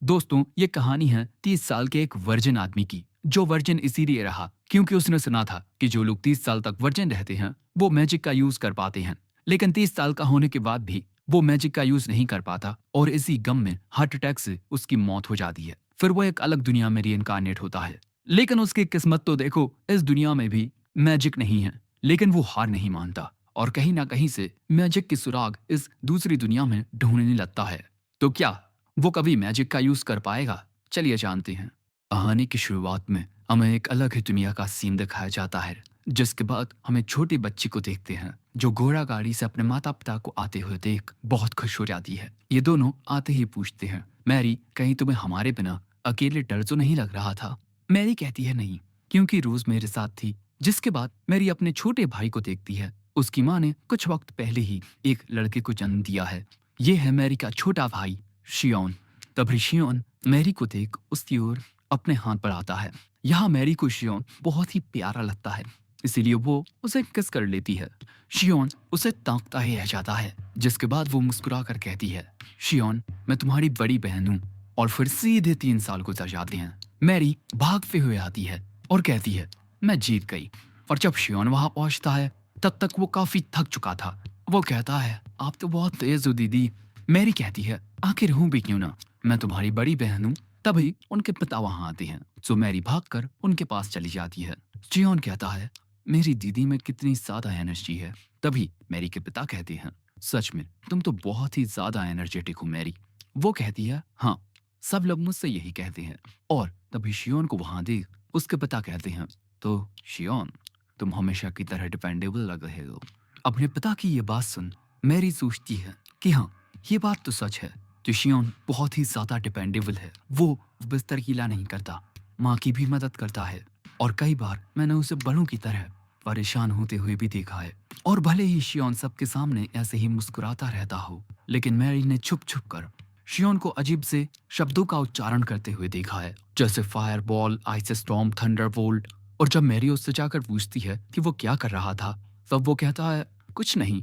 दोस्तों, ये कहानी है 30 साल के एक वर्जिन आदमी की, जो वर्जिन इसीलिए रहा क्योंकि उसने सुना था कि जो लोग 30 साल तक वर्जिन रहते हैं वो मैजिक का यूज कर पाते हैं। लेकिन 30 साल का होने के बाद भी वो मैजिक का यूज नहीं कर पाता और इसी गम में हार्ट अटैक से उसकी मौत हो जाती है। फिर वो एक अलग दुनिया में रीइंकार्नेट होता है। लेकिन उसकी किस्मत तो देखो, इस दुनिया में भी मैजिक नहीं है। लेकिन वो हार नहीं मानता और कहीं ना कहीं से मैजिक की सुराग इस दूसरी दुनिया में ढूंढने लगता है। तो क्या वो कभी मैजिक का यूज कर पाएगा? चलिए जानते हैं। कहानी की शुरुआत में हमें एक अलग ही दुनिया का सीन दिखाया जाता है, जिसके बाद हमें छोटी बच्ची को देखते हैं जो घोड़ा गाड़ी से अपने माता पिता को आते हुए देख बहुत खुश हो जाती है। ये दोनों आते ही पूछते हैं, मैरी, कहीं तुम्हें हमारे बिना अकेले डर तो नहीं लग रहा था? मैरी कहती है, नहीं, क्योंकि रोज मेरे साथ थी। जिसके बाद मैरी अपने छोटे भाई को देखती है। उसकी माँ ने कुछ वक्त पहले ही एक लड़के को जन्म दिया है। ये है मैरी का छोटा भाई शियोन। तभी शियोन मैरी को देख उसकी ओर अपने हाथ बढ़ाता है। यहाँ मैरी को शियोन बहुत ही प्यारा लगता है, इसीलिए वो उसे किस कर लेती है। शियोन उसे ताकता ही रह जाता है, जिसके बाद वो मुस्कुरा कर कहती है, शियोन, मैं तुम्हारी बड़ी बहन हूँ। और फिर सीधे 3 साल गुजर जाते हैं। मैरी भागते हुए आती है और कहती है, मैं जीत गई। और जब शियोन वहां पहुंचता है तब तक वो काफी थक चुका था। वो कहता है, आप तो बहुत तेज हो दीदी। मैरी कहती है, आखिर हूं भी क्यों ना, मैं तुम्हारी बड़ी बहन हूं। तभी उनके पिता वहां आते हैं, सो मैरी भागकर उनके पास चली जाती है। जियोन कहता है, मेरी दीदी में कितनी ज्यादा एनर्जी है। तभी मैरी के पिता कहते हैं, सच में तुम तो बहुत ही ज्यादा एनर्जेटिक हो मैरी। वो कहती है, हाँ, सब लोग मुझसे यही कहते हैं। और तभी शियोन को वहां देख उसके पिता कहते हैं, तो शियोन, तुम हमेशा की तरह डिपेंडेबल लग रहे हो। अपने पिता की ये बात सुन मैरी सोचती है कि हाँ, ये बात तो सच है। जो शियोन बहुत ही ज्यादा डिपेंडेबल है। वो बिस्तर गीला नहीं करता, माँ की भी मदद करता है। और कई बार मैंने उसे बड़ों की तरह परेशान होते हुए भी देखा है। और भले ही शियोन सबके सामने ऐसे ही मुस्कुराता रहता हो, लेकिन मैरी ने छुप छुप कर शियोन को अजीब से शब्दों का उच्चारण करते हुए देखा है, जैसे fire ball, ice storm, thunder bolt. और जब मैरी उससे जाकर पूछती है कि वो क्या कर रहा था, तब वो कहता है, कुछ नहीं।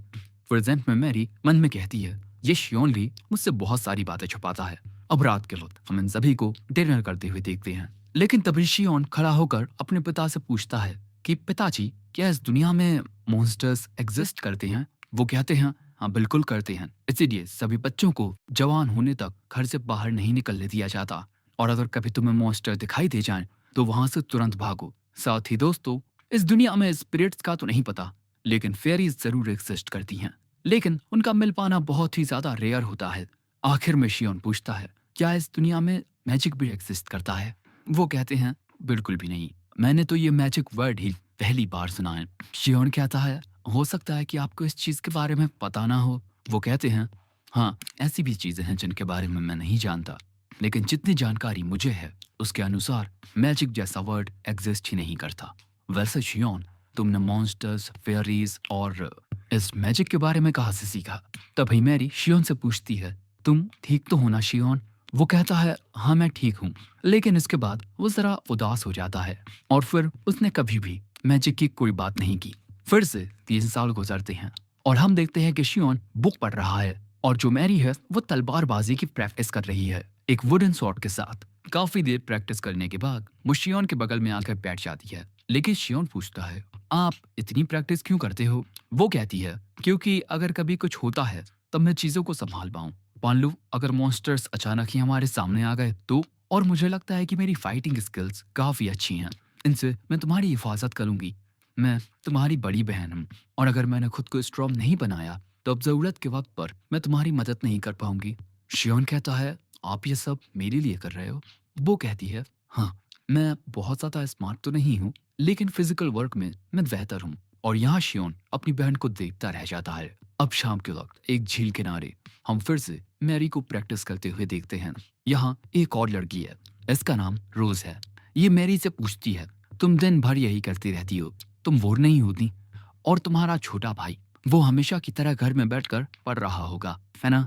प्रेजेंट में मैरी मन में कहती है, ये शियोन ली मुझसे बहुत सारी बातें छुपाता है। अब रात के वक्त हम इन सभी को डिनर करते हुए देखते हैं। लेकिन तभी शियोन खड़ा होकर अपने पिता से पूछता है कि पिताजी, क्या इस दुनिया में मॉन्स्टर्स एग्जिस्ट करते हैं? वो कहते हैं, हाँ बिल्कुल करते हैं। इसीलिए सभी बच्चों को जवान होने तक घर से बाहर नहीं निकलने दिया जाता। और अगर कभी तुम्हें मॉन्स्टर दिखाई दे जाए तो वहां से तुरंत भागो। साथ ही दोस्तों, इस दुनिया में स्पिरिट्स का तो नहीं पता, लेकिन फेरीज जरूर एग्जिस्ट करती हैं। लेकिन उनका मिल पाना बहुत ही ज्यादा रेयर होता है। आखिर में शियोन पूछता है, क्या इस दुनिया में मैजिक भी एग्जिस्ट करता है? वो कहते हैं, बिल्कुल भी नहीं, मैंने तो ये मैजिक वर्ड ही पहली बार सुना है। शियोन कहता है, हो सकता है कि आपको इस चीज के बारे में पता ना हो। वो कहते हैं, हाँ, ऐसी भी चीजें हैं जिनके बारे में मैं नहीं जानता, लेकिन जितनी जानकारी मुझे है उसके अनुसार मैजिक जैसा वर्ड एग्जिस्ट ही नहीं करता। वैसे शियोन, तुमने मॉन्स्टर्स, फेयरीज और इस मैजिक के बारे में कहाँ से सीखा? तभी मैरी शियोन से पूछती है, तुम ठीक तो हो ना शियोन? वो कहता है, हाँ मैं ठीक हूँ। लेकिन इसके बाद वो जरा उदास हो जाता है और फिर उसने कभी भी मैजिक की कोई बात नहीं की। फिर से 3 साल गुजरते हैं और हम देखते हैं कि शियोन बुक पढ़ रहा है और जो मैरी है वो तलवारबाजी की प्रैक्टिस कर रही है एक वुडन स्वॉर्ड के साथ। काफी देर प्रैक्टिस करने के बाद वो शियोन के बगल में आकर बैठ जाती है। लेकिन शियोन पूछता है, आप इतनी प्रैक्टिस क्यों करते हो? वो कहती है, क्योंकि अगर कभी कुछ होता है तब मैं चीजों को संभाल पाऊं। मान लो अगर मॉन्स्टर्स अचानक ही हमारे सामने आ गए तो। और मुझे लगता है कि मेरी फाइटिंग स्किल्स काफी अच्छी हैं, इनसे मैं तुम्हारी हिफाजत करूंगी। मैं तुम्हारी बड़ी बहन हूँ और अगर मैंने खुद को स्ट्रॉन्ग नहीं बनाया तो अब जरूरत के वक्त पर मैं तुम्हारी मदद नहीं कर पाऊंगी। शियोन कहता है, आप ये सब मेरे लिए कर रहे हो? वो कहती है, हाँ, मैं बहुत ज्यादा स्मार्ट तो नहीं हूँ, लेकिन फिजिकल वर्क में मैं बेहतर हूँ। और यहाँ शियोन अपनी बहन को देखता रह जाता है। अब शाम के वक्त एक झील किनारे हम फिर से मैरी को प्रैक्टिस करते हुए देखते हैं। यहाँ एक और लड़की है, इसका नाम रोज है। ये मैरी से पूछती है, तुम दिन भर यही करती रहती हो, तुम बोर नहीं होती? और तुम्हारा छोटा भाई, वो हमेशा की तरह घर में बैठकर पढ़ रहा होगा, है ना?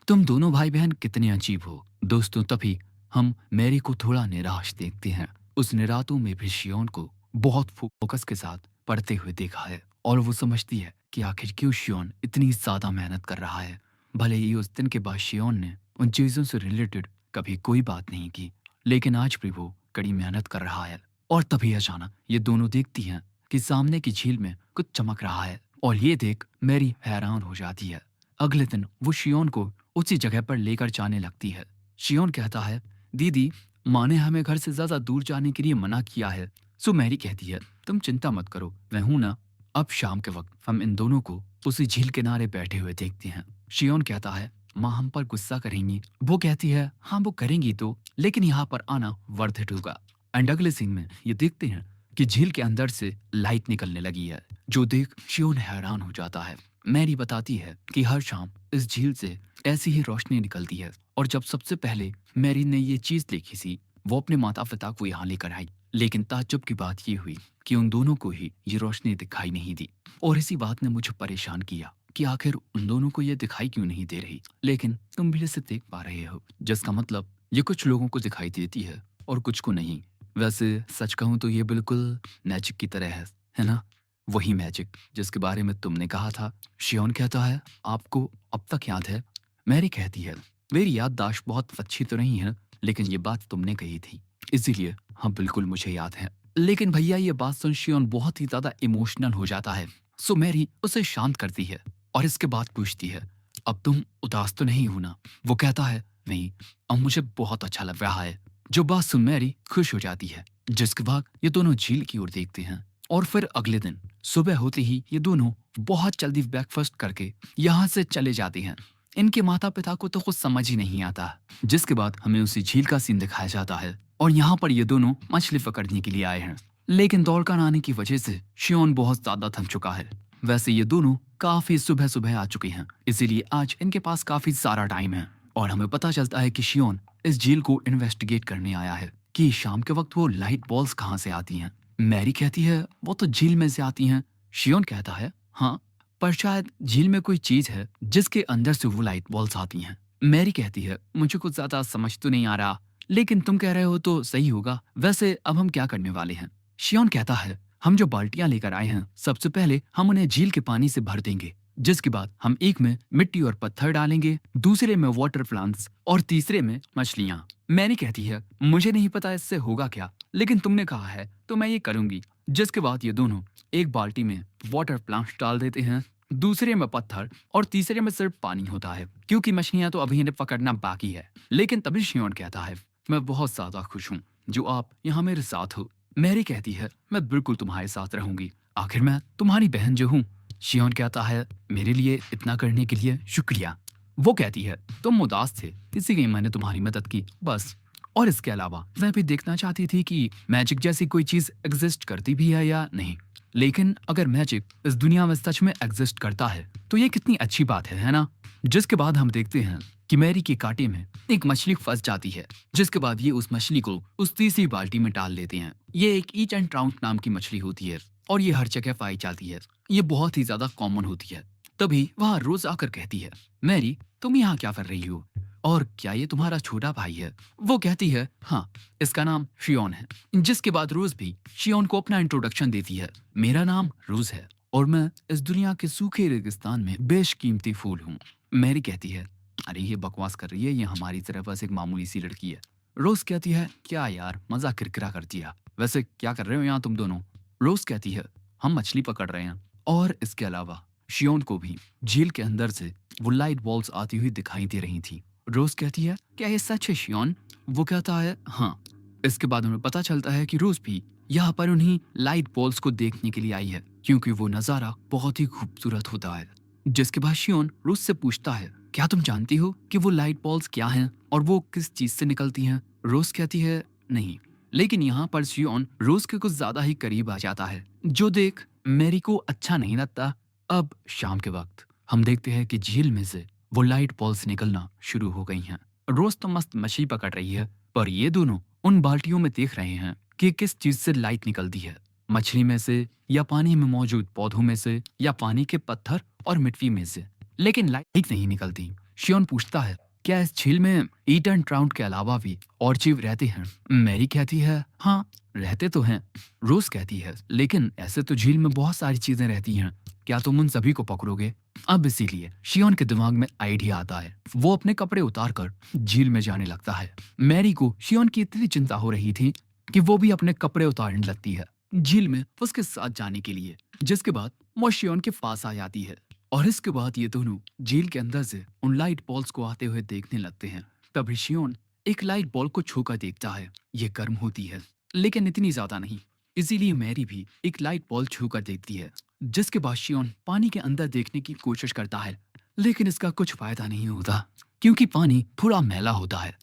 तुम दोनों भाई बहन कितने अजीब हो। दोस्तों, तभी हम मैरी को थोड़ा निराश देखते हैं। उसने रातों में भी शियोन को बहुत फोकस के साथ पढ़ते हुए देखा है और वो समझती है कि आखिर क्यों शियोन इतनी ज्यादा मेहनत कर रहा है। भले ही उस दिन के बाद शियोन ने उन चीजों से रिलेटेड कभी कोई बात नहीं की, लेकिन आज भी वो कड़ी मेहनत कर रहा है। और तभी अचानक ये दोनों देखती हैं कि सामने की झील में कुछ चमक रहा है, और ये देख मैरी हैरान हो जाती है। अगले दिन वो शियोन को उसी जगह पर लेकर जाने लगती है। शियोन कहता है, दीदी, माँ ने हमें घर से ज्यादा दूर जाने के लिए मना किया है। सो मैरी कहती है, तुम चिंता मत करो, मैं हूं ना। अब शाम के वक्त हम इन दोनों को उसी झील किनारे बैठे हुए देखते हैं। शियोन कहता है, माँ हम पर गुस्सा करेंगी। वो कहती है, हाँ वो करेंगी तो, लेकिन यहाँ पर आना वर्थ इट होगा। एंड अगले सीन में ये देखते हैं कि झील के अंदर से लाइट निकलने लगी है, जो देख शियोन हैरान हो जाता है। मैरी बताती है कि हर शाम इस झील से ऐसी ही रोशनी निकलती है, और जब सबसे पहले मैरी ने ये चीज देखी थी, वो अपने माता पिता को यहाँ लेकर आई। लेकिन ताज्जुब की बात ये हुई कि उन दोनों को ही ये रोशनी दिखाई नहीं दी, और इसी बात ने मुझे परेशान किया कि आखिर उन दोनों को ये दिखाई क्यों नहीं दे रही। लेकिन तुम भी इसे देख पा रहे हो, जिसका मतलब ये कुछ लोगों को दिखाई देती है और कुछ को नहीं। वैसे सच कहूं तो ये बिल्कुल मैजिक की तरह है ना? वही मैजिक जिसके बारे में तुमने कहा था। शियोन कहता है, आपको अब तक याद है? मैरी कहती है, मेरी याददाश्त बहुत अच्छी तो नहीं है, लेकिन ये बात तुमने कही थी, इसीलिए हाँ बिल्कुल मुझे याद है। लेकिन भैया ये बात सुन शियोन बहुत ही ज्यादा इमोशनल हो जाता है। सो मैरी उसे शांत करती है और इसके बाद पूछती है, अब तुम उदास तो नहीं हो ना? वो कहता है, नहीं, अब मुझे बहुत अच्छा लग रहा है। जो बात सुन मैरी खुश हो जाती है, जिसके बाद ये दोनों झील की ओर देखते हैं। और फिर अगले दिन सुबह होते ही ये दोनों बहुत जल्दी ब्रेकफास्ट करके यहाँ से चले जाते हैं। इनके माता पिता को तो कुछ समझ ही नहीं आता, जिसके बाद हमें उसी झील का सीन दिखाया जाता है, और यहाँ पर ये दोनों मछली पकड़ने के लिए आए हैं। लेकिन दौड़कर आने की वजह से शियोन बहुत ज्यादा थक चुका है। वैसे ये दोनों काफी सुबह सुबह आ चुके हैं, इसीलिए आज इनके पास काफी सारा टाइम है। और हमें पता चलता है कि शियोन इस झील को इन्वेस्टिगेट करने आया है कि शाम के वक्त वो लाइट बॉल्स कहाँ से आती हैं। मैरी कहती है, वो तो झील में से आती हैं। शियोन कहता है, हाँ, पर शायद झील में कोई चीज है जिसके अंदर से वो लाइट बॉल्स आती हैं। मैरी कहती है, मुझे कुछ ज्यादा समझ तो नहीं आ रहा, लेकिन तुम कह रहे हो तो सही होगा। वैसे अब हम क्या करने वाले हैं? शियोन कहता है, हम जो बाल्टियां लेकर आए हैं, सबसे पहले हम उन्हें झील के पानी से भर देंगे, जिसके बाद हम एक में मिट्टी और पत्थर डालेंगे, दूसरे में वाटर प्लांट्स और तीसरे में मछलियां। मैरी कहती है, मुझे नहीं पता इससे होगा क्या, लेकिन तुमने कहा है तो मैं ये करूंगी। जिसके बाद ये दोनों एक बाल्टी में वाटर प्लांट्स डाल देते हैं, दूसरे में पत्थर और तीसरे में सिर्फ पानी होता है, क्योंकि मछलियां तो अभी इन्हें पकड़ना बाकी है। लेकिन तभी शियोन कहता है, मैं बहुत ज्यादा खुश हूँ जो आप यहाँ मेरे साथ हो। मैरी कहती है, मैं बिल्कुल तुम्हारे साथ रहूंगी, आखिर मैं तुम्हारी बहन जो हूँ। शियोन कहता है, मेरे लिए इतना करने के लिए शुक्रिया। वो कहती है, तुम उदास थे, इसीलिए मैंने तुम्हारी मदद की, बस। और इसके अलावा मैं भी देखना चाहती थी कि मैजिक जैसी कोई चीज एग्जिस्ट करती भी है या नहीं। लेकिन अगर मैजिक इस दुनिया में सच में एग्जिस्ट करता है तो ये कितनी अच्छी बात है ना? जिसके बाद हम देखते हैं कि मैरी के कांटे में एक मछली फंस जाती है, जिसके बाद ये उस मछली को उस तीसरी बाल्टी में डाल देते हैं। ये एक ईच एंड ट्राउट नाम की मछली होती है और ये हर जगह पाई जाती है। ये बहुत ही ज्यादा कॉमन होती है। तभी वहाँ रोज आकर कहती है, मैरी तुम यहाँ क्या कर रही हो, और क्या ये तुम्हारा छोटा भाई है? वो कहती है, हाँ, इसका नाम शियोन है। जिसके बाद रोज भी शियोन को अपना इंट्रोडक्शन देती है, मेरा नाम रोज है और मैं इस दुनिया के सूखे रेगिस्तान में बेशकीमती फूल हूँ। मैरी कहती है, अरे ये बकवास कर रही है, ये हमारी तरह बस एक मामूली सी लड़की है। रोज कहती है, क्या यार मजा किरकिरा कर दिया, वैसे क्या कर रहे हो यहाँ तुम दोनों? रोज कहती है, हम मछली पकड़ रहे हैं। और इसके अलावा शियोन को भी झील के अंदर से वो लाइट बॉल्स आती हुई दिखाई दे रही थी। रोज कहती है, क्या ये सच है शियोन? वो कहता है, हाँ। इसके बाद हमें पता चलता है कि रोज भी यहाँ पर उन्हीं लाइट बॉल्स को देखने के लिए आई है, क्योंकि वो नजारा बहुत ही खूबसूरत होता है। जिसके बाद शियोन रोज से पूछता है, क्या तुम जानती हो कि वो लाइट बॉल्स क्या हैं और वो किस चीज से निकलती हैं? रोज कहती है, नहीं। लेकिन यहाँ पर शियोन रोज के कुछ ज्यादा ही करीब आ जाता है, जो देख मैरी को अच्छा नहीं लगता। अब शाम के वक्त हम देखते हैं कि झील में से वो लाइट बॉल्स निकलना शुरू हो गई हैं। रोज तो मस्त मछली पकड़ रही है, पर ये दोनों उन बाल्टियों में देख रहे हैं कि किस चीज से लाइट निकलती है, मछली में से या पानी में मौजूद पौधों में से या पानी के पत्थर और मिट्टी में से, लेकिन लाइट नहीं निकलती। शियोन पूछता है, क्या इस झील में ईट एंड ट्राउट के अलावा भी और जीव रहते हैं? मैरी कहती है, हाँ रहते तो हैं। रोज कहती है, लेकिन ऐसे तो झील में बहुत सारी चीजें रहती हैं, क्या तुम उन सभी को पकड़ोगे? अब इसीलिए शियोन के दिमाग में आइडिया आता है। वो अपने कपड़े उतारकर झील में जाने लगता है। मैरी को शियोन की इतनी चिंता हो रही थी कि वो भी अपने कपड़े उतारने लगती है झील में उसके साथ जाने के लिए, जिसके बाद वो शियोन के पास आ जाती है। और इसके बाद ये दोनों झील के अंदर से उन लाइट बॉल्स को आते हुए देखने लगते हैं। तभी शियोन एक लाइट बॉल को छूकर देखता है। ये गर्म होती है लेकिन इतनी ज्यादा नहीं, इसीलिए मैरी भी एक लाइट बॉल छूकर देखती है। जिसके बाद शियोन पानी के अंदर देखने की कोशिश करता है, लेकिन इसका कुछ फायदा नहीं होता क्योंकि पानी थोड़ा मैला होता है।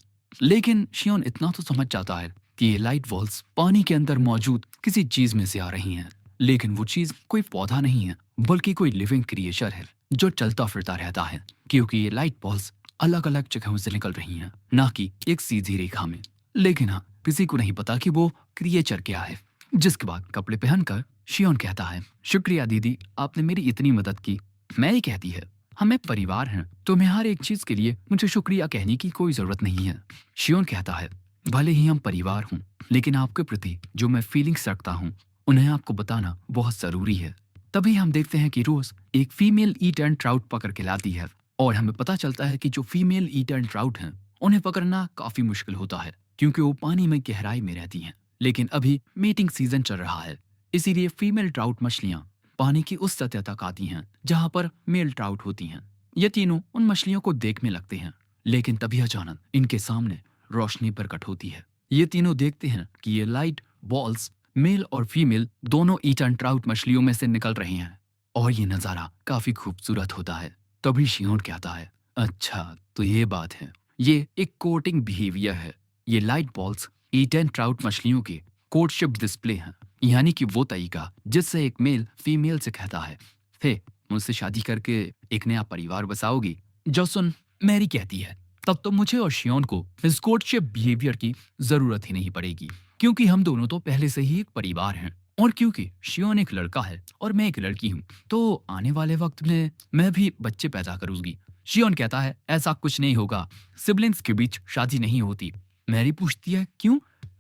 लेकिन शियोन इतना तो समझ जाता है कि ये लाइट बॉल्स पानी के अंदर मौजूद किसी चीज में से आ रही हैं। लेकिन वो चीज कोई पौधा नहीं है बल्कि कोई लिविंग क्रिएचर है जो चलता फिरता रहता है, क्योंकि ये लाइट बॉल्स अलग अलग जगहों से निकल रही हैं, ना कि एक सीधी रेखा में। लेकिन हाँ, किसी को नहीं पता कि वो क्रिएचर क्या है। जिसके बाद कपड़े पहनकर शियोन कहता है, शुक्रिया दीदी, आपने मेरी इतनी मदद की। मैरी कहती है, हमें परिवार हैं, तुम्हें हर एक चीज के लिए मुझे शुक्रिया कहने की कोई जरूरत नहीं है। शियोन कहता है, भले ही हम परिवार हूँ, लेकिन आपके प्रति जो मैं फीलिंग्स रखता हूँ उन्हें आपको बताना बहुत जरूरी है। तभी हम देखते हैं कि रोज एक फीमेल ईट एंड ट्राउट पकड़ के लाती है और हमें पता चलता है कि जो फीमेल ईट एंड ट्राउट हैं उन्हें पकड़ना काफी मुश्किल होता है क्योंकि वो पानी में गहराई में रहती हैं। लेकिन अभी मीटिंग सीजन चल रहा है, इसीलिए फीमेल ट्राउट मछलियां पानी की उस सतह तक आती हैं जहां पर मेल ट्राउट होती हैं। ये तीनों उन मछलियों को देखने लगते हैं, लेकिन तभी अचानक इनके सामने रोशनी प्रकट होती है। ये तीनों देखते हैं कि ये लाइट बॉल्स मेल और फीमेल दोनों ईट एंड ट्राउट मछलियों में से निकल रही हैं और ये नजारा काफी खूबसूरत होता है। तभी शियोन कहता है, अच्छा तो ये बात है, ये एक कोटिंग बिहेवियर है। ये light balls eat and trout मछलियों के कोर्टशिप डिस्प्ले हैं, यानी कि वो तरीका जिससे एक मेल फीमेल से कहता है, हे मुझसे शादी करके एक नया परिवार बसाओगी। जो सुन मैरी कहती है, तब तो मुझे और शियोन को इस कोर्टशिप बिहेवियर की जरूरत ही नहीं पड़ेगी क्योंकि हम दोनों तो पहले से ही एक परिवार हैं। और क्योंकि शियोन एक लड़का है और मैं एक लड़की हूँ, तो आने वाले वक्त में मैं भी बच्चे पैदा करूंगी। शियोन कहता है, ऐसा कुछ नहीं होगा, सिबलिंग्स के बीच शादी नहीं होती। मैरी पूछती है, क्यों,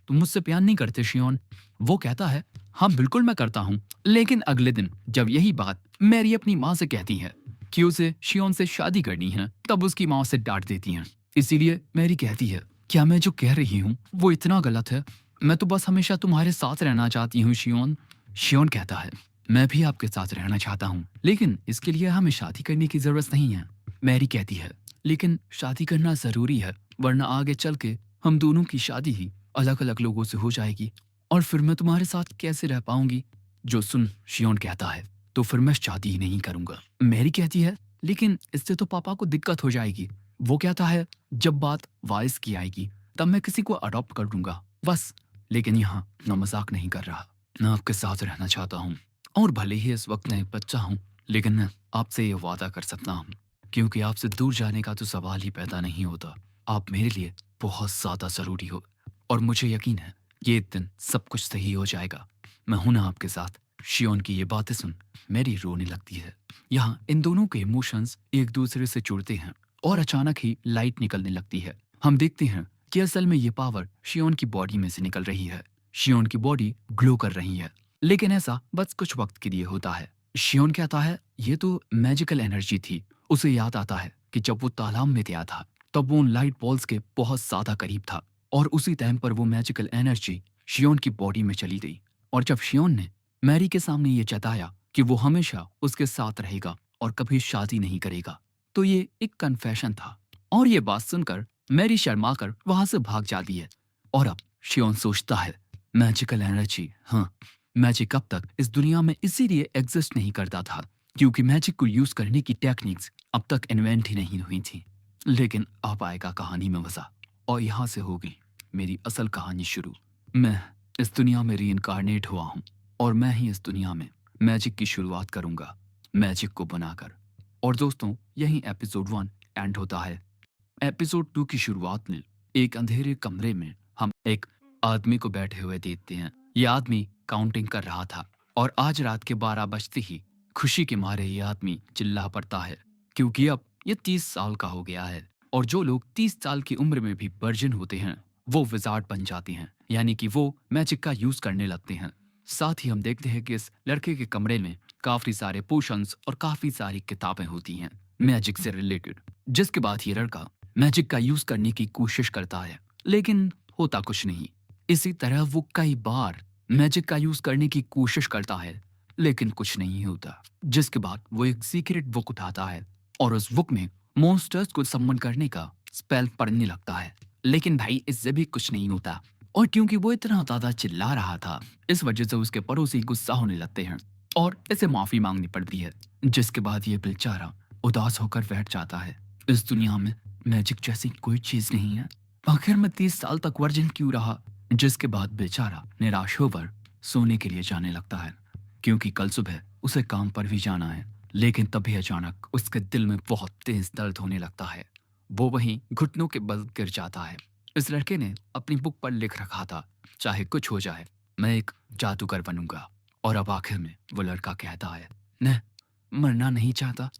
तुम मुझसे प्यार नहीं करते शियोन? वो कहता है, हाँ बिल्कुल मैं करता हूँ। लेकिन अगले दिन जब यही बात मैरी अपनी माँ से कहती है कि उसे शियोन से शादी करनी है, तब उसकी माँ उसे डांट देती हैं। इसीलिए मैरी कहती है, क्या मैं जो कह रही हूँ वो इतना गलत है? मैं तो बस हमेशा तुम्हारे साथ रहना चाहती हूँ शियोन। शियोन कहता है, मैं भी आपके साथ रहना चाहता हूँ, लेकिन इसके लिए हमें शादी करने की जरूरत नहीं है। मैरी कहती है, लेकिन शादी करना जरूरी है, वरना आगे चल के हम दोनों की शादी ही अलग अलग लोगों से हो जाएगी और फिर मैं तुम्हारे साथ कैसे रह पाऊंगी। जो सुन शियोन कहता है, तो फिर मैं शादी ही नहीं करूंगा। मैरी कहती है, लेकिन इससे तो पापा को दिक्कत हो जाएगी। वो कहता है, जब बात वाइस की आएगी तब मैं किसी को अडॉप्ट कर लूंगा बस। लेकिन यहाँ मैं मजाक नहीं कर रहा, मैं आपके साथ रहना चाहता हूँ और भले ही इस वक्त मैं एक बच्चा हूँ, लेकिन मैं आपसे ये वादा कर सकता हूँ क्योंकि आपसे दूर जाने का तो सवाल ही पैदा नहीं होता। आप मेरे लिए बहुत ज्यादा जरूरी हो और मुझे यकीन है ये एक दिन सब कुछ सही हो जाएगा। मैं हूं ना आपके साथ। शियोन की ये बातें सुन मेरी रोने लगती है। यहाँ इन दोनों के इमोशंस एक दूसरे से जुड़ते हैं और अचानक ही लाइट निकलने लगती है। हम देखते हैं कि असल में ये पावर शियोन की बॉडी में से निकल रही है। शियोन की बॉडी ग्लो कर रही है, लेकिन ऐसा बस कुछ वक्त के लिए होता है। शियोन कहता है, ये तो मैजिकल एनर्जी थी। उसे याद आता है कि जब वो तालाब में गया था तब वो उन लाइट बॉल्स के बहुत ज्यादा करीब था और उसी टाइम पर वो मैजिकल एनर्जी शियोन की बॉडी में चली गई। और जब शियोन ने मैरी के सामने ये जताया कि वो हमेशा उसके साथ रहेगा और कभी शादी नहीं करेगा, तो ये एक कन्फेशन था। और ये बात सुनकर मैरी शर्माकर वहां से भाग जाती है। और अब शियोन सोचता है, मैजिकल एनर्जी, हाँ, मैजिक अब तक इस दुनिया में इसीलिए एग्जिस्ट नहीं करता था क्योंकि मैजिक को यूज करने की टेक्निक्स अब तक इन्वेंट ही नहीं हुई थी। लेकिन अब आएगा कहानी में मजा और यहाँ से होगी मेरी असल कहानी शुरू। मैं इस दुनिया में रीइंकारनेट हुआ हूँ और मैं ही इस दुनिया में मैजिक की शुरुआत करूंगा, मैजिक को बनाकर। और दोस्तों, यही एपिसोड 1 एंड होता है। एपिसोड 2 की शुरुआत में एक अंधेरे कमरे में हम एक आदमी को बैठे हुए देखते हैं। ये आदमी काउंटिंग कर रहा था और आज रात के 12 बजते ही खुशी के मारे ये आदमी चिल्ला पड़ता है क्योंकि अब ये 30 साल का हो गया है। और जो लोग 30 साल की उम्र में भी वर्जिन होते हैं वो विजार्ड बन जाते हैं, यानी कि वो मैजिक का यूज करने लगते हैं। साथ ही हम देखते हैं कि इस लड़के के कमरे में काफी सारे पोशंस और काफी सारी किताबें होती हैं मैजिक से रिलेटेड। जिसके बाद ये लड़का मैजिक का यूज करने की कोशिश करता है, लेकिन होता कुछ नहीं। इसी तरह वो कई बार मैजिक का यूज करने की कोशिश करता है, लेकिन कुछ नहीं होता। जिसके बाद वो एक सीक्रेट बुक उठाता है और उस बुक में मॉन्स्टर्स को सम्मन करने का स्पेल पढ़ने लगता है, लेकिन भाई इससे भी कुछ नहीं होता। और क्योंकि वो इतना ज्यादा चिल्ला रहा था, इस वजह से उसके पड़ोसी गुस्सा होने लगते हैं और इसे माफी मांगनी पड़ती है। जिसके बाद ये बेचारा उदास होकर बैठ जाता है। इस दुनिया में मैजिक जैसी कोई चीज नहीं है। आखिर में 30 साल तक वर्जिन क्यों रहा? जिसके बाद बेचारा निराश होकर सोने के लिए जाने लगता है, क्योंकि कल सुबह उसे काम पर भी जाना है। लेकिन तभी अचानक उसके दिल में बहुत तेज दर्द होने लगता है। वो वहीं घुटनों के बल गिर जाता है। इस लड़के ने अपनी बुक पर लिख रखा था, चाहे कुछ हो जाए मैं एक जादूगर बनूंगा। और अब आखिर में वो लड़का कहता है, मैं मरना नहीं चाहता।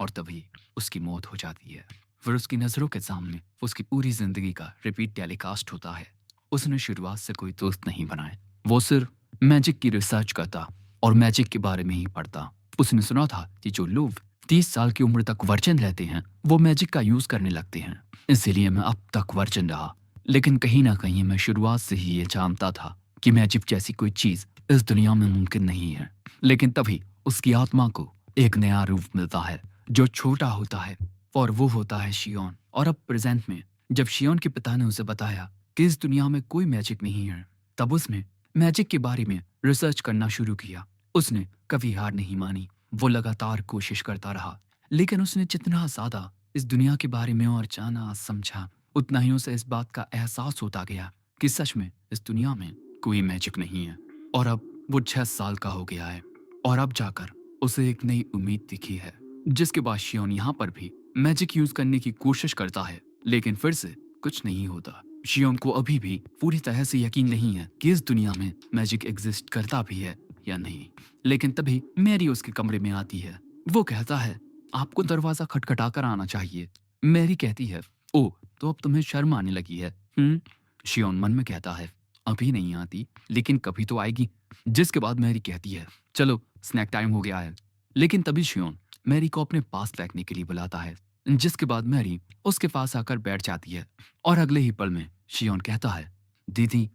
और तभी उसकी मौत हो जाती है। फिर उसकी नजरों के सामने उसकी पूरी जिंदगी का रिपीट टेलीकास्ट होता है। उसने शुरुआत से कोई दोस्त नहीं बनाए, वो सिर्फ मैजिक की रिसर्च करता और मैजिक के बारे में ही पढ़ता। उसने सुना था कि जो लोग 30 साल की उम्र तक वर्जिन रहते हैं वो मैजिक का यूज करने लगते हैं, इसीलिए मैं अब तक वर्जिन रहा। लेकिन कहीं ना कहीं मैं शुरुआत से ही ये जानता था कि मैजिक जैसी कोई चीज इस दुनिया में मुमकिन नहीं है। लेकिन तभी उसकी आत्मा को एक नया रूप मिलता है जो छोटा होता है, और वो होता है शियोन। और अब प्रेजेंट में जब शियोन के पिता ने उसे बताया कि इस दुनिया में कोई मैजिक नहीं है, तब उसने मैजिक के बारे में रिसर्च करना शुरू किया। उसने कभी हार नहीं मानी, वो लगातार कोशिश करता रहा। लेकिन उसने जितना ज्यादा इस दुनिया के बारे में और जाना समझा, उतना ही उसे इस बात का एहसास होता गया कि सच में इस दुनिया में कोई मैजिक नहीं है। और अब वो 6 साल का हो गया है और अब जाकर उसे एक नई उम्मीद दिखी है। जिसके बाद शियोन यहाँ पर भी मैजिक यूज करने की कोशिश करता है, लेकिन फिर से कुछ नहीं होता। शियोन को अभी भी पूरी तरह से यकीन नहीं है कि इस दुनिया में मैजिक एग्जिस्ट करता भी है या नहीं। लेकिन तभी मैरी उसके कमरे में आती है। वो कहता है, आपको दरवाजा खटखटा कर आना चाहिए। मैरी कहती है, ओ तो अब तुम्हें शर्म आने लगी है? शियोन मन में कहता है, अभी नहीं आती, लेकिन कभी तो आएगी। जिसके बाद मैरी कहती है, चलो स्नैक टाइम हो गया है। लेकिन तभी शियोन मैरी को अपने पास बैठने के लिए बुलाता है। जिसके बाद मैरी उसके पास आकर बैठ जाती है और अगले ही पल में शियोन कहता है, दीदी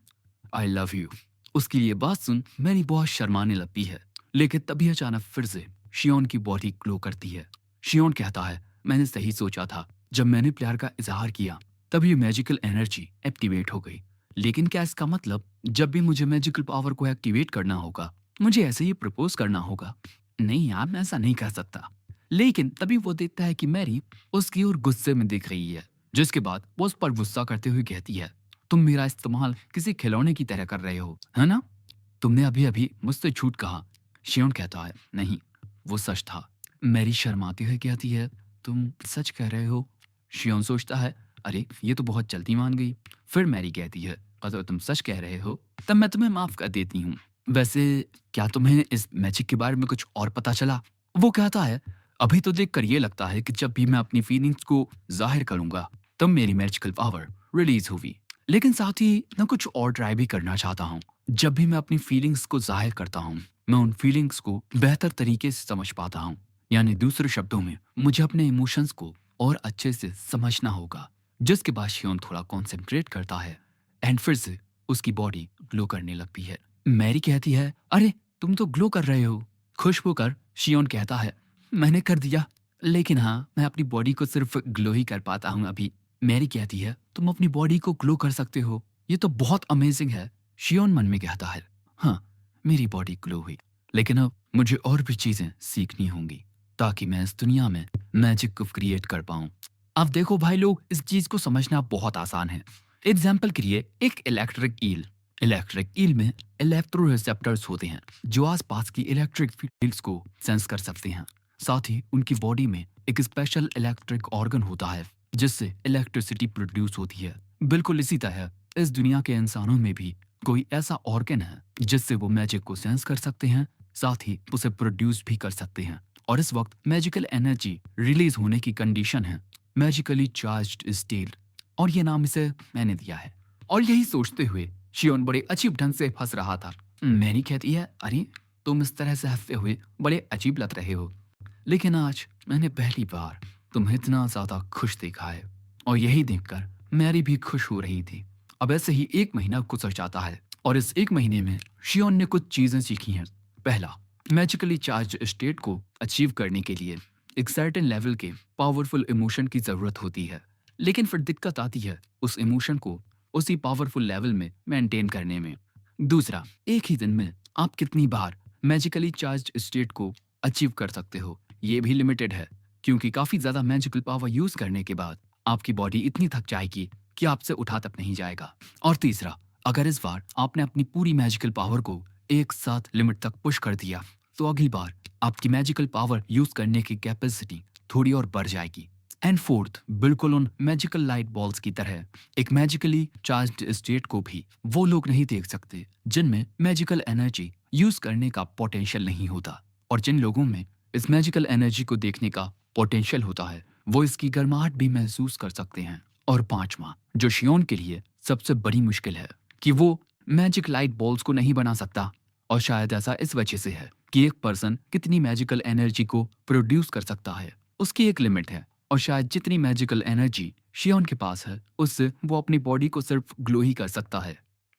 आई लव यू। उसकी ये बात सुन मैरी बहुत शर्माने लगती है। लेकिन तभी अचानक फिर से शियोन की बॉडी ग्लो करती है। शियोन कहता है, मैंने सही सोचा था, जब मैंने प्यार का इजहार किया तभी मैजिकल एनर्जी एक्टिवेट हो गई। लेकिन क्या इसका मतलब जब भी मुझे मैजिकल पावर को एक्टिवेट करना होगा मुझे ऐसे ही प्रपोज करना होगा? नहीं यार, मैं ऐसा नहीं कर सकता। लेकिन तभी वो देखता है कि मैरी उसकी ओर गुस्से में दिख रही है। जिसके बाद वो उस पर गुस्सा करते हुए कहती है, तुम मेरा इस्तेमाल किसी खिलौने की तरह कर रहे हो, है ना? तुमने अभी अभी मुझसे झूठ कहा। शियोन कहता है, नहीं वो सच था। मैरी शर्माते हुए कहती है, तुम सच कह रहे हो? शियोन सोचता है, अरे ये तो बहुत जल्दी मान गई। फिर मैरी कहती है, अगर तुम सच कह रहे हो तब मैं तुम्हें माफ कर देती हूँ। वैसे क्या तुम्हें इस मैजिक के बारे में कुछ और पता चला? वो कहता है, अभी तो देखकर ये लगता है कि जब भी मैं अपनी फीलिंग्स को जाहिर करूंगा तब मेरी मैजिकल पावर रिलीज होगी। लेकिन साथ ही मैं कुछ और ट्राई भी करना चाहता हूँ। जब भी मैं अपनी फीलिंग्स को जाहिर करता हूँ मैं उन फीलिंग्स को बेहतर तरीके से समझ पाता हूँ। यानी दूसरे शब्दों में मुझे अपने इमोशंस को और अच्छे से समझना होगा। जिसके बाद शियोन थोड़ा कॉन्सेंट्रेट करता है एंड फिर से उसकी बॉडी ग्लो करने लगती है। मैरी कहती है, अरे तुम तो ग्लो कर रहे हो। खुश होकर शियोन कहता है, मैंने कर दिया, लेकिन हाँ मैं अपनी बॉडी को सिर्फ ग्लो ही कर पाता हूँ अभी। मैरी कहती है, तुम अपनी बॉडी को ग्लो कर सकते हो, ये तो बहुत अमेजिंग है। शियोन मन में कहता है, हाँ मेरी बॉडी ग्लो हुई, लेकिन अब मुझे और भी चीजें सीखनी होंगी ताकि मैं इस दुनिया में मैजिक को क्रिएट कर पाऊं। अब देखो भाई लोग, इस चीज को समझना बहुत आसान है। एग्जाम्पल के लिए एक इलेक्ट्रिक ईल में इलेक्ट्रो रिसेप्टर्स होते हैं जो आसपास की इलेक्ट्रिक फील्ड्स को सेंस कर सकते हैं। साथ ही उनकी बॉडी में एक स्पेशल इलेक्ट्रिक ऑर्गन होता है जिससे इलेक्ट्रिसिटी प्रोड्यूस होती है। बिल्कुल इसी तरह इस दुनिया के इंसानों में भी कोई ऐसा ऑर्गन है जिससे वो मैजिक को सेंस कर सकते हैं, साथ ही उसे प्रोड्यूस भी कर सकते हैं। और इस वक्त मैजिकल एनर्जी रिलीज होने की कंडीशन है मैजिकली चार्ज्ड स्टेट, और ये नाम इसे मैंने दिया है। और यही सोचते हुए शियोन बड़े अजीब ढंग से फंस रहा था। मैरी कहती है, अरे तुम इस तरह से हंसते हुए बड़े अजीब लग रहे हो, लेकिन आज मैंने पहली बार तुम्हें इतना ज्यादा खुश देखा है। और यही देखकर मैरी भी खुश हो रही थी। अब ऐसे ही 1 महीना गुजर जाता है और इस 1 महीने में शियोन ने कुछ चीजें सीखी हैं। पहला, मैजिकली चार्ज स्टेट को अचीव करने के लिए एक सर्टेन लेवल के पावरफुल इमोशन की जरूरत होती है, लेकिन फिर दिक्कत आती है उस इमोशन को उसी पावरफुल लेवल में मेंटेन करने में। दूसरा, एक ही दिन में आप कितनी बार मैजिकली चार्ज स्टेट को अचीव कर सकते हो, ये भी लिमिटेड है, क्योंकि काफी ज्यादा मैजिकल पावर यूज करने के बाद आपकी बॉडी इतनी थक जाएगी कि आपसे उठा तक नहीं जाएगा। और तीसरा, अगर इस बार आपने अपनी पूरी मैजिकल पावर को एक साथ लिमिट तक पुश कर दिया, तो अगली बार आपकी मैजिकल पावर यूज करने की कैपेसिटी थोड़ी और बढ़ जाएगी। एंड फोर्थ, बिल्कुल उन मैजिकल लाइट बॉल्स की तरह एक मैजिकली चार्ज्ड स्टेट को भी वो लोग नहीं देख सकते जिनमें मैजिकल एनर्जी यूज करने का पोटेंशियल नहीं होता। और जिन लोगों में इस मैजिकल एनर्जी को देखने का पोटेंशियल होता है, वो इसकी गर्माहट भी महसूस कर सकते हैं। और पांचवा, जो शियोन के लिए सबसे बड़ी मुश्किल है, कि वो मैजिक लाइट बॉल्स को नहीं बना सकता। और शायद ऐसा इस वजह से है कि एक पर्सन कितनी मैजिकल एनर्जी को प्रोड्यूस कर सकता है, उसकी एक लिमिट है। और शायद जितनी मैजिकल एनर्जी शियोन के पास है, उससे वो अपनी बॉडी को सिर्फ ग्लो ही कर सकता है।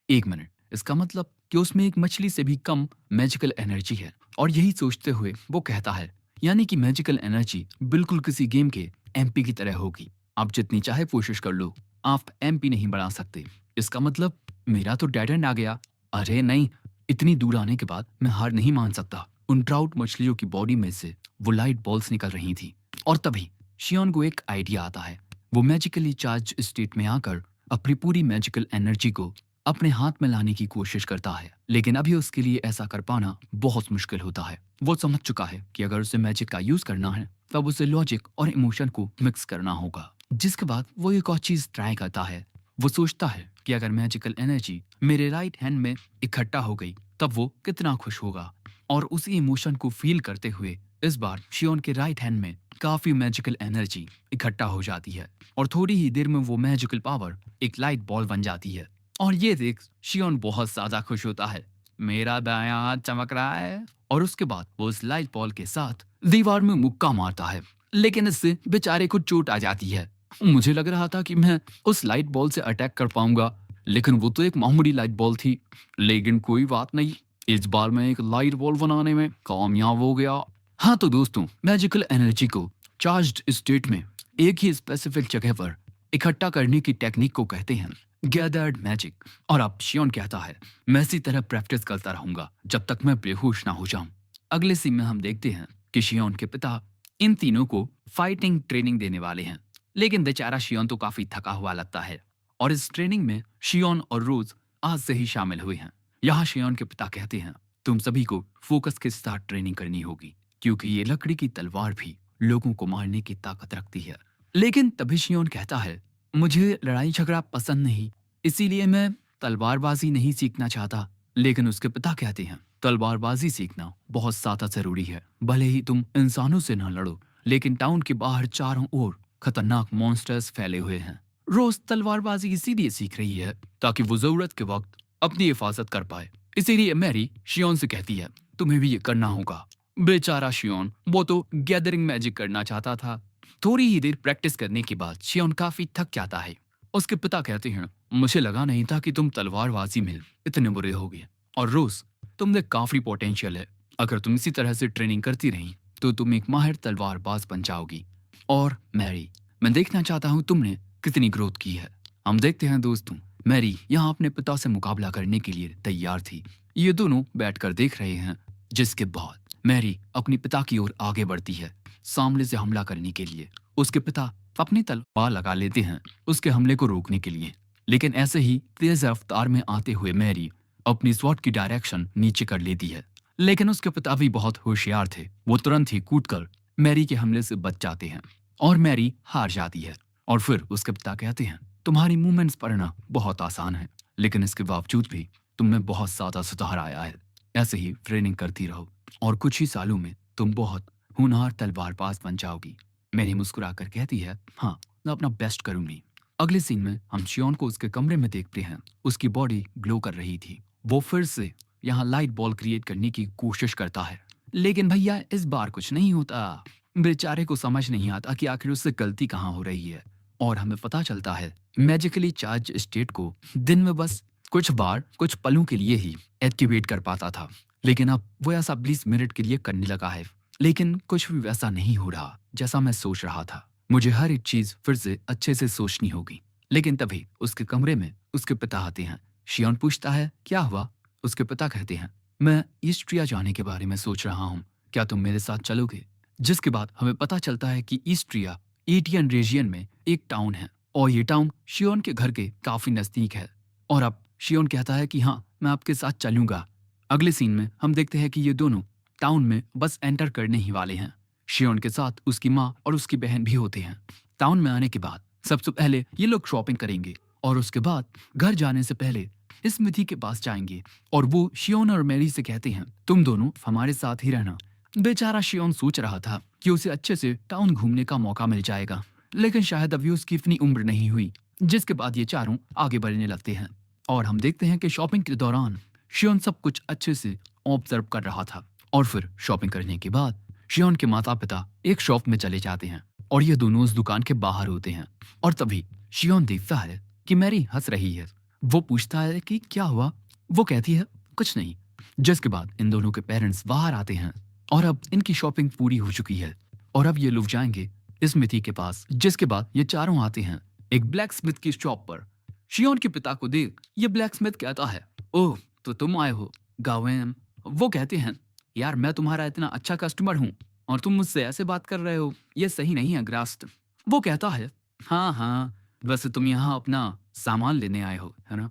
1 मिनट, इसका मतलब कि उसमें एक मछली से भी कम मैजिकल एनर्जी है। और यही सोचते हुए वो कहता है, यानी कि मैजिकल एनर्जी बिल्कुल किसी गेम के एमपी की तरह होगी। आप जितनी चाहे कोशिश कर लो, आप एमपी नहीं बना सकते। इसका मतलब मेरा तो डेड एंड आ गया। अरे नहीं, इतनी दूर आने के बाद मैं हार नहीं मान सकता। उन ट्राउट मछलियों की बॉडी में से वो लाइट बॉल्स निकल रही थी। और तभी शियोन को एक आइडिया आता है। वो मैजिकली चार्ज स्टेट में आकर अपनी पूरी मैजिकल एनर्जी को अपने हाथ में लाने की कोशिश करता है, लेकिन अभी उसके लिए ऐसा कर पाना बहुत मुश्किल होता है। वो समझ चुका है कि अगर उसे मैजिक का यूज करना है, तब उसे लॉजिक और इमोशन को मिक्स करना होगा। जिसके बाद वो एक और चीज ट्राई करता है। वो सोचता है कि अगर मैजिकल एनर्जी मेरे राइट हैंड में इकट्ठा हो गई, तब वो कितना खुश होगा। और उसी इमोशन को फील करते हुए इस बार शियोन के राइट हैंड में काफी मैजिकल एनर्जी इकट्ठा हो जाती है और थोड़ी ही देर में वो मैजिकल पावर एक लाइट बॉल बन जाती है। और ये देख शियोन बहुत ज्यादा खुश होता है। मेरा दायां हाथ चमक रहा है। और उसके बाद वो उस लाइट बॉल के साथ दीवार में मुक्का मारता है, लेकिन इससे बेचारे को चोट आ जाती है। मुझे लग रहा था कि मैं उस लाइट बॉल से अटैक कर पाऊंगा, लेकिन वो तो एक मामूली लाइट बॉल थी। लेकिन कोई बात नहीं, इस बार मैं एक लाइट बॉल बनाने में कामयाब हो गया। हाँ तो दोस्तों, मैजिकल एनर्जी को चार्ज्ड स्टेट में एक ही स्पेसिफिक जगह पर इकट्ठा करने की टेक्निक को कहते हैं गैदर्ड मैजिक। और अब शियोन कहता है, मैं इसी तरह प्रैक्टिस करता रहूंगा जब तक मैं बेहोश ना हो जाऊं। अगले सीन में हम देखते हैं कि शियोन के पिता इन तीनों को फाइटिंग ट्रेनिंग देने वाले हैं, लेकिन बेचारा शियोन तो काफी थका हुआ लगता है। और इस ट्रेनिंग में शियोन और रोज आज से ही शामिल हुए हैं। यहाँ शियोन के पिता कहते हैं, तुम सभी को फोकस के साथ ट्रेनिंग करनी होगी, क्योंकि ये लकड़ी की तलवार भी लोगों को मारने की ताकत रखती है। लेकिन तभी शियोन कहता है, मुझे लड़ाई झगड़ा पसंद नहीं, इसीलिए मैं तलवारबाजी नहीं सीखना चाहता। लेकिन उसके पिता कहते हैं, तलवारबाजी सीखना बहुत ज्यादा जरूरी है। भले ही तुम इंसानों से ना लड़ो, लेकिन टाउन के बाहर चारों ओर खतरनाक मॉन्स्टर्स फैले हुए हैं। रोज तलवारबाजी इसीलिए सीख रही है ताकि वो जरूरत के वक्त अपनी हिफाजत कर पाए। इसीलिए मैरी शियोन से कहती है, तुम्हें भी ये करना होगा। बेचारा शियोन, वो तो गैदरिंग मैजिक करना चाहता था। थोड़ी ही देर प्रैक्टिस करने के बाद शियोन काफी थक जाता है। उसके पिता कहते हैं, मुझे लगा नहीं था कि तुम तलवारबाजी में इतने बुरे होगे। और रोज, तुमने काफी पोटेंशियल है। अगर तुम इसी तरह से ट्रेनिंग करती रही, तो तुम एक माहिर तलवारबाज बन जाओगी। और मैरी, मैं देखना चाहता हूँ तुमने कितनी ग्रोथ की है। हम देखते हैं दोस्तों, मैरी यहाँ अपने पिता से मुकाबला करने के लिए तैयार थी। ये दोनों बैठकर देख रहे हैं, जिसके बाद मैरी अपने पिता की ओर आगे बढ़ती है सामने से हमला करने के लिए। उसके पिता अपनी तलवार लगा लेते हैं उसके हमले को रोकने के लिए, लेकिन ऐसे ही तेज रफ्तार में आते हुए मैरी अपनी स्वॉर्ड की डायरेक्शन नीचे कर लेती है। लेकिन उसके पिता भी बहुत होशियार थे। वो तुरंत ही कूदकर मैरी के हमले से बच जाते हैं और मैरी हार जाती है। और फिर उसके पिता कहते हैं, तुम्हारी मूवमेंट्स पढ़ना बहुत आसान है, लेकिन इसके बावजूद भी तुमने बहुत ज्यादा सुधार आया है। ऐसे ही ट्रेनिंग करती रहो और कुछ ही सालों में तुम बहुत होनहार तलवारबाज बन जाओगी। मैरी मुस्कुराकर कहती है, हाँ, मैं अपना बेस्ट करूंगी। अगले सीन में हम शियोन को उसके कमरे में देखते हैं। उसकी बॉडी ग्लो कर रही थी। वो फिर से यहाँ लाइट बॉल क्रिएट करने की कोशिश करता है, लेकिन भैया इस बार कुछ नहीं होता। बेचारे को समझज नहीं आता कि आखिर उससे गलती कहाँ हो रही है। और हमें पता चलता है मैजिकली चार्ज स्टेट को दिन में बस कुछ बार कुछ पलों के लिए ही एक्टिवेट कर पाता था, लेकिन अब वो ऐसा 20 मिनट के लिए करने लगा है। लेकिन कुछ भी वैसा नहीं हो रहा जैसा मैं सोच रहा था। मुझे हर एक चीज फिर से अच्छे से सोचनी होगी। लेकिन तभी उसके कमरे में उसके पिता आते हैं। शियोन पूछता है क्या हुआ। उसके पिता कहते हैं मैं ईस्ट्रिया जाने के बारे में सोच रहा हूँ, क्या तुम मेरे साथ चलोगे। जिसके बाद हमें पता चलता है कि ईस्ट्रिया एटियन रीजियन में एक टाउन है और ये टाउन शियोन के घर के काफी नजदीक है। और अब शियोन कहता है कि हाँ मैं आपके साथ चलूंगा। अगले सीन में हम देखते हैं कि ये दोनों टाउन में बस एंटर करने ही वाले हैं। शियोन के साथ उसकी माँ और उसकी बहन भी होते हैं। टाउन में आने के बाद सबसे पहले ये लोग शॉपिंग करेंगे और उसके बाद घर जाने से पहले स्मिथी के पास जाएंगे और वो शियोन और मैरी से कहते हैं तुम दोनों हमारे साथ ही रहना। बेचारा शियोन सोच रहा था कि उसे अच्छे से टाउन घूमने का मौका मिल जाएगा, लेकिन शायद अभी उसकी इतनी उम्र नहीं हुई। जिसके बाद ये चारों आगे बढ़ने लगते हैं और हम देखते हैं कि शॉपिंग के दौरान शियोन सब कुछ अच्छे से ऑब्जर्व कर रहा था। और फिर शॉपिंग करने के बाद शियोन के माता पिता एक शॉप में चले जाते हैं और ये दोनों उस दुकान के बाहर होते हैं। और तभी शियोन देखता है कि मैरी हंस रही है। वो पूछता है कि क्या हुआ। वो कहती है कुछ नहीं। जिसके बाद इन दोनों के पेरेंट्स बाहर आते हैं और अब इनकी शॉपिंग पूरी हो चुकी है और अब ये लोग जाएंगे स्मिथी के पास। जिसके बाद ये चारों आते हैं एक ब्लैक स्मिथ की शॉप पर। शियोन के पिता को देख ये ब्लैक स्मिथ कहता है ओह तो तुम आए हो गावेन। वो कहते हैं यार मैं तुम्हारा इतना अच्छा कस्टमर हूँ और तुम मुझसे ऐसे बात कर रहे हो, ये सही नहीं है ग्रास्ट। वो कहता है हाँ हाँ वैसे तुम यहाँ अपना सामान लेने आए हो है ना,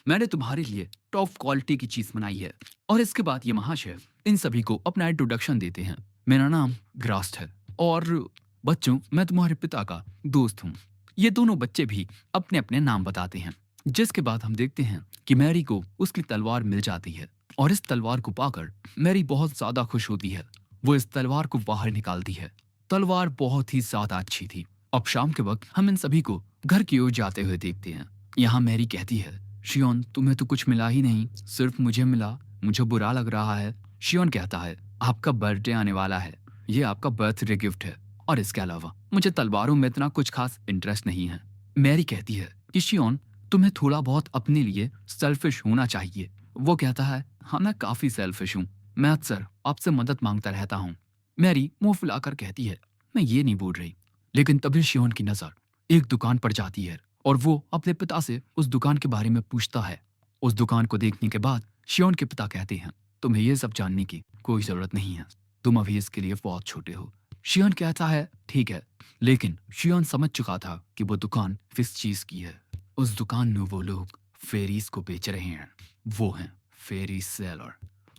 मैंने तुम्हारे लिए टॉप क्वालिटी की चीज बनाई है। और इसके बाद ये महाशय इन सभी को अपना इंट्रोडक्शन देते हैं। मेरा नाम ग्रास्ट है और बच्चों मैं तुम्हारे पिता का दोस्त हूँ। ये दोनों बच्चे भी अपने अपने नाम बताते हैं। जिसके बाद हम देखते हैं कि मैरी को उसकी तलवार मिल जाती है और इस तलवार को पाकर मैरी बहुत ज्यादा खुश होती है। वो इस तलवार को बाहर निकालती है। तलवार बहुत ही ज्यादा अच्छी थी। अब शाम के वक्त हम इन सभी को घर की ओर जाते हुए देखते हैं। यहाँ मैरी कहती है शियोन तुम्हें तो कुछ मिला ही नहीं, सिर्फ मुझे मिला, मुझे बुरा लग रहा है। शियोन कहता है आपका बर्थडे आने वाला है, ये आपका बर्थडे गिफ्ट है और इसके अलावा मुझे तलवारों में इतना कुछ खास इंटरेस्ट नहीं है। मैरी कहती है कि शियोन तुम्हें थोड़ा बहुत अपने लिए सेल्फिश होना चाहिए। वो कहता है हाँ मैं काफी सेल्फिश हूँ, मैं अक्सर आपसे मदद मांगता रहता हूँ। मैरी मुंह फुलाकर कहती है मैं ये नहीं बोल रही। लेकिन तभी शियोन की नजर एक दुकान पर जाती है और वो अपने पिता से उस दुकान के बारे में पूछता है। उस दुकान को देखने के बाद शियोन के पिता कहते हैं तुम्हें ये सब जानने की कोई जरूरत नहीं है, तुम अभी इसके लिए बहुत छोटे हो। शियोन कहता है ठीक है, लेकिन शियोन समझ चुका था कि वो दुकान किस चीज की है। उस दुकान में वो लोग फेरीज को बेच रहे हैं, वो हैं फेरी सेलर।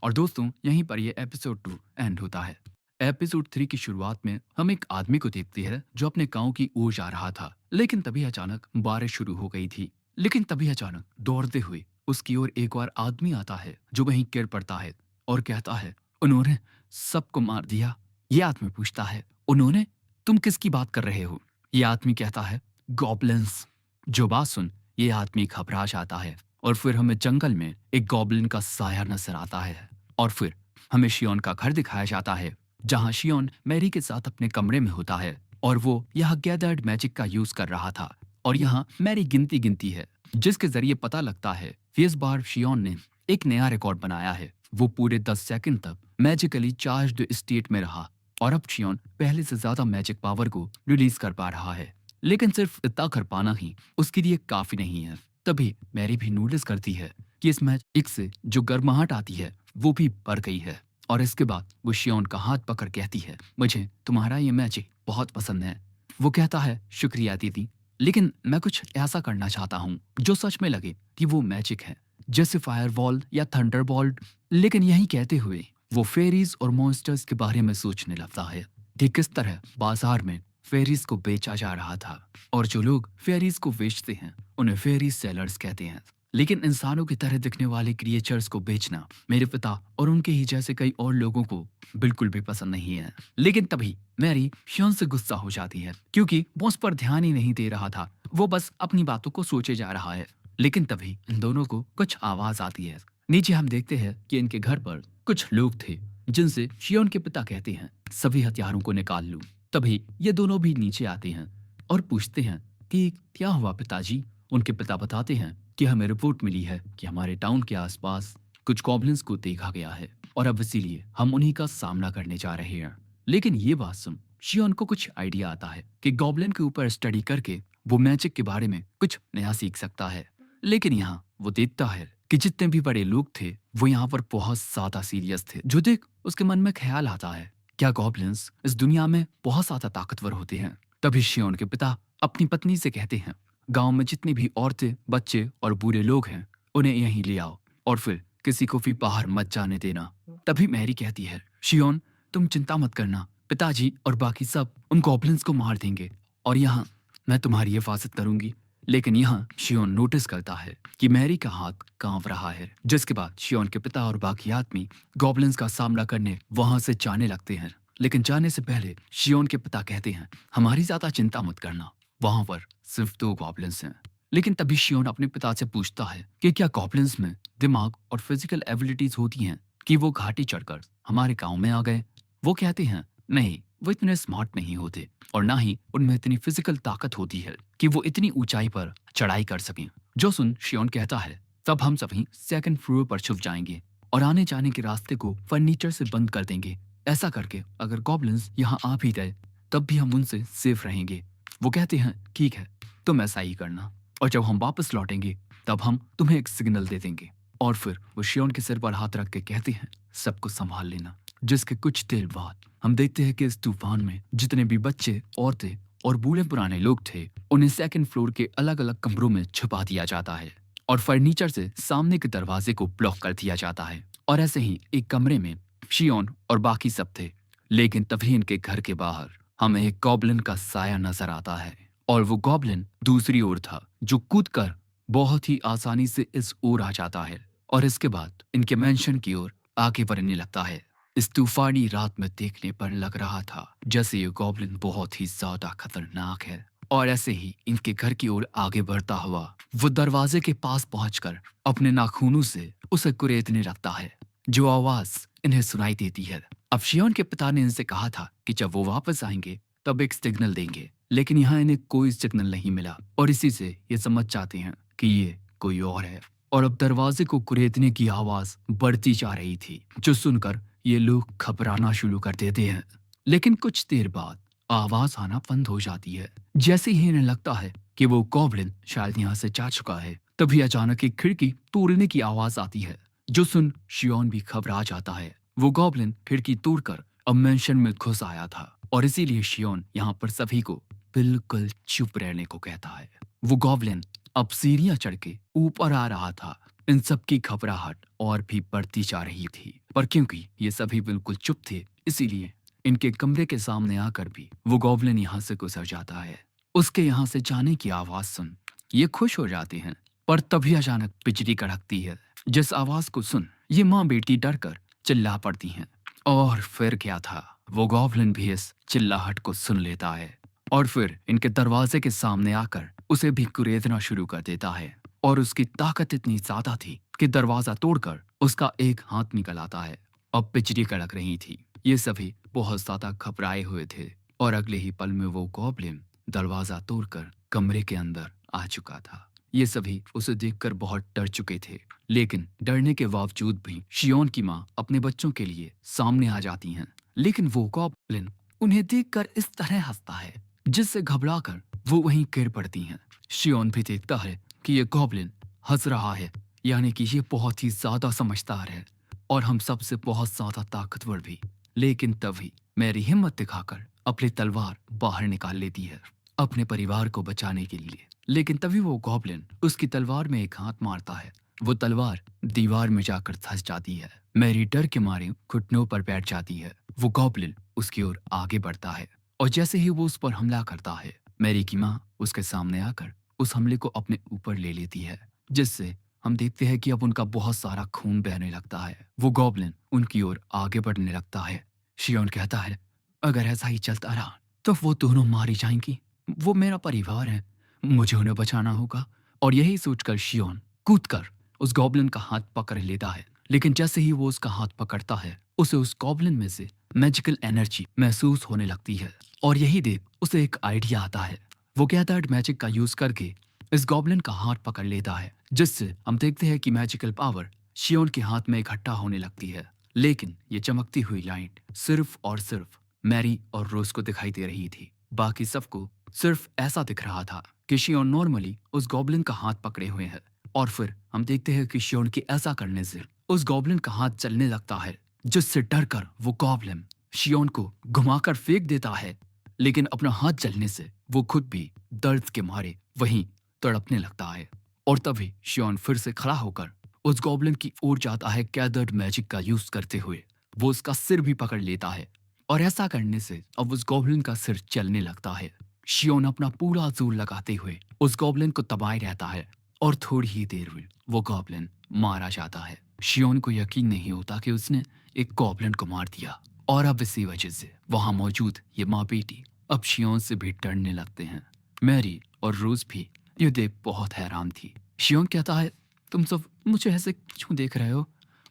और दोस्तों यहीं पर ये एपिसोड 2 एंड होता है। एपिसोड 3 की शुरुआत में हम एक आदमी को देखते हैं जो अपने गांव की ओर जा रहा था, लेकिन तभी अचानक बारिश शुरू हो गई थी। लेकिन तभी अचानक दौड़ते हुए उसकी ओर एक और आदमी आता है जो वहीं गिर पड़ता है और कहता है उन्होंने सबको मार दिया। ये आदमी पूछता है उन्होंने, तुम किसकी बात कर रहे हो। ये आदमी कहता है गॉब्लिन्स। जो बात सुन ये आदमी घबरा जाता है और फिर हमें जंगल में एक गॉब्लिन का साया नजर आता है। और फिर हमें शियोन का घर दिखाया जाता है जहां शियोन मैरी के साथ अपने कमरे में होता है और वो यहाँ गैदर्ड मैजिक का यूज कर रहा था। और यहाँ मैरी गिनती गिनती है जिसके जरिए पता लगता है कि इस बार शियोन ने एक नया रिकॉर्ड बनाया है। वो पूरे 10 सेकंड तक मैजिकली चार्ज्ड स्टेट में रहा और अब शियोन पहले से ज्यादा मैजिक पावर को रिलीज कर पा रहा है। लेकिन सिर्फ इतना कर पाना ही उसके लिए काफी नहीं है। तभी मैरी भी नोटिस करती है कि इस मैजिक से जो गर्माहट आती है वो भी बढ़ गई है। और इसके बाद वो शियोन का हाथ पकड़ कहती है मुझे तुम्हारा ये मैजिक बहुत पसंद है। वो कहता है शुक्रिया दीदी, लेकिन मैं कुछ ऐसा करना चाहता हूँ जो सच में लगे कि वो मैजिक है, जैसे फायरवॉल या थंडरबॉल्ट। लेकिन यही कहते हुए वो फेरीज और मॉन्स्टर्स के बारे में सोचने लगता है कि किस तरह बाजार में फेरीज को बेचा जा रहा था और जो लोग फेरीज को बेचते हैं उन्हें फेरी सेलर्स कहते हैं। लेकिन इंसानों की तरह दिखने वाले क्रिएचर्स को बेचना मेरे पिता और उनके ही जैसे कई और लोगों को बिल्कुल भी पसंद नहीं है। लेकिन तभी मैरी शियोन से गुस्सा हो जाती है क्योंकि वो उस पर ध्यान ही नहीं दे रहा था, वो बस अपनी बातों को सोचे जा रहा है। लेकिन तभी इन दोनों को कुछ आवाज आती है नीचे हम देखते हैं कि इनके घर पर कुछ लोग थे जिनसे शियोन के पिता कहते हैं सभी हथियारों को निकाल लूं। तभी ये दोनों भी नीचे आते हैं और पूछते हैं कि क्या हुआ पिताजी। उनके पिता बताते हैं कि हमें रिपोर्ट मिली है कि हमारे टाउन के आसपास कुछ गॉब्लिन्स को देखा गया है और अब इसीलिए हम उन्हीं का सामना करने जा रहे हैं। लेकिन ये बात सुन शियोन को कुछ आइडिया आता है कि गॉब्लिन के ऊपर स्टडी करके वो मैजिक के बारे में कुछ नया सीख सकता है। लेकिन यहाँ वो देखता है कि जितने भी बड़े लोग थे वो यहाँ पर बहुत ज्यादा सीरियस थे। जो देख उसके मन में ख्याल आता है क्या गॉब्लिन्स इस दुनिया में बहुत ज्यादा ताकतवर होते हैं। तभी शियोन के पिता अपनी पत्नी से कहते हैं गांव में जितनी भी औरतें बच्चे और बूढ़े लोग हैं उन्हें यहीं ले आओ और फिर किसी को भी बाहर मत जाने देना। तभी मैरी कहती है शियोन तुम चिंता मत करना, पिताजी और बाकी सब उन गॉब्लिन्स को मार देंगे और यहाँ मैं तुम्हारी हिफाजत करूंगी। लेकिन यहाँ शियोन नोटिस करता है कि मैरी का हाथ कांप रहा है, जिसके बाद शियोन के पिता और बाकी आदमी गॉब्लिन्स का सामना करने वहां से जाने लगते हैं। लेकिन जाने से पहले शियोन के पिता कहते हैं हमारी ज्यादा चिंता मत करना, वहां पर सिर्फ 2 गॉब्लिन्स हैं। लेकिन तभी शियोन अपने पिता से पूछता है कि क्या गॉब्लिन्स में दिमाग और फिजिकल एबिलिटीज होती हैं कि वो घाटी चढ़कर हमारे गांव में आ गए। वो कहते हैं नहीं, वो इतने स्मार्ट नहीं होते और ना ही उनमें इतनी फिजिकल ताकत होती है कि वो इतनी ऊंचाई पर चढ़ाई कर सकें। जो सुन शियोन कहता है तब हम सभी 2nd फ्लोर पर छुप जाएंगे और आने जाने के रास्ते को फर्नीचर से बंद कर देंगे। ऐसा करके अगर गॉब्लिन्स यहाँ आ भी गए तब भी हम उनसे सेफ रहेंगे। वो कहते हैं ठीक है, तुम ऐसा ही करना और जब हम वापस लौटेंगे तब हम तुम्हें एक सिग्नल दे देंगे। और फिर वो शियोन के सिर पर हाथ रख के कहते हैं सब कुछ संभाल लेना। जिसके कुछ देर बाद हम देखते हैं कि इस तूफान में जितने भी बच्चे औरतें और बूढ़े पुराने लोग थे उन्हें 2nd फ्लोर के अलग अलग कमरों में छुपा दिया जाता है और फर्नीचर से सामने के दरवाजे को ब्लॉक कर दिया जाता है। और ऐसे ही एक कमरे में शियोन और बाकी सब थे। लेकिन तभी इनके घर के बाहर हमें एक गॉब्लिन का साया नजर आता है और वो गॉब्लिन दूसरी ओर था जो कूदकर बहुत ही आसानी से इस ओर आ जाता है और इसके बाद इनके मेंशन की ओर आगे बढ़ने लगता है। इस तूफानी रात में देखने पर लग रहा था जैसे ये गॉब्लिन बहुत ही ज्यादा खतरनाक है और ऐसे ही इनके घर की ओर आगे बढ़ता हुआ वो दरवाजे के पास पहुंचकर अपने नाखूनों से उसे कुरेदने लगता है। जो आवाज इन्हें सुनाई देती है। अब शियोन के पिता ने इनसे कहा था कि जब वो वापस आएंगे तब एक सिग्नल देंगे, लेकिन यहाँ इन्हें कोई सिग्नल नहीं मिला और इसी से ये समझ जाते हैं कि ये कोई और है। और अब दरवाजे को कुरेदने की आवाज बढ़ती जा रही थी, जो सुनकर ये लोग घबराना शुरू कर देते हैं। लेकिन कुछ देर बाद आवाज आना बंद हो जाती है। जैसे ही इन्हें लगता है कि वो गॉब्लिन शायद यहाँ से जा चुका है तभी अचानक एक खिड़की तोड़ने की आवाज आती है, जो सुन शियोन भी घबरा जाता है। वो गॉब्लिन खिड़की तोड़कर अब मेंशन में घुस आया था और इसीलिए शियोन यहाँ पर सभी को बिल्कुल चुप रहने को कहता है। वो गॉब्लिन अब सीढ़ियां चढ़ के ऊपर आ रहा था। इन सब की घबराहट और भी बढ़ती जा रही थी, पर क्योंकि ये सभी बिल्कुल चुप थे इसीलिए इनके कमरे के सामने आकर भी वो गॉब्लिन यहाँ से गुजर जाता है। उसके यहाँ से जाने की आवाज सुन ये खुश हो जाते हैं, पर तभी अचानक बिजली कड़कती है, जिस आवाज को सुन ये माँ बेटी डर कर चिल्ला पड़ती हैं। और फिर क्या था, वो गॉब्लिन भी इस चिल्लाहट को सुन लेता है और फिर इनके दरवाजे के सामने आकर उसे भी कुरेदना शुरू कर देता है। और उसकी ताकत इतनी ज्यादा थी कि दरवाजा तोड़कर उसका एक हाथ निकल आता है। अब बिजली कड़क रही थी। ये सभी बहुत ज्यादा घबराए हुए थे और अगले ही पल में वो गॉब्लिन दरवाजा तोड़कर कमरे के अंदर आ चुका था। ये सभी उसे देखकर बहुत डर चुके थे, लेकिन डरने के बावजूद भी शियोन की माँ अपने बच्चों के लिए सामने आ जाती हैं। लेकिन वो गॉब्लिन उन्हें देखकर इस तरह हंसता है जिससे घबराकर वो वहीं गिर पड़ती हैं। शियोन भी देखता है कि ये गॉब्लिन हंस रहा है, यानी कि ये बहुत ही ज्यादा समझदार है और हम सबसे बहुत ज्यादा ताकतवर भी। लेकिन तभी मैरी हिम्मत दिखाकर अपनी तलवार बाहर निकाल लेती है अपने परिवार को बचाने के लिए। लेकिन तभी वो गॉब्लिन उसकी तलवार में एक हाथ मारता है। वो तलवार दीवार में जाकर धंस जाती है। मैरी डर के मारे घुटनों पर बैठ जाती है। वो गॉब्लिन उसकी ओर आगे बढ़ता है और जैसे ही वो उस पर हमला करता है मैरी की माँ उसके सामने आकर उस हमले को अपने ऊपर ले लेती है, जिससे हम देखते हैं कि अब उनका बहुत सारा खून बहने लगता है। वो गॉब्लिन उनकी ओर आगे बढ़ने लगता है। शियोन कहता है अगर ऐसा ही चलता रहा तो वो दोनों मारी जाएंगी। वो मेरा परिवार है, मुझे उन्हें बचाना होगा। और यही सोचकर शियोन कूदकर उस गॉब्लिन का हाथ पकड़ लेता है। लेकिन जैसे ही वो उसका हाथ पकड़ता है, उसे उस गॉब्लिन में से मैजिकल एनर्जी महसूस होने लगती है। और यही देख उसे एक आइडिया आता है। वो गैदर्ड मैजिक का यूज करके इस गॉब्लिन का हाथ पकड़ लेता है, जिससे हम देखते हैं कि मैजिकल पावर शियोन के हाथ में इकट्ठा होने लगती है। लेकिन ये चमकती हुई लाइट सिर्फ और सिर्फ मैरी और रोज को दिखाई दे रही थी। बाकी सबको सिर्फ ऐसा दिख रहा था कि शियोन नॉर्मली उस गॉब्लिन का हाथ पकड़े हुए है। और फिर हम देखते हैं कि शियोन के ऐसा करने से उस गॉब्लिन का हाथ चलने लगता है, जिससे डरकर वो गॉब्लिन शियोन को घुमाकर फेंक देता है। लेकिन अपना हाथ जलने से वो खुद भी दर्द के मारे वहीं तड़पने लगता है। और तभी शियोन फिर से खड़ा होकर उस गॉब्लिन की ओर जाता है। गैदर्ड मैजिक का यूज करते हुए वो उसका सिर भी पकड़ लेता है, और ऐसा करने से अब उस गॉब्लिन का सिर चलने लगता है। शियोन अपना पूरा जोर लगाते हुए उस गॉब्लिन को दबाए रहता है, और थोड़ी ही देर में वो गॉब्लिन मारा जाता है। शियोन को यकीन नहीं होता कि उसने एक गॉब्लिन को मार दिया, और अब इसी वजह से वहां मौजूद ये माँ बेटी अब शियोन से भी डरने लगते हैं। मैरी और रोज भी ये देख बहुत हैरान थी। शियोन कहता है, तुम सब मुझे ऐसे क्यों देख रहे हो?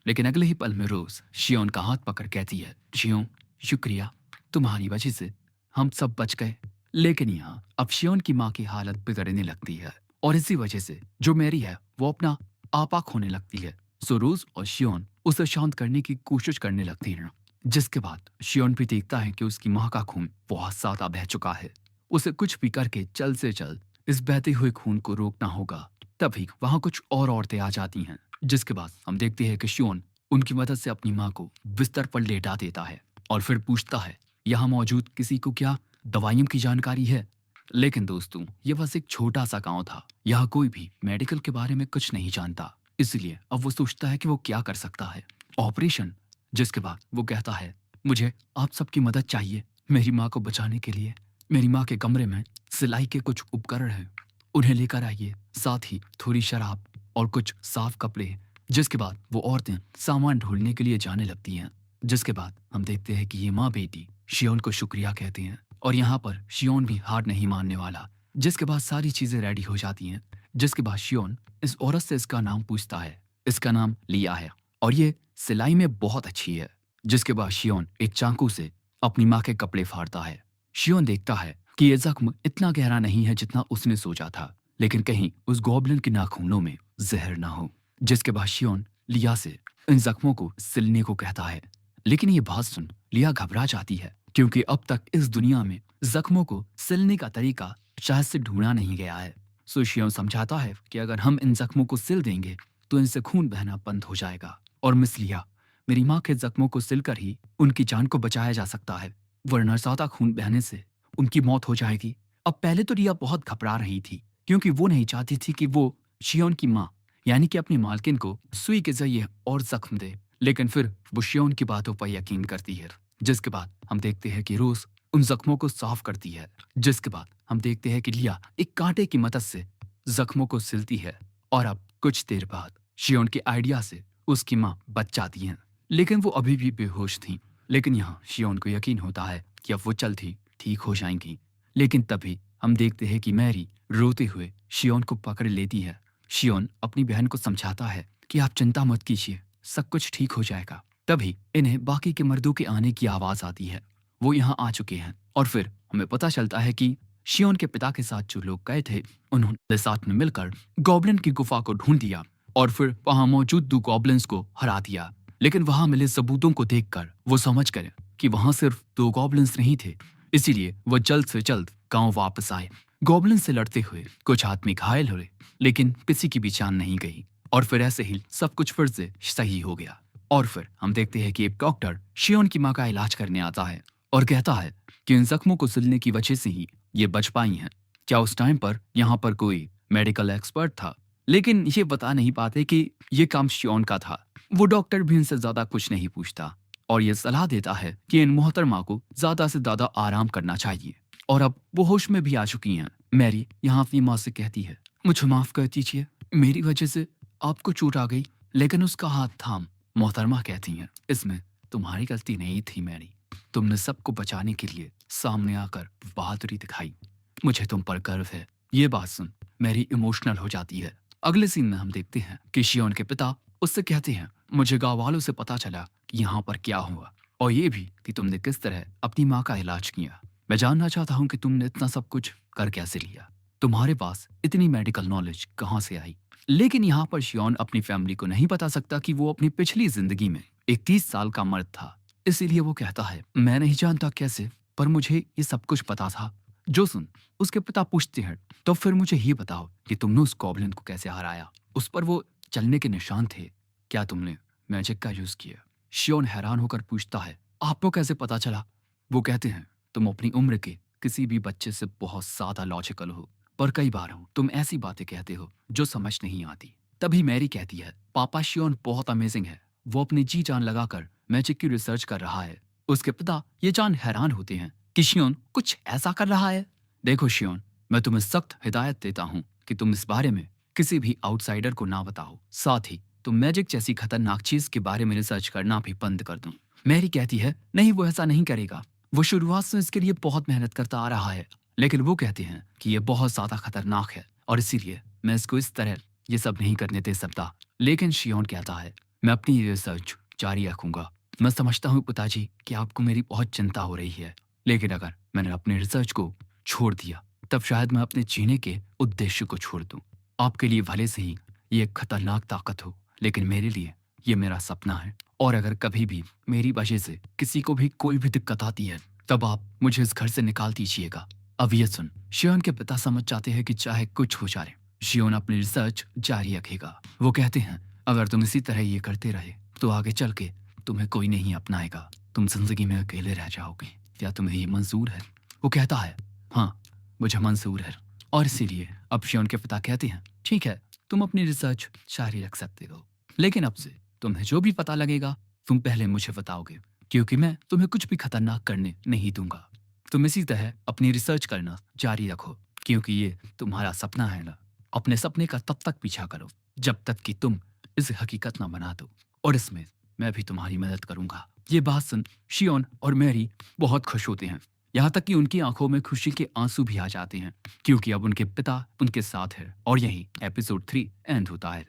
लेकिन अगले ही पल में रोज शियोन का हाथ पकड़ कहती है, शियोन शुक्रिया, तुम्हारी वजह से हम सब बच गए। लेकिन यहाँ अब शियोन की माँ की हालत बिगड़ने लगती है, और इसी वजह से जो मैरी है वो अपना आपा खोने लगती है। सो रोज और शियोन उसे शांत करने की कोशिश करने लगती हैं। जिसके बाद शियोन भी देखता है कि उसकी माँ का खून बहुत ज्यादा बह चुका है। उसे कुछ भी करके जल्द से जल्द इस बहते हुए खून को रोकना होगा। तभी वहां कुछ और औरतें आ जाती हैं, जिसके बाद हम देखते हैं कि शियोन उनकी मदद से अपनी माँ को बिस्तर पर लेटा देता है, और फिर पूछता है, यहाँ मौजूद किसी को क्या दवाइयों की जानकारी है? लेकिन दोस्तों, ये बस एक छोटा सा गांव था। यहाँ कोई भी मेडिकल के बारे में कुछ नहीं जानता। इसलिए अब वो सोचता है कि वो क्या कर सकता है, ऑपरेशन। जिसके बाद वो कहता है, मुझे आप सबकी मदद चाहिए मेरी माँ को बचाने के लिए। मेरी माँ के कमरे में सिलाई के कुछ उपकरण हैं, उन्हें लेकर आइए, साथ ही थोड़ी शराब और कुछ साफ कपड़े। जिसके बाद वो औरतें सामान ढूंढने के लिए जाने लगती हैं। जिसके बाद हम देखते हैं कि ये माँ बेटी शियोन को शुक्रिया कहती हैं, और यहाँ पर शियोन भी हार नहीं मानने वाला। जिसके बाद सारी चीजें रेडी हो जाती हैं। जिसके बाद शियोन इस औरत से इसका नाम पूछता है। इसका नाम लिया है, और ये सिलाई में बहुत अच्छी है। जिसके बाद शियोन एक चाकू से अपनी माँ के कपड़े फाड़ता है। शियोन देखता है कि ये जख्म इतना गहरा नहीं है जितना उसने सोचा था, लेकिन कहीं उस गॉब्लिन के नाखूनों में जहर ना हो। जिसके बाद शियोन लिया से इन जख्मों को सिलने को कहता है। लेकिन ये बात सुन लिया घबरा जाती है, क्योंकि अब तक इस दुनिया में जख्मों को सिलने का तरीका शायद से ढूंढा नहीं गया है। सो शियोन समझाता है कि अगर हम इन जख्मों को सिल देंगे तो इनसे खून बहना बंद हो जाएगा। और मिस लिया, मेरी माँ के जख्मों को सिलकर ही उनकी जान को बचाया जा सकता है, वरना ज्यादा खून बहने से उनकी मौत हो जाएगी। अब पहले तो रिया बहुत घबरा रही थी, क्योंकि वो नहीं चाहती थी कि वो शियोन की माँ यानी कि अपनी मालकिन को सुई के जरिए और जख्म दे। लेकिन फिर वो शियोन की बातों पर यकीन करती है। जिसके बाद हम देखते हैं कि रोज उन जख्मों को साफ करती है। जिसके बाद हम देखते हैं कि लिया एक कांटे की मदद से जख्मों को सिलती है, और अब कुछ देर बाद शियोन के आइडिया से उसकी माँ बच जाती है। लेकिन वो अभी भी बेहोश थी। लेकिन यहाँ शियोन को यकीन होता है कि अब वो जल्द ही ठीक हो जाएंगी। लेकिन तभी हम देखते हैं कि मैरी रोते हुए शियोन को पकड़ लेती है। शियोन अपनी बहन को समझाता है कि आप चिंता मत कीजिए, सब कुछ ठीक हो जाएगा। तभी इन्हें बाकी के मर्दों के आने की आवाज आती है। वो यहाँ आ चुके हैं, और फिर हमें पता चलता है कि शियोन के पिता के साथ जो लोग गए थे उन्होंने साथ में मिलकर गॉब्लिन की गुफा को ढूंढ दिया, और फिर वहां मौजूद 2 गॉब्लिन्स को हरा दिया। लेकिन वहां मिले सबूतों को देखकर वो समझ गए कि वहां सिर्फ 2 गॉब्लिन्स नहीं थे। इसीलिए वो जल्द से जल्द गांव वापस आए। गॉब्लिन से लड़ते हुए कुछ आदमी घायल हुए, लेकिन किसी की भी जान नहीं गई। और फिर ऐसे ही सब कुछ फिर से सही हो गया। और फिर हम देखते हैं कि एक डॉक्टर शियोन की माँ का इलाज करने आता है, और कहता है कि इन जख्मों को सिलने की वजह से ही ये बच पाई हैं। क्या उस टाइम पर यहाँ पर कोई मेडिकल एक्सपर्ट था? लेकिन ये बता नहीं पाते कि ये काम शियोन का था। वो डॉक्टर भी इनसे ज्यादा कुछ नहीं पूछता, और ये सलाह देता है कि इन मोहतरमा को ज्यादा से ज्यादा आराम करना चाहिए। और अब वो होश में भी आ चुकी हैं। मैरी यहाँ अपनी माँ से कहती है, मुझे माफ कर दीजिए, मेरी वजह से आपको चोट आ गई। लेकिन उसका हाथ थाम मोहतरमा कहती हैं, इसमें तुम्हारी गलती नहीं थी मैरी, तुमने सबको बचाने के लिए सामने आकर बहादुरी दिखाई, मुझे तुम पर गर्व है। ये बात सुन मैरी इमोशनल हो जाती है, अगले सीन में हम देखते हैं कि शियोन के पिता उससे कहते हैं, मुझे गाँव वालों से पता चला कि यहाँ पर क्या हुआ और ये भी कि तुमने किस तरह अपनी माँ का इलाज किया। मैं जानना चाहता हूँ कि तुमने इतना सब कुछ कर कैसे लिया, तुम्हारे पास इतनी मेडिकल नॉलेज कहाँ से आई। लेकिन यहाँ पर शियोन अपनी फैमिली को नहीं बता सकता कि वो अपनी पिछली जिंदगी में एक 30 साल का मर्द था। इसीलिए वो कहता है, मैं नहीं जानता कैसे, पर मुझे ये सब कुछ पता था। जो सुन उसके पिता पूछते हैं, तो फिर मुझे ये बताओ कि तुमने उस गॉब्लिन को कैसे हराया। उस पर वो चलने के निशान थे, क्या तुमने मैजिक का यूज किया। शियोन हैरान होकर पूछता है, आपको कैसे पता चला। वो कहते हैं, तुम अपनी उम्र के किसी भी बच्चे से बहुत ज्यादा लॉजिकल हो, पर कई बार हो तुम ऐसी बातें कहते हो जो समझ नहीं आती। तभी मैरी कहती है, पापा शियोन बहुत अमेजिंग है, वो अपनी जी जान लगाकर मैजिक की रिसर्च कर रहा है। उसके पिता ये जान हैरान होते हैं कि शियोन कुछ ऐसा कर रहा है। देखो शियोन, मैं तुम्हें सख्त हिदायत देता हूँ कि तुम इस बारे में किसी भी आउटसाइडर को ना बताओ, साथ ही तुम मैजिक जैसी खतरनाक चीज के बारे में रिसर्च करना भी बंद कर दो। मैरी कहती है, नहीं वो ऐसा नहीं करेगा, वो शुरुआत से इसके लिए बहुत मेहनत करता आ रहा है। लेकिन वो कहते हैं कि ये बहुत ज्यादा खतरनाक है और इसीलिए मैं इसको इस तरह ये सब नहीं करने दे सकता। लेकिन शियोन कहता है, मैं अपनी ये रिसर्च जारी रखूंगा। मैं समझता हूँ पिताजी कि आपको मेरी बहुत चिंता हो रही है, लेकिन अगर मैंने अपनी रिसर्च को छोड़ दिया तब शायद मैं अपने जीने के उद्देश्य को छोड़ दूं। आपके लिए भले से ही ये एक खतरनाक ताकत हो, लेकिन मेरे लिए ये मेरा सपना है। और अगर कभी भी मेरी वजह से किसी को भी कोई भी दिक्कत आती है तब आप मुझे इस घर से निकाल दीजिएगा। अब ये सुन शियोन के पिता समझ जाते हैं कि चाहे कुछ हो जाए शियोन अपनी रिसर्च जारी रखेगा। वो कहते हैं, अगर तुम इसी तरह ये करते रहे तो आगे चल के तुम्हें कोई नहीं अपनाएगा, तुम जिंदगी में अकेले रह जाओगे। क्या तुम्हें ये मंजूर है। वो कहता है, हाँ मुझे मंजूर है। और इसीलिए अब शियोन के पिता कहते हैं, ठीक है तुम अपनी रिसर्च जारी रख सकते हो, लेकिन अब से तुम्हें जो भी पता लगेगा तुम पहले मुझे बताओगे, क्योंकि मैं तुम्हें कुछ भी खतरनाक करने नहीं दूंगा। तुम इसी तरह अपनी रिसर्च करना जारी रखो, क्योंकि ये तुम्हारा सपना है ना। अपने सपने का तब तक पीछा करो जब तक कि तुम इसे हकीकत ना बना दो, और इसमें मैं भी तुम्हारी मदद करूंगा। ये बात सुन शियोन और मैरी बहुत खुश होते हैं, यहाँ तक कि उनकी आंखों में खुशी के आंसू भी आ जाते हैं, क्योंकि अब उनके पिता उनके साथ है। और यही एपिसोड 3 एंड होता है।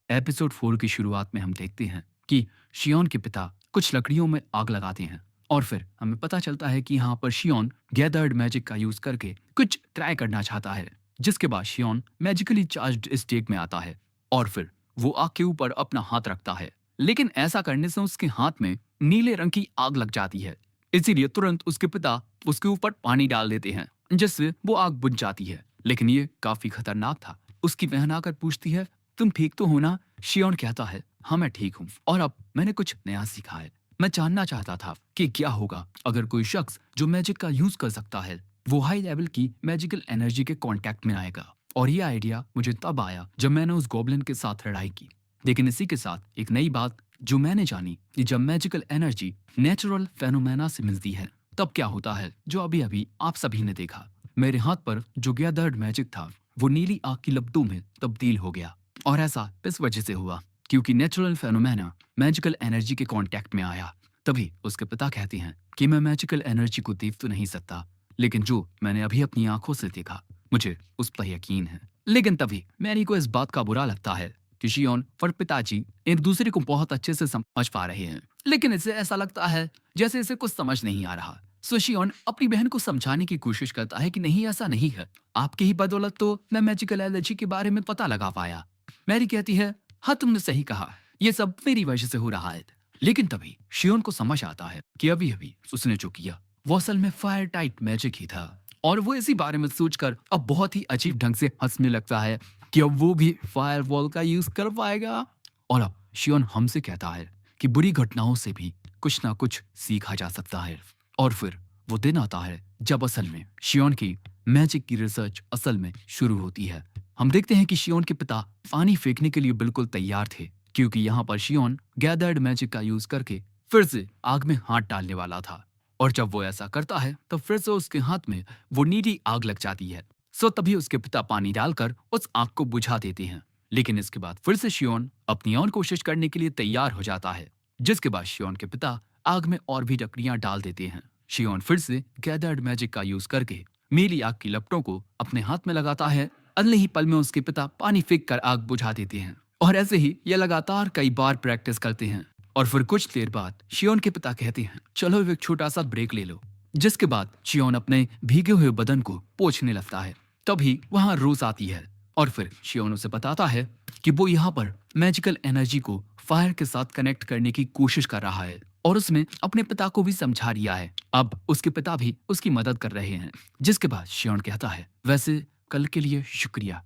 एपिसोड 4 की शुरुआत में हम देखते हैं कि शियोन के पिता कुछ लकड़ियों में आग लगाते हैं, और फिर हमें पता चलता है कि यहाँ पर शियोन गैदर्ड मैजिक का यूज करके कुछ ट्राई करना चाहता है, जिसके बाद शियोन मैजिकली चार्ज्ड स्टेट में आता है और फिर वो आग के ऊपर अपना हाथ रखता है। लेकिन ऐसा करने से उसके हाथ में नीले रंग की आग लग जाती है, इसीलिए तुरंत उसके पिता उसके ऊपर पानी डाल देते हैं, जिससे वो आग बुझ जाती है। लेकिन ये काफी खतरनाक था। उसकी बहन आकर पूछती है, तुम ठीक तो हो ना। शियोन कहता है, हाँ मैं ठीक हूँ, और अब मैंने कुछ नया सीखा है। मैं जानना चाहता था कि क्या होगा अगर कोई शख्स जो मैजिक का यूज कर सकता है वो हाई लेवल की मैजिकल एनर्जी के कांटेक्ट में आएगा। और ये आइडिया मुझे तब आया जब मैंने उस गॉब्लिन के साथ लड़ाई की। लेकिन इसी के साथ एक नई बात जो मैंने जानी कि जब मैजिकल एनर्जी नेचुरल फेनोमेना से मिलती है तब क्या होता है, जो अभी अभी आप सभी ने देखा। मेरे हाथ पर जो गैदर्ड मैजिक था वो नीली आग की लपटों में तब्दील हो गया, और ऐसा इस वजह से हुआ क्योंकि नेचुरल फेनोमेना मैजिकल एनर्जी के कांटेक्ट में आया। तभी उसके पिता कहते हैं कि मैं मैजिकल एनर्जी को देख तो नहीं सकता, लेकिन जो मैंने अभी अपनी आंखों से देखा मुझे उस पर यकीन है। लेकिन तभी मैरी को इस बात का बुरा लगता है कि शियोन और पिताजी एक दूसरे को बहुत अच्छे से समझ पा रहे हैं, लेकिन इसे ऐसा लगता है जैसे इसे कुछ समझ नहीं आ रहा। सो शियोन अपनी बहन को समझाने की कोशिश करता है कि नहीं ऐसा नहीं है, आपके ही बदौलत तो मैं मैजिकल एनर्जी के बारे में पता लगा पाया। मैरी कहती है, हाँ तुमने सही कहा, ये सब मेरी वजह से हो रहा है। लेकिन तभी शियोन को समझ आता है कि अभी अभी उसने जो किया वो असल में फायर टाइप मैजिक ही था, और वो इसी बारे में सोचकर अब बहुत ही अजीब ढंग से हंसने लगता है कि अब वो भी फायर वॉल का यूज कर पाएगा। और अब शियोन हमसे कहता है कि बुरी घटनाओं से भी कुछ ना कुछ सीखा जा सकता है। और फिर वो दिन आता है जब असल में शियोन की मैजिक की रिसर्च असल में शुरू होती है। हम देखते हैं कि शियोन के पिता पानी फेंकने के लिए बिल्कुल तैयार थे, क्योंकि यहाँ पर शियोन गैदर्ड मैजिक का यूज करके फिर से आग में हाथ डालने वाला था। और जब वो ऐसा करता है तो फिर से उसके हाथ में वो नीली आग लग जाती है। सो तभी उसके पिता पानी डालकर उस आग को बुझा देते हैं। लेकिन इसके बाद फिर से शियोन अपनी और कोशिश करने के लिए तैयार हो जाता है, जिसके बाद शियोन के पिता आग में और भी लकड़ियां डाल देते हैं। शियोन फिर से गैदर्ड मैजिक का यूज करके नीली आग की लपटों को अपने हाथ में लगाता है अगले ही पल में उसके पिता पानी फेंक कर आग बुझा देते हैं और ऐसे ही ये लगातार कई बार प्रैक्टिस करते हैं। और फिर कुछ देर बाद शियोन के पिता कहते हैं चलो एक छोटा सा ब्रेक ले लो, जिसके बाद शियोन अपने भीगे हुए बदन को पोंछने लगता है। तभी वहां रोज आती है और फिर शियोन उसे बताता है कि वो यहाँ पर मैजिकल एनर्जी को फायर के साथ कनेक्ट करने की कोशिश कर रहा है और उसने अपने पिता को भी समझा दिया है। अब उसके पिता भी उसकी मदद कर रहे हैं। जिसके बाद शियोन कहता है वैसे कल के लिए शुक्रिया,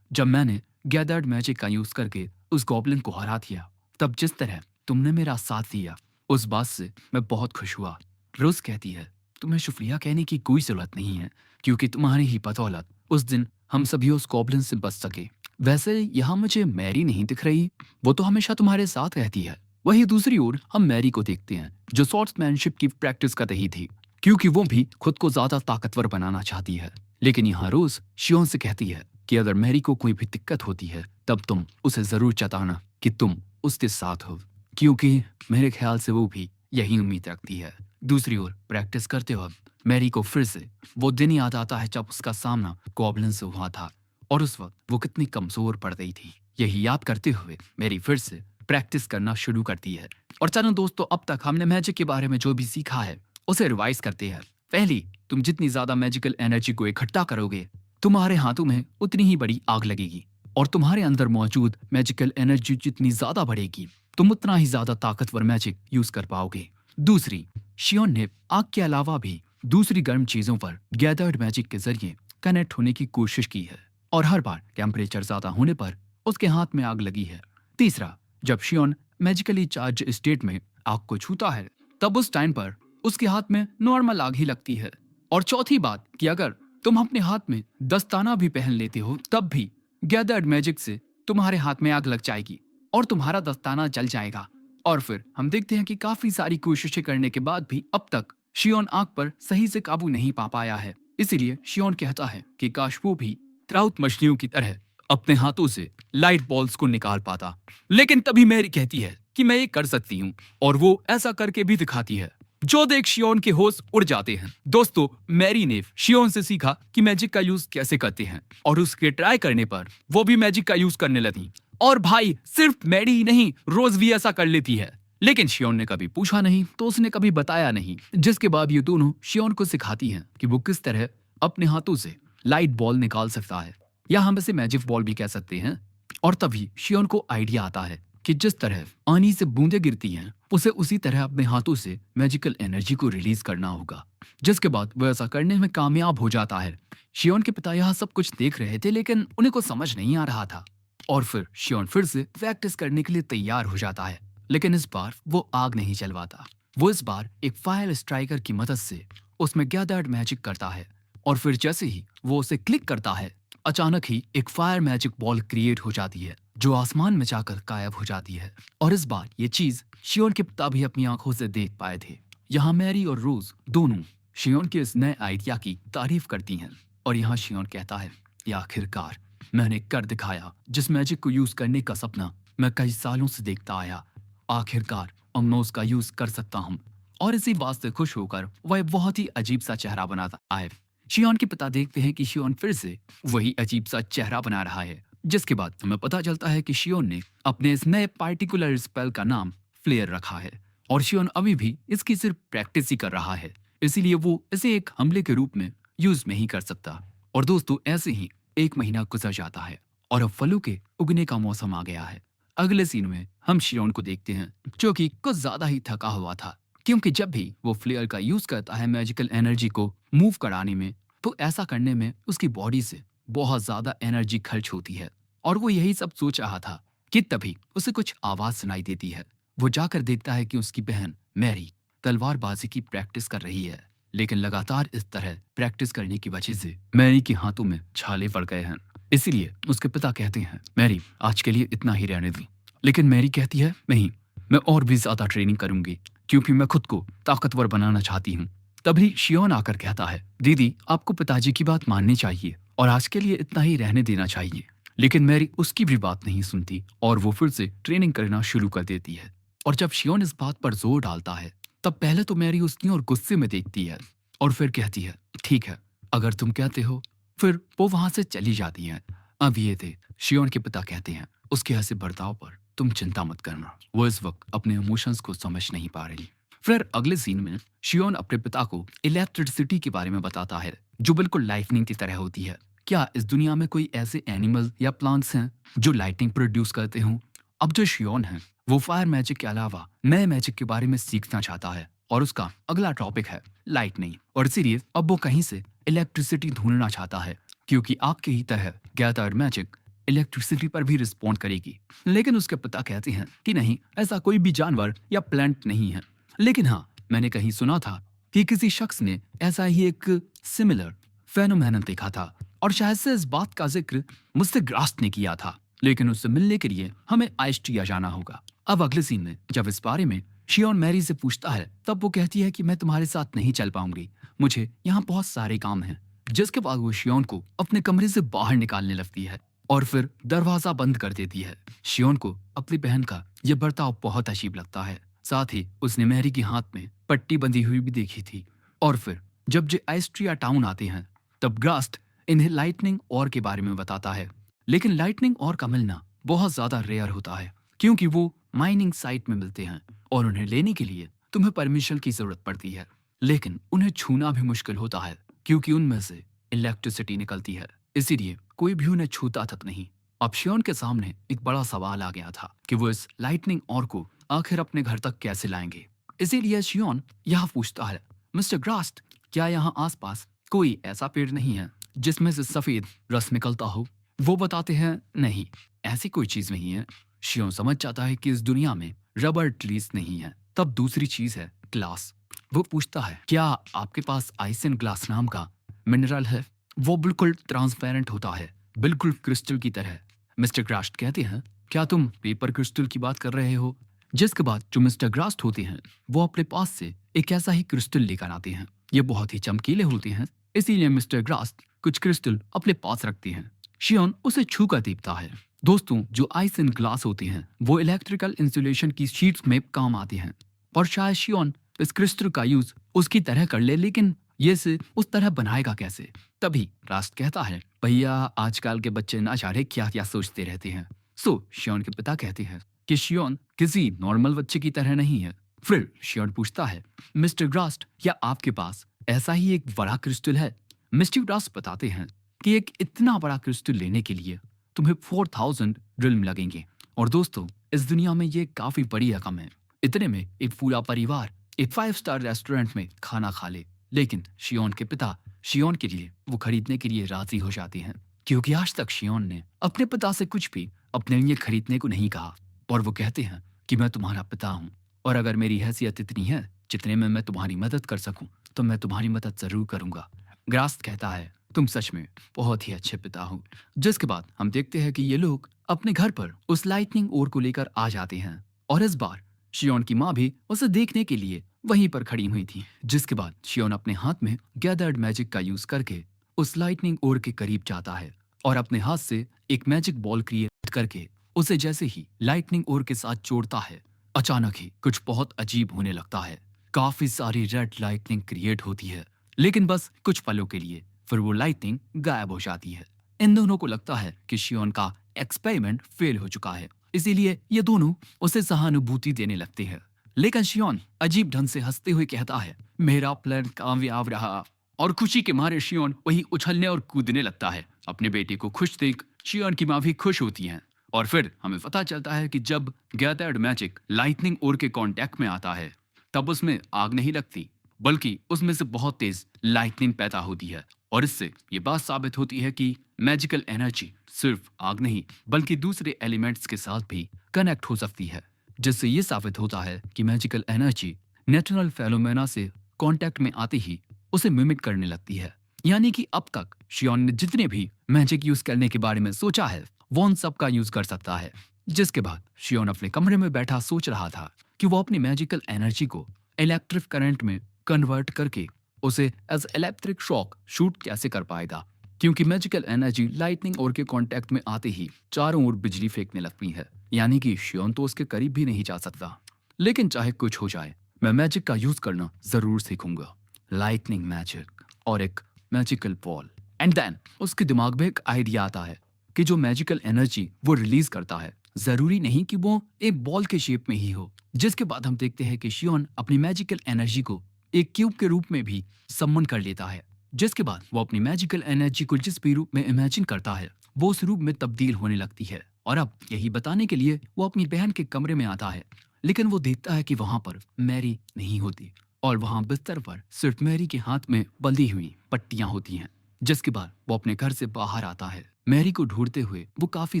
जब मैंने गैदर्ड मैजिक का यूज करके उस गॉब्लिन को हरा दिया, तब जिस तरह तुमने मेरा साथ दिया उस बात से मैं बहुत खुश हुआ। रोज कहती है तुम्हें शुक्रिया कहने की कोई जरूरत नहीं है, क्योंकि तुम्हारी ही बदौलत उस दिन हम सभी उस गॉब्लिन से बच सके। वैसे यहाँ मुझे मैरी नहीं दिख रही, वो तो हमेशा तुम्हारे साथ रहती है। वहीं दूसरी ओर हम मैरी को देखते हैं जो स्वॉर्ड्समैनशिप की प्रैक्टिस कर रही थी, क्योंकि वो भी खुद को ज्यादा ताकतवर बनाना चाहती है। लेकिन यहाँ रोज शियोन से कहती है कि अगर मैरी को कोई भी दिक्कत होती है तब तुम उसे जरूर चेताना कि तुम उसके साथ हो, क्योंकि मेरे ख्याल से वो भी यही उम्मीद रखती है। दूसरी ओर प्रैक्टिस करते वक्त मैरी को फिर से वो दिन याद आता है जब उसका सामना गॉब्लिन से हुआ था और उस वक्त वो कितनी कमजोर पड़ गई थी। यही याद करते हुए मैरी फिर से प्रैक्टिस करना शुरू करती है। और चलो दोस्तों, अब तक हमने मैजिक के बारे में जो भी सीखा है उसे रिवाइज करते हैं। पहली, तुम जितनी ज्यादा मैजिकल एनर्जी को इकट्ठा करोगे तुम्हारे हाथों में उतनी ही बड़ी आग लगेगी, और तुम्हारे अंदर मौजूद मैजिकल एनर्जी जितनी ज्यादा बढ़ेगी तुम उतना ही ज्यादा ताकतवर मैजिक यूज कर पाओगे। दूसरी, शियोन ने आग के अलावा भी दूसरी गर्म चीजों पर गैदर्ड मैजिक के जरिए कनेक्ट होने की कोशिश की है और हर बार टेम्परेचर ज्यादा होने पर उसके हाथ में आग लगी है। तीसरा, जब शियोन मैजिकली चार्ज स्टेट में आग को छूता है तब उस टाइम पर उसके हाथ में नॉर्मल आग ही लगती है। और चौथी बात कि अगर तुम अपने हाथ में दस्ताना भी पहन लेते हो तब भी गैदर्ड मैजिक से तुम्हारे हाथ में आग लग जाएगी और तुम्हारा दस्ताना जल जाएगा। और फिर हम देखते हैं कि काफी सारी कोशिशें करने के बाद भी अब तक शियोन आग पर सही से काबू नहीं पा पाया है। इसीलिए शियोन कहता है कि काश वो भी ट्राउट मछलियों की तरह अपने हाथों से लाइट बॉल्स को निकाल पाता। लेकिन तभी मैरी कहती है कि मैं ये कर सकती हूँ और वो ऐसा करके भी दिखाती है, जो देख शियोन के होश उड़ जाते हैं। दोस्तों, मैरी ने शियोन से सीखा कि मैजिक का यूज कैसे करते हैं और उसके ट्राई करने पर वो भी मैजिक का यूज करने लगी। और भाई, सिर्फ मैरी ही नहीं, रोज भी ऐसा कर लेती है। लेकिन शियोन ने कभी पूछा नहीं तो उसने कभी बताया नहीं, जिसके बाद ये दोनों शियोन को सिखाती हैं कि वो किस तरह अपने हाथों से लाइट बॉल निकाल सकता है, या हम इसे मैजिक बॉल भी कह सकते हैं। और तभी शियोन को आइडिया आता है कि जिस तरह पानी से बूंदें गिरती हैं उसे उसी तरह अपने हाथों से मैजिकल एनर्जी को रिलीज करना होगा, जिसके बाद वह ऐसा करने में कामयाब हो जाता है। शियोन के पिता यह सब कुछ देख रहे थे लेकिन उन्हें कुछ समझ नहीं आ रहा था। और फिर शियोन फिर से प्रैक्टिस करने के लिए तैयार हो जाता है, लेकिन इस बार वो आग नहीं जलवाता। वो इस बार एक फायर स्ट्राइकर की मदद से उसमें गैदर्ड मैजिक करता है और फिर जैसे ही वो उसे क्लिक करता है अचानक ही एक फायर मैजिक बॉल क्रिएट हो जाती है जो आसमान में जाकर गायब हो जाती है। और इस बार ये चीज शियोन के पिता भी अपनी आंखों से देख पाए थे। यहाँ मैरी और रोज दोनों शियोन के इस नए आइडिया की तारीफ करती हैं और यहाँ शियोन कहता है कि आखिरकार मैंने कर दिखाया जिस मैजिक को यूज करने का सपना मैं कई सालों से देखता आया। आखिरकार अब मैं उसका यूज कर सकता हूँ। और इसी बात से खुश होकर वह बहुत ही अजीब सा चेहरा बनाता है। शियोन के पिता देखते हैं कि शियोन फिर से वही अजीब सा चेहरा बना रहा है, जिसके बाद हमें पता चलता है कि शियोन ने अपने इस नए पार्टिकुलर स्पेल का नाम फ्लेयर रखा है और शियोन अभी भी इसकी सिर्फ प्रैक्टिस ही कर रहा है, इसीलिए वो इसे एक हमले के रूप में यूज नहीं कर सकता। और दोस्तों, ऐसे ही एक महीना गुजर जाता है और अब फलों के उगने का मौसम आ गया है। अगले सीन में हम शियोन को देखते हैं जो कि कुछ ज्यादा ही थका हुआ था, क्योंकि जब भी वो फ्लेयर का यूज करता है मैजिकल एनर्जी को मूव कराने में तो ऐसा करने में उसकी बॉडी से बहुत ज्यादा एनर्जी खर्च होती है। और वो यही सब सोच रहा था कि तभी उसे कुछ आवाज सुनाई देती है। वो जाकर देखता है कि उसकी बहन मैरी तलवारबाजी की प्रैक्टिस कर रही है, लेकिन लगातार इस तरह प्रैक्टिस करने की वजह से मैरी के हाथों में छाले पड़ गए हैं। इसीलिए उसके पिता कहते हैं मैरी आज के लिए इतना ही रहने दी। लेकिन मैरी कहती है नहीं, मैं और भी ज्यादा ट्रेनिंग करूंगी क्योंकि मैं खुद को ताकतवर बनाना चाहती हूँ। तभी शियोन आकर कहता है दीदी आपको पिताजी की बात माननी चाहिए और आज के लिए इतना ही रहने देना चाहिए। लेकिन मैरी उसकी भी बात नहीं सुनती और वो फिर से ट्रेनिंग करना शुरू कर देती है। और जब शियोन इस बात पर जोर डालता है तब पहले तो मैरी उसकी ओर गुस्से में देखती है और फिर कहती है ठीक है, अगर तुम कहते हो। फिर वो वहां से चली जाती है। अब ये थे शियोन के पिता कहते हैं उसके ऐसे बर्ताव पर तुम चिंता मत करना, वो इस वक्त अपने इमोशंस को समझ नहीं पा रही। फिर अगले सीन में शियोन अपने पिता को इलेक्ट्रिसिटी के बारे में बताता है जो बिल्कुल लाइटनिंग की तरह होती है। क्या इस दुनिया में कोई ऐसे एनिमल या प्लांट्स हैं जो लाइटिंग प्रोड्यूस करते हों? अब जो शियोन है वो फायर मैजिक के अलावा नए मैजिक के बारे में सीखना चाहता है और उसका अगला टॉपिक है लाइटनिंग, और इसीलिए अब वो कहीं से इलेक्ट्रिसिटी ढूंढना चाहता है क्योंकि आपके ही तरह गैदर मैजिक इलेक्ट्रिसिटी पर भी रिस्पॉन्ड करेगी। लेकिन उसके पिता कहते हैं कि नहीं, ऐसा कोई भी जानवर या प्लांट नहीं है। लेकिन हाँ, मैंने कहीं सुना था कि किसी शख्स ने ऐसा ही एक सिमिलर फेनोमेनन देखा था और शायद से इस बात का जिक्र मुझसे ग्रास्ट ने किया था, लेकिन उससे मिलने के लिए हमें आइस्टिया जाना होगा। अब अगले सीन में जब इस बारे में शियोन मैरी से पूछता है तब वो कहती है कि मैं तुम्हारे साथ नहीं चल पाऊंगी, मुझे यहाँ बहुत सारे काम हैं। जिसके बाद वो शियोन को अपने कमरे से बाहर निकालने लगती है और फिर दरवाजा बंद कर देती है। शियोन को अपनी बहन का यह बर्ताव बहुत अजीब लगता है। साथ ही उसने मैरी के हाथ में पट्टी बंधी हुई भी देखी थी। और फिर जब जे आइस्ट्रिया टाउन आते हैं तब ग्रास्ट इन्हें लाइटनिंग और के बारे में बताता है। लेकिन लाइटनिंग और का मिलना बहुत ज्यादा रेयर होता है क्योंकि वो माइनिंग साइट में मिलते हैं और उन्हें लेने के लिए तुम्हें परमिशन की जरूरत पड़ती है। लेकिन उन्हें छूना भी मुश्किल होता है क्योंकि उनमें से इलेक्ट्रिसिटी निकलती है, इसीलिए कोई भी उन्हें छूता तक नहीं। अब शियोन के सामने एक बड़ा सवाल आ गया था कि वो इस लाइटनिंग और को आखिर अपने घर तक कैसे लाएंगे। इसीलिए शियोन यहाँ पूछता है, मिस्टर ग्रास्ट, क्या यहाँ आसपास कोई ऐसा पेड़ नहीं है जिसमें से सफेद रस निकलता हो? वो बताते हैं नहीं, ऐसी कोई चीज नहीं है। शियोन समझ जाता है कि इस दुनिया में रबर ट्रीज नहीं है। तब दूसरी चीज है ग्लास। वो पूछता है, क्या आपके पास आइसन ग्लास नाम का मिनरल है? वो बिल्कुल ट्रांसपेरेंट होता है, बिल्कुल क्रिस्टल की तरह। मिस्टर ग्रास्ट कहते हैं, क्या तुम पेपर क्रिस्टल की बात कर रहे हो? जिसके बाद जो मिस्टर ग्रास्ट होते हैं वो अपने पास से एक ऐसा ही क्रिस्टल लेकर आते हैं। ये बहुत ही चमकीले होते हैं, इसीलिए मिस्टर ग्रास्ट कुछ क्रिस्टल अपने पास रखते हैं। शियोन उसे छू कर देखता है। दोस्तों, जो आइसन ग्लास होते हैं वो इलेक्ट्रिकल इंसुलेशन की शीट्स में काम आते हैं और शायद शियोन इस क्रिस्टल का यूज उसकी तरह कर ले, लेकिन ये से उस तरह बनाएगा कैसे? तभी रास्ट कहता है, भैया आजकल के बच्चे ना जाने क्या क्या सोचते रहते हैं। शियोन के पिता कहते हैं कि शियोन किसी नॉर्मल बच्चे की तरह नहीं है। फिर शियोन पूछता है, मिस्टर ग्रास्ट, क्या आपके पास ऐसा ही एक बड़ा क्रिस्टल है? मिस्टर ग्रास्ट बताते हैं कि एक इतना बड़ा क्रिस्टल लेने के लिए तुम्हें 4000 ड्रिल्म लगेंगे। और दोस्तों, इस दुनिया में ये काफी बड़ी रकम है। इतने में एक पूरा परिवार एक 5 स्टार रेस्टोरेंट में खाना खा ले। लेकिन शियोन के पिता शियोन के लिए वो खरीदने के लिए राजी हो जाते हैं क्योंकि आज तक शियोन ने अपने पिता से कुछ भी अपने लिए खरीदने को नहीं कहा। और वो कहते हैं कि मैं तुम्हारा पिता हूँ और अगर मेरी हैसियत इतनी है जितने में मैं तुम्हारी मदद कर सकूं तो मैं तुम्हारी मदद जरूर करूंगा। ग्रास्ट कहता है, तुम सच में बहुत ही अच्छे पिता हो। जिसके बाद हम देखते हैं कि ये लोग अपने घर पर उस लाइटनिंग ओर को लेकर आ जाते हैं और इस बार शियोन की माँ भी उसे देखने के लिए वहीं पर खड़ी हुई थी। जिसके बाद शियोन अपने हाथ में गैदर्ड मैजिक का यूज करके उस लाइटनिंग ओर के करीब जाता है और अपने हाथ से एक मैजिक बॉल क्रिएट करके उसे जैसे ही लाइटनिंग ओर के साथ जोड़ता है, अचानक ही कुछ बहुत अजीब होने लगता है। काफी सारी रेड लाइटनिंग क्रिएट होती है, लेकिन बस कुछ पलों के लिए, फिर वो लाइटनिंग गायब हो जाती है। इन दोनों को लगता है कि शियोन का एक्सपेरिमेंट फेल हो चुका है, इसीलिए ये दोनों उसे सहानुभूति देने लगते हैं। लेकिन शियोन अजीब ढंग से हंसते हुए कहता है, मेरा प्लान कामयाब रहा। और खुशी के मारे शियोन वही उछलने और कूदने लगता है। अपने बेटे को खुश देख शियोन की माँ भी खुश होती हैं। और फिर हमें पता चलता है कि जब गैदर्ड मैजिक लाइटनिंग ओर के कांटेक्ट में आता है तब उसमें आग नहीं लगती, बल्कि उसमें से बहुत तेज लाइटनिंग पैदा होती है। और इससे ये बात साबित होती है कि मैजिकल एनर्जी सिर्फ आग नहीं बल्कि दूसरे एलिमेंट्स के साथ भी कनेक्ट हो सकती है, जिससे ये साबित होता है कि मैजिकल एनर्जी नेचुरल फेनोमेना से कांटेक्ट में आते ही उसे मिमिक करने लगती है। यानी कि अब तक शियोन ने जितने भी मैजिक यूज करने के बारे में सोचा है वो उन सब का यूज कर सकता है। जिसके बाद शियोन अपने कमरे में बैठा सोच रहा था कि वो अपनी मैजिकल एनर्जी को इलेक्ट्रिक करंट में कन्वर्ट करके उसे एज इलेक्ट्रिक शॉक शूट कैसे कर पाएगा, क्योंकि मैजिकल एनर्जी लाइटनिंग ओर के कांटेक्ट में आते ही चारों ओर बिजली फेंकने लगती है। यानी कि शियोन तो उसके करीब भी नहीं जा सकता। लेकिन चाहे कुछ हो जाए, मैं मैजिक का यूज करना जरूर सीखूंगा। लाइटनिंग मैजिक और एक मैजिकल बॉल। एंड देन उसके दिमाग में एक आइडिया आता है। कि जो मैजिकल एनर्जी वो रिलीज करता है जरूरी नहीं कि वो एक बॉल के शेप में ही हो। जिसके बाद हम देखते हैं कि शियोन अपनी मैजिकल एनर्जी को एक क्यूब के रूप में भी सम्मन कर लेता है। जिसके बाद वो अपनी मैजिकल एनर्जी को जिस भी रूप में इमेजिन करता है वो उस रूप में तब्दील होने लगती है। और अब यही बताने के लिए वो अपनी बहन के कमरे में आता है, लेकिन वो देखता है कि वहां पर मैरी नहीं होती और वहां बिस्तर पर सिर्फ मैरी के हाथ में बंधी हुई पट्टियां होती हैं। जिसके बाद वो अपने घर से बाहर आता है। मैरी को ढूंढते हुए वो काफी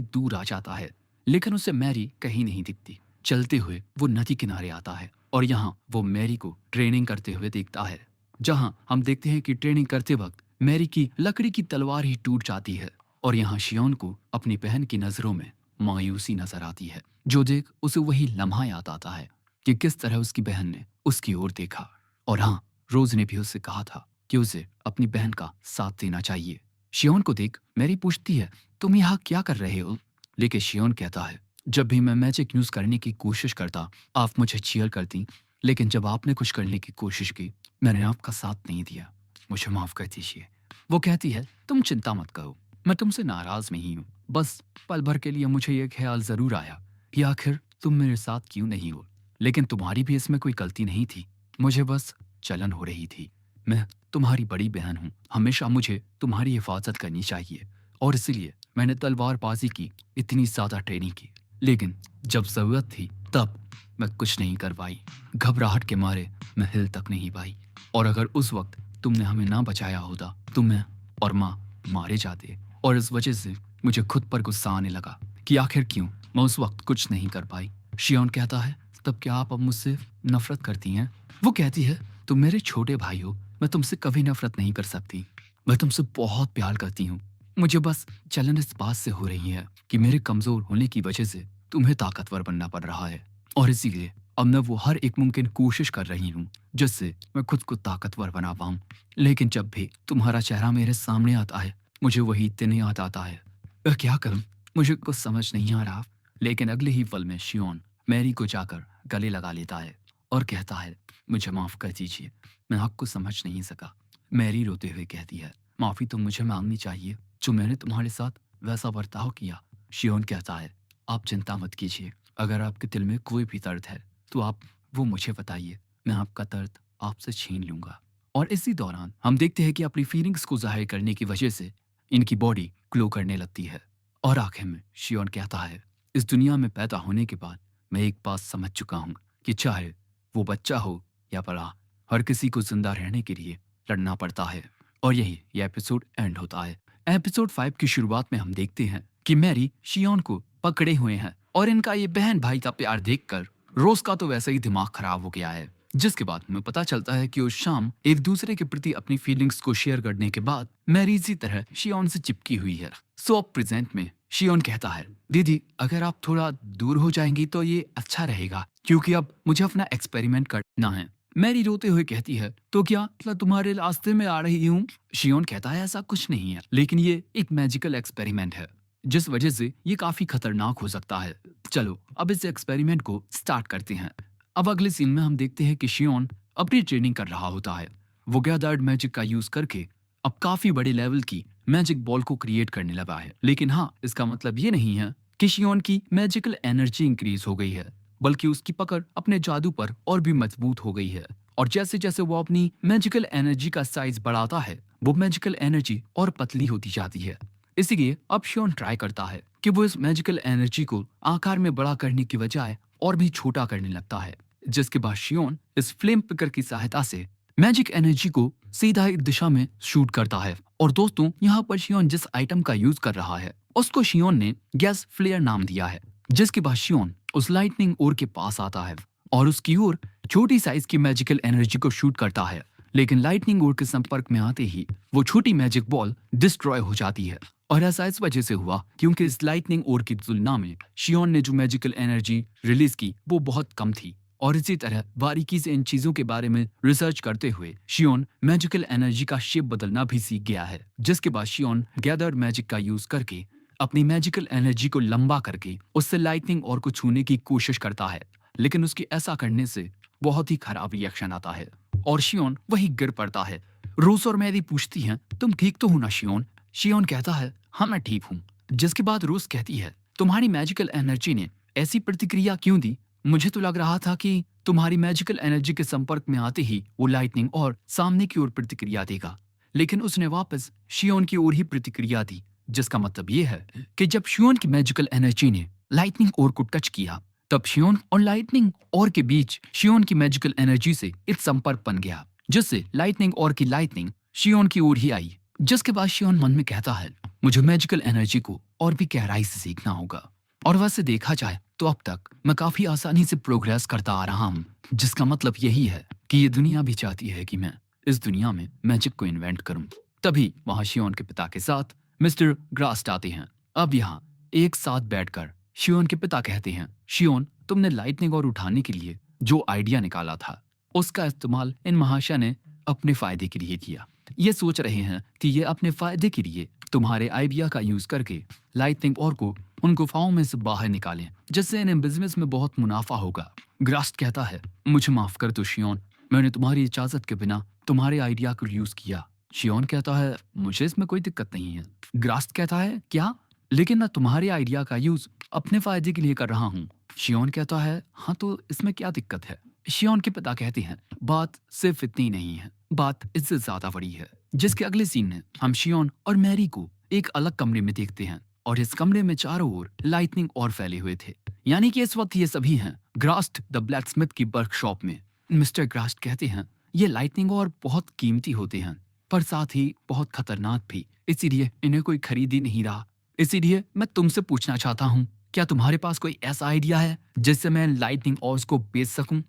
दूर आ जाता है, लेकिन उसे मैरी कहीं नहीं दिखती। चलते हुए वो नदी किनारे आता है और यहाँ वो मैरी को ट्रेनिंग करते हुए देखता है, जहाँ हम देखते हैं कि ट्रेनिंग करते वक्त मैरी की लकड़ी की तलवार ही टूट जाती है। और यहाँ शियोन को अपनी बहन की नजरों में मायूसी नजर आती है, जो देख उसे वही लम्हा याद आता है कि किस तरह उसकी बहन ने उसकी ओर देखा। और हाँ, रोज ने भी उससे कहा था कि उसे अपनी बहन का साथ देना चाहिए। शियोन को देख मैरी पूछती है, तुम यहाँ क्या कर रहे हो? लेकिन शियोन कहता है, जब भी मैं मैजिक यूज करने की कोशिश करता आप मुझे चीयर करती, लेकिन जब आपने कुछ करने की कोशिश की मैंने आपका साथ नहीं दिया, मुझे माफ कर दीजिए। वो कहती है, तुम चिंता मत करो, मैं तुमसे नाराज नहीं हूँ। बस पल भर के लिए मुझे ये ख्याल जरूर आया कि आखिर तुम मेरे साथ क्यों नहीं हो, लेकिन तुम्हारी भी इसमें कोई गलती नहीं थी। मुझे बस जलन हो रही थी। मैं तुम्हारी बड़ी बहन हूँ, हमेशा मुझे तुम्हारी हिफाजत करनी चाहिए और इसलिए मैंने तलवारबाजी की इतनी ज्यादा ट्रेनिंग की, लेकिन जब जरूरत थी तब मैं कुछ नहीं कर पाई। घबराहट के मारे मैं हिल तक नहीं पाई और अगर उस वक्त तुमने हमें ना बचाया होता तो मैं और माँ मारे जाते। और इस वजह से मुझे खुद पर गुस्सा आने लगा कि आखिर क्यों मैं उस वक्त कुछ नहीं कर पाई। शियोन कहता है, तब क्या आप अब मुझसे नफरत करती हैं? वो कहती है, तुम मेरे छोटे भाई हो, मैं तुमसे कभी नफरत नहीं कर सकती। मैं तुमसे बहुत प्यार करती हूँ। मुझे बस जलन इस बात से हो रही है कि मेरे कमजोर होने की वजह से तुम्हें ताकतवर बनना पड़ रहा है और इसीलिए अब मैं वो हर एक मुमकिन कोशिश कर रही हूँ जिससे मैं खुद को ताकतवर बना पाऊँ। लेकिन जब भी तुम्हारा चेहरा मेरे सामने आता है मुझे वही दिन याद आता है। मैं क्या करूँ, मुझे कुछ समझ नहीं आ रहा। लेकिन अगले ही पल में शियोन मैरी को जाकर गले लगा लेता है और कहता है, मुझे माफ कर दीजिए, मैं आपको समझ नहीं सका। मैरी रोते हुए कहती है, माफी तो मुझे मांगनी चाहिए, जो मैंने तुम्हारे साथ वैसा बर्ताव किया। शियोन कहता है, आप चिंता मत कीजिए, अगर आपके दिल में कोई भी दर्द है तो आप वो मुझे बताइए, मैं आपका दर्द आपसे छीन लूंगा। और इसी दौरान हम देखते हैं कि अपनी फीलिंग्स को जाहिर करने की वजह से इनकी बॉडी ग्लो करने लगती है। और आखिर में शियोन कहता है, इस दुनिया में पैदा होने के बाद मैं एक बात समझ चुका हूँ कि चाहे वो बच्चा हो या बड़ा, हर किसी को जिंदा रहने के लिए लड़ना पड़ता है। और यही ये एपिसोड एंड होता है। एपिसोड 5 की शुरुआत में हम देखते हैं कि मैरी शियोन को पकड़े हुए हैं और इनका ये बहन भाई का प्यार देखकर रोज का तो वैसे ही दिमाग खराब हो गया है। जिसके बाद हमें पता चलता है कि उस शाम एक दूसरे के प्रति अपनी फीलिंग्स को शेयर करने के बाद मैरी इसी तरह शियोन से चिपकी हुई है। सो अब प्रेजेंट में शियोन कहता है, दीदी अगर आप थोड़ा दूर हो जाएंगी तो ये अच्छा रहेगा, क्योंकि अब मुझे अपना एक्सपेरिमेंट करना है। मैरी रोते हुए कहती है, तो क्या मतलब तुम्हारे रास्ते में आ रही हूँ? शियोन कहता है, ऐसा कुछ नहीं है, लेकिन ये एक मैजिकल एक्सपेरिमेंट है जिस वजह से ये काफी खतरनाक हो सकता है। चलो अब इस एक्सपेरिमेंट को स्टार्ट करते हैं। अब अगले सीन में हम देखते हैं कि शियोन अपनी ट्रेनिंग कर रहा होता है। वो गैदर्ड मैजिक का यूज करके अब काफी बड़े लेवल की मैजिक बॉल को क्रिएट करने लगा है। लेकिन हाँ, इसका मतलब ये नहीं है कि शियोन की मैजिकल एनर्जी इंक्रीज हो गई है, बल्कि उसकी पकड़ अपने जादू पर और भी मजबूत हो गई है। और जैसे जैसे वो अपनी मैजिकल एनर्जी का साइज बढ़ाता है वो मैजिकल एनर्जी और पतली होती जाती है। इसीलिए अब शियोन ट्राई करता है कि वो इस मैजिकल एनर्जी को आकार में बड़ा करने की बजाय और भी छोटा करने लगता है। जिसके बाद शियोन इस फ्लेम पिकर की सहायता से मैजिक एनर्जी को सीधा एक दिशा में शूट करता है। और दोस्तों, यहाँ पर शियोन जिस आइटम का यूज कर रहा है उसको शियोन ने गैस फ्लेयर नाम दिया है। जिसके बाद शियोन उस लाइटनिंग ओर के पास आता है और उसकी ओर छोटी साइज की मैजिकल एनर्जी को शूट करता है। लेकिन लाइटनिंग ओर के संपर्क में आते ही वो छोटी मैजिक बॉल डिस्ट्रॉय हो जाती है। और ऐसा इस वजह से हुआ क्योंकि इस लाइटनिंग ओर की तुलना में शियोन ने जो मैजिकल एनर्जी रिलीज की वो बहुत कम थी। और इसी तरह बारीकी से इन चीजों के बारे में रिसर्च करते हुए शियोन मैजिकल एनर्जी का शेप बदलना भी सीख गया है। जिसके बाद शियोन गैदर्ड मैजिक का यूज करके अपनी मैजिकल एनर्जी को लंबा करके उससे लाइटनिंग और को छूने की कोशिश करता है। लेकिन उसकी ऐसा करने से बहुत ही खराब रिएक्शन आता है और शियोन वही गिर पड़ता है। रोज और मैरी पूछती हैं, तुम ठीक तो हो ना शियोन? शियोन कहता है, हाँ मैं ठीक हूँ, जिसके बाद रोज कहती है, तुम्हारी मैजिकल एनर्जी ने ऐसी प्रतिक्रिया क्यों दी? मुझे तो लग रहा था कि तुम्हारी मैजिकल एनर्जी के संपर्क में आते ही वो लाइटनिंग और सामने की ओर प्रतिक्रिया देगा, लेकिन उसने वापस शियोन की ओर ही प्रतिक्रिया दी, जिसका मतलब ये है कि जब शियोन की मैजिकल एनर्जी ने लाइटनिंग ओर को टच किया, तब शियोन और लाइटनिंग और के बीच शियोन की मैजिकल एनर्जी से एक संपर्क बन गया, जिससे लाइटनिंग और की लाइटनिंग शियोन की ओर ही आई। जिसके बाद शियोन मन में कहता है, मुझे मैजिकल एनर्जी को और भी गहराई से सीखना होगा। और वैसे देखा जाए तो अब तक मैं काफी आसानी से प्रोग्रेस करता आ रहा हूँ, जिसका मतलब यही है कि ये दुनिया भी चाहती है कि मैं इस दुनिया में मैजिक को इन्वेंट करूं। तभी वहां शियोन के पिता के साथ मिस्टर ग्रास्ट आते हैं। अब यहाँ एक साथ बैठकर शियोन के पिता कहते हैं, शियोन, तुमने लाइटनिंग और उठाने के लिए जो आइडिया निकाला था, उसका इस्तेमाल इन महाशय ने अपने फायदे के लिए किया। ये सोच रहे हैं कि ये अपने फायदे के लिए तुम्हारे आइडिया का यूज करके लाइटनिंग और को उन गुफाओं में से बाहर निकालें, जिससे इन्हें बिजनेस में बहुत मुनाफा होगा। ग्रास्ट कहता है, मुझे माफ कर दो शियोन, मैंने तुम्हारी इजाजत के बिना तुम्हारे आइडिया को यूज किया। शियोन कहता है, मुझे इसमें कोई दिक्कत नहीं है। ग्रास्ट कहता है, क्या? लेकिन मैं तुम्हारे आइडिया का यूज अपने फायदे के लिए कर रहा हूँ। शियोन कहता है, हाँ तो इसमें क्या दिक्कत है? शियोन के पिता कहते हैं, बात सिर्फ इतनी नहीं है, बात इससे ज्यादा बड़ी है। जिसके अगले सीन में हम शियोन और मैरी को एक अलग कमरे में देखते हैं, और इस कमरे में चारों ओर लाइटनिंग और फैले हुए थे। यानी कि इस वक्त ये सभी हैं ग्रास्ट द ब्लैकस्मिथ की वर्कशॉप में। मिस्टर ग्रास्ट कहते हैं, ये लाइटनिंग और बहुत कीमती होते हैं, पर साथ ही बहुत खतरनाक भी, इसीलिए इन्हें कोई खरीद ही नहीं रहा। इसीलिए मैं तुमसे पूछना चाहता हूँ, क्या तुम्हारे पास कोई ऐसा आइडिया है जिससे मैं लाइटनिंग ऑर्स को बेच सकूं?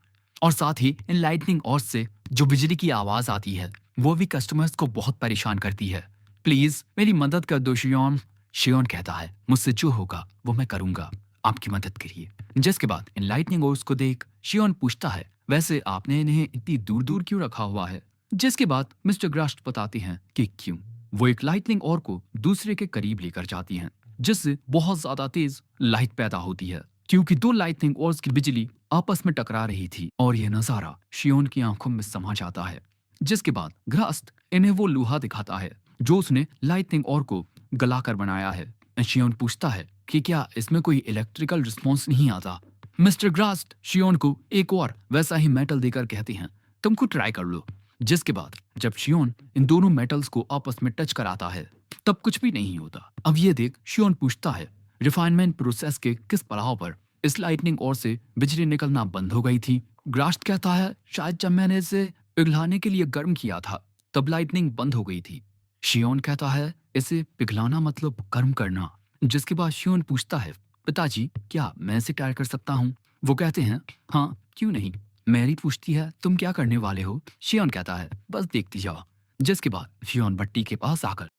और साथ ही इन लाइटनिंग ऑर्स से जो बिजली की आवाज आती है वो भी कस्टमर्स को बहुत परेशान करती है। प्लीज मेरी मदद कर दो शियोन। शियोन कहता है, मुझसे जो होगा वो मैं करूंगा, आपकी मदद करिए। जिसके बाद इन लाइटनिंग ऑर्स को देख शियोन पूछता है, वैसे आपने इन्हें इतनी दूर दूर क्यों रखा हुआ है? जिसके बाद मिस्टर ग्रास्ट बताते हैं कि क्यों वो एक लाइटनिंग ऑर को दूसरे के करीब लेकर जाती हैं, जिससे बहुत ज्यादा तेज लाइट पैदा होती है, क्योंकि दो लाइटनिंग ऑर्स की बिजली आपस में टकरा रही थी। और यह नजारा शियोन की आंखों में समा जाता है। जिसके बाद ग्रास्ट इन्हें वो लोहा दिखाता है जो उसने लाइटनिंग ऑर को गलाकर बनाया है। शियोन पूछता है कि क्या इसमें कोई इलेक्ट्रिकल रिस्पॉन्स नहीं आता? मिस्टर ग्रास्ट शियोन को एक और वैसा ही मेटल देकर कहते हैं, तुम खुद ट्राई कर लो। जिसके बाद जब शियोन इन दोनों मेटल्स को आपस में टच कराता है, तब कुछ भी नहीं होता। अब ये देख शियोन पूछता है, रिफाइनमेंट प्रोसेस के किस पड़ाव पर इस लाइटनिंग और से बिजली निकलना बंद हो गई थी? ग्रास्ट कहता है, शायद जब मैंने इसे पिघलाने के लिए गर्म किया था तब लाइटनिंग बंद हो गई थी। शियोन कहता है, इसे पिघलाना मतलब गर्म करना। जिसके बाद शियोन पूछता है, पिताजी क्या मैं इसे ट्राई कर सकता हूँ? वो कहते हैं, हाँ क्यों नहीं। मैरी पूछती है, तुम क्या करने वाले हो? शियोन कहता है, बस देखती जाओ। जिसके बाद शियोन भट्टी के पास आकर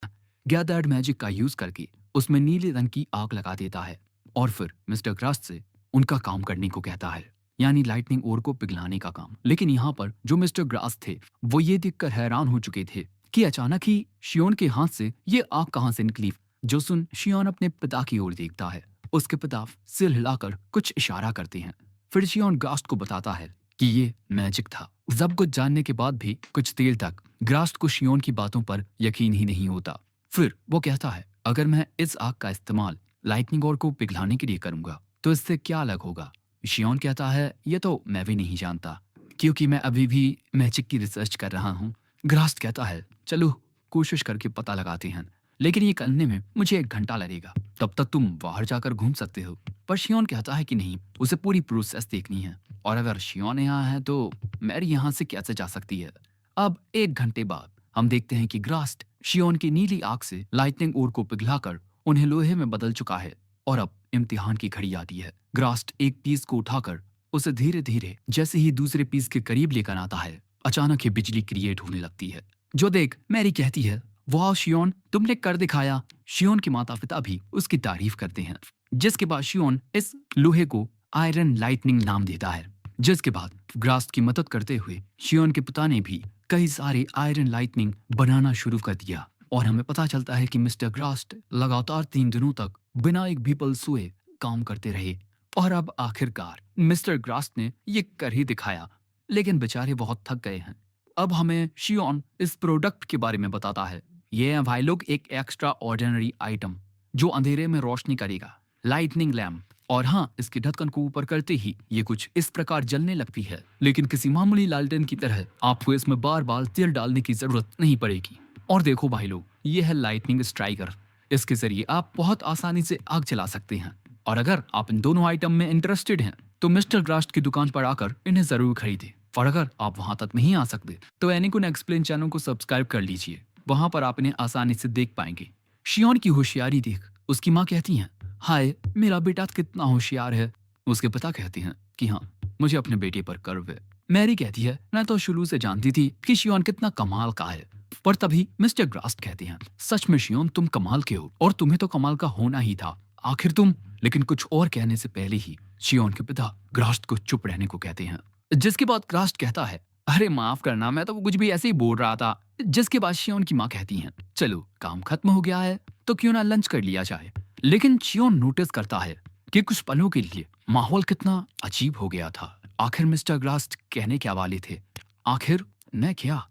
गैदर्ड मैजिक का यूज करके उसमें नीले रंग की आग लगा देता है, और फिर मिस्टर ग्रास्ट से उनका काम करने को कहता है, यानी लाइटनिंग ओर को पिघलाने का काम। लेकिन यहाँ पर जो मिस्टर ग्रास्ट थे वो ये देखकर हैरान हो चुके थे कि अचानक ही शियोन के हाथ से ये आग कहाँ से निकली। जो सुन शियोन अपने पिता की ओर देखता है। उसके पिता सिर हिलाकर कुछ इशारा करते हैं। फिर शियोन ग्रास्ट को बताता है कि ये मैजिक था। सब कुछ जानने के बाद भी कुछ देर तक ग्रास्ट को शियोन की बातों पर यकीन ही नहीं होता। फिर वो कहता है, अगर मैं इस आग का इस्तेमाल लाइटनिंग और को पिघलाने के लिए करूंगा तो इससे क्या अलग होगा? शियोन कहता है, ये तो मैं भी नहीं जानता, क्योंकि मैं अभी भी मैजिक की रिसर्च कर रहा हूँ। ग्रास्ट कहता है, चलो कोशिश करके पता लगाते हैं, लेकिन ये करने में मुझे 1 घंटा लगेगा, तब तक तुम बाहर जाकर घूम सकते हो। पर शियोन कहता है कि नहीं, उसे पूरी प्रोसेस देखनी है, और अगर शियोन यहाँ है तो मैरी यहाँ से कैसे जा सकती है? अब 1 घंटे बाद हम देखते हैं कि ग्रास्ट शियोन की नीली आग से लाइटनिंग ओर को पिघलाकर उन्हें लोहे में बदल चुका है, और अब इम्तिहान की घड़ी आती है। ग्रास्ट एक पीस को उठाकर उसे धीरे धीरे जैसे ही दूसरे पीस के करीब लेकर आता है, अचानक ही बिजली क्रिएट होने लगती है। जो देख मैरी कहती है, वाह शियोन, तुमने कर दिखाया। शियोन के माता पिता भी उसकी तारीफ करते हैं। जिसके बाद शियोन इस लोहे को आयरन लाइटनिंग नाम देता है। जिसके बाद ग्रास्ट की मदद करते हुए शियोन के पिता ने भी कई सारे आयरन लाइटनिंग बनाना शुरू कर दिया, और हमें पता चलता है कि मिस्टर ग्रास्ट लगातार 3 दिनों तक बिना एक भी पल सोए काम करते रहे, और अब आखिरकार मिस्टर ग्रास्ट ने ये कर ही दिखाया। लेकिन बेचारे बहुत थक गए हैं। अब हमें शियोन इस प्रोडक्ट के बारे में बताता है। ये है भाई लोग एक एक्स्ट्रा ऑर्डिनरी आइटम, जो अंधेरे में रोशनी करेगा, लाइटनिंग लैम्प। और हाँ, इसके ढक्कन को ऊपर करते ही ये कुछ इस प्रकार जलने लगती है, लेकिन किसी मामूली लालटेन की तरह आपको इसमें बार बार तेल डालने की जरूरत नहीं पड़ेगी। और देखो भाई लोग, ये है लाइटनिंग स्ट्राइकर। इसके जरिए आप बहुत आसानी से आग जला सकते हैं। और अगर आप इन दोनों आइटम में इंटरेस्टेड हैं तो मिस्टर ग्रास्ट की दुकान पर आकर इन्हें जरूर खरीदें। और अगर आप वहां तक नहीं आ सकते तो एनिकुन एक्सप्लेन चैनल को सब्सक्राइब कर लीजिए, वहां पर आप इन्हें आसानी से देख पाएंगे। शियोन की होशियारी देख उसकी माँ कहती हैं, हाय मेरा बेटा कितना होशियार है। उसके पिता कहते हैं कि हाँ, मुझे अपने बेटे पर गर्व है। मैरी कहती है, मैं तो शुरू से जानती थी कि शियोन कितना कमाल का है। पर तभी मिस्टर ग्रास्ट कहते हैं, सच में शियोन तुम कमाल के हो, और तुम्हें तो कमाल का होना ही था, आखिर तुम। लेकिन कुछ और कहने से पहले ही शियोन के पिता ग्रास्ट को चुप रहने को कहते हैं, जिसके बाद ग्रास्ट कहता है, अरे माफ करना, मैं तो कुछ भी ऐसे ही बोल रहा था। जिसके बाद शियोन की माँ कहती हैं, चलो काम खत्म हो गया है तो क्यों ना लंच कर लिया जाए। लेकिन शियोन नोटिस करता है कि कुछ पलों के लिए माहौल कितना अजीब हो गया था। आखिर मिस्टर ग्रास्ट कहने क्या वाले थे, आखिर मैं क्या।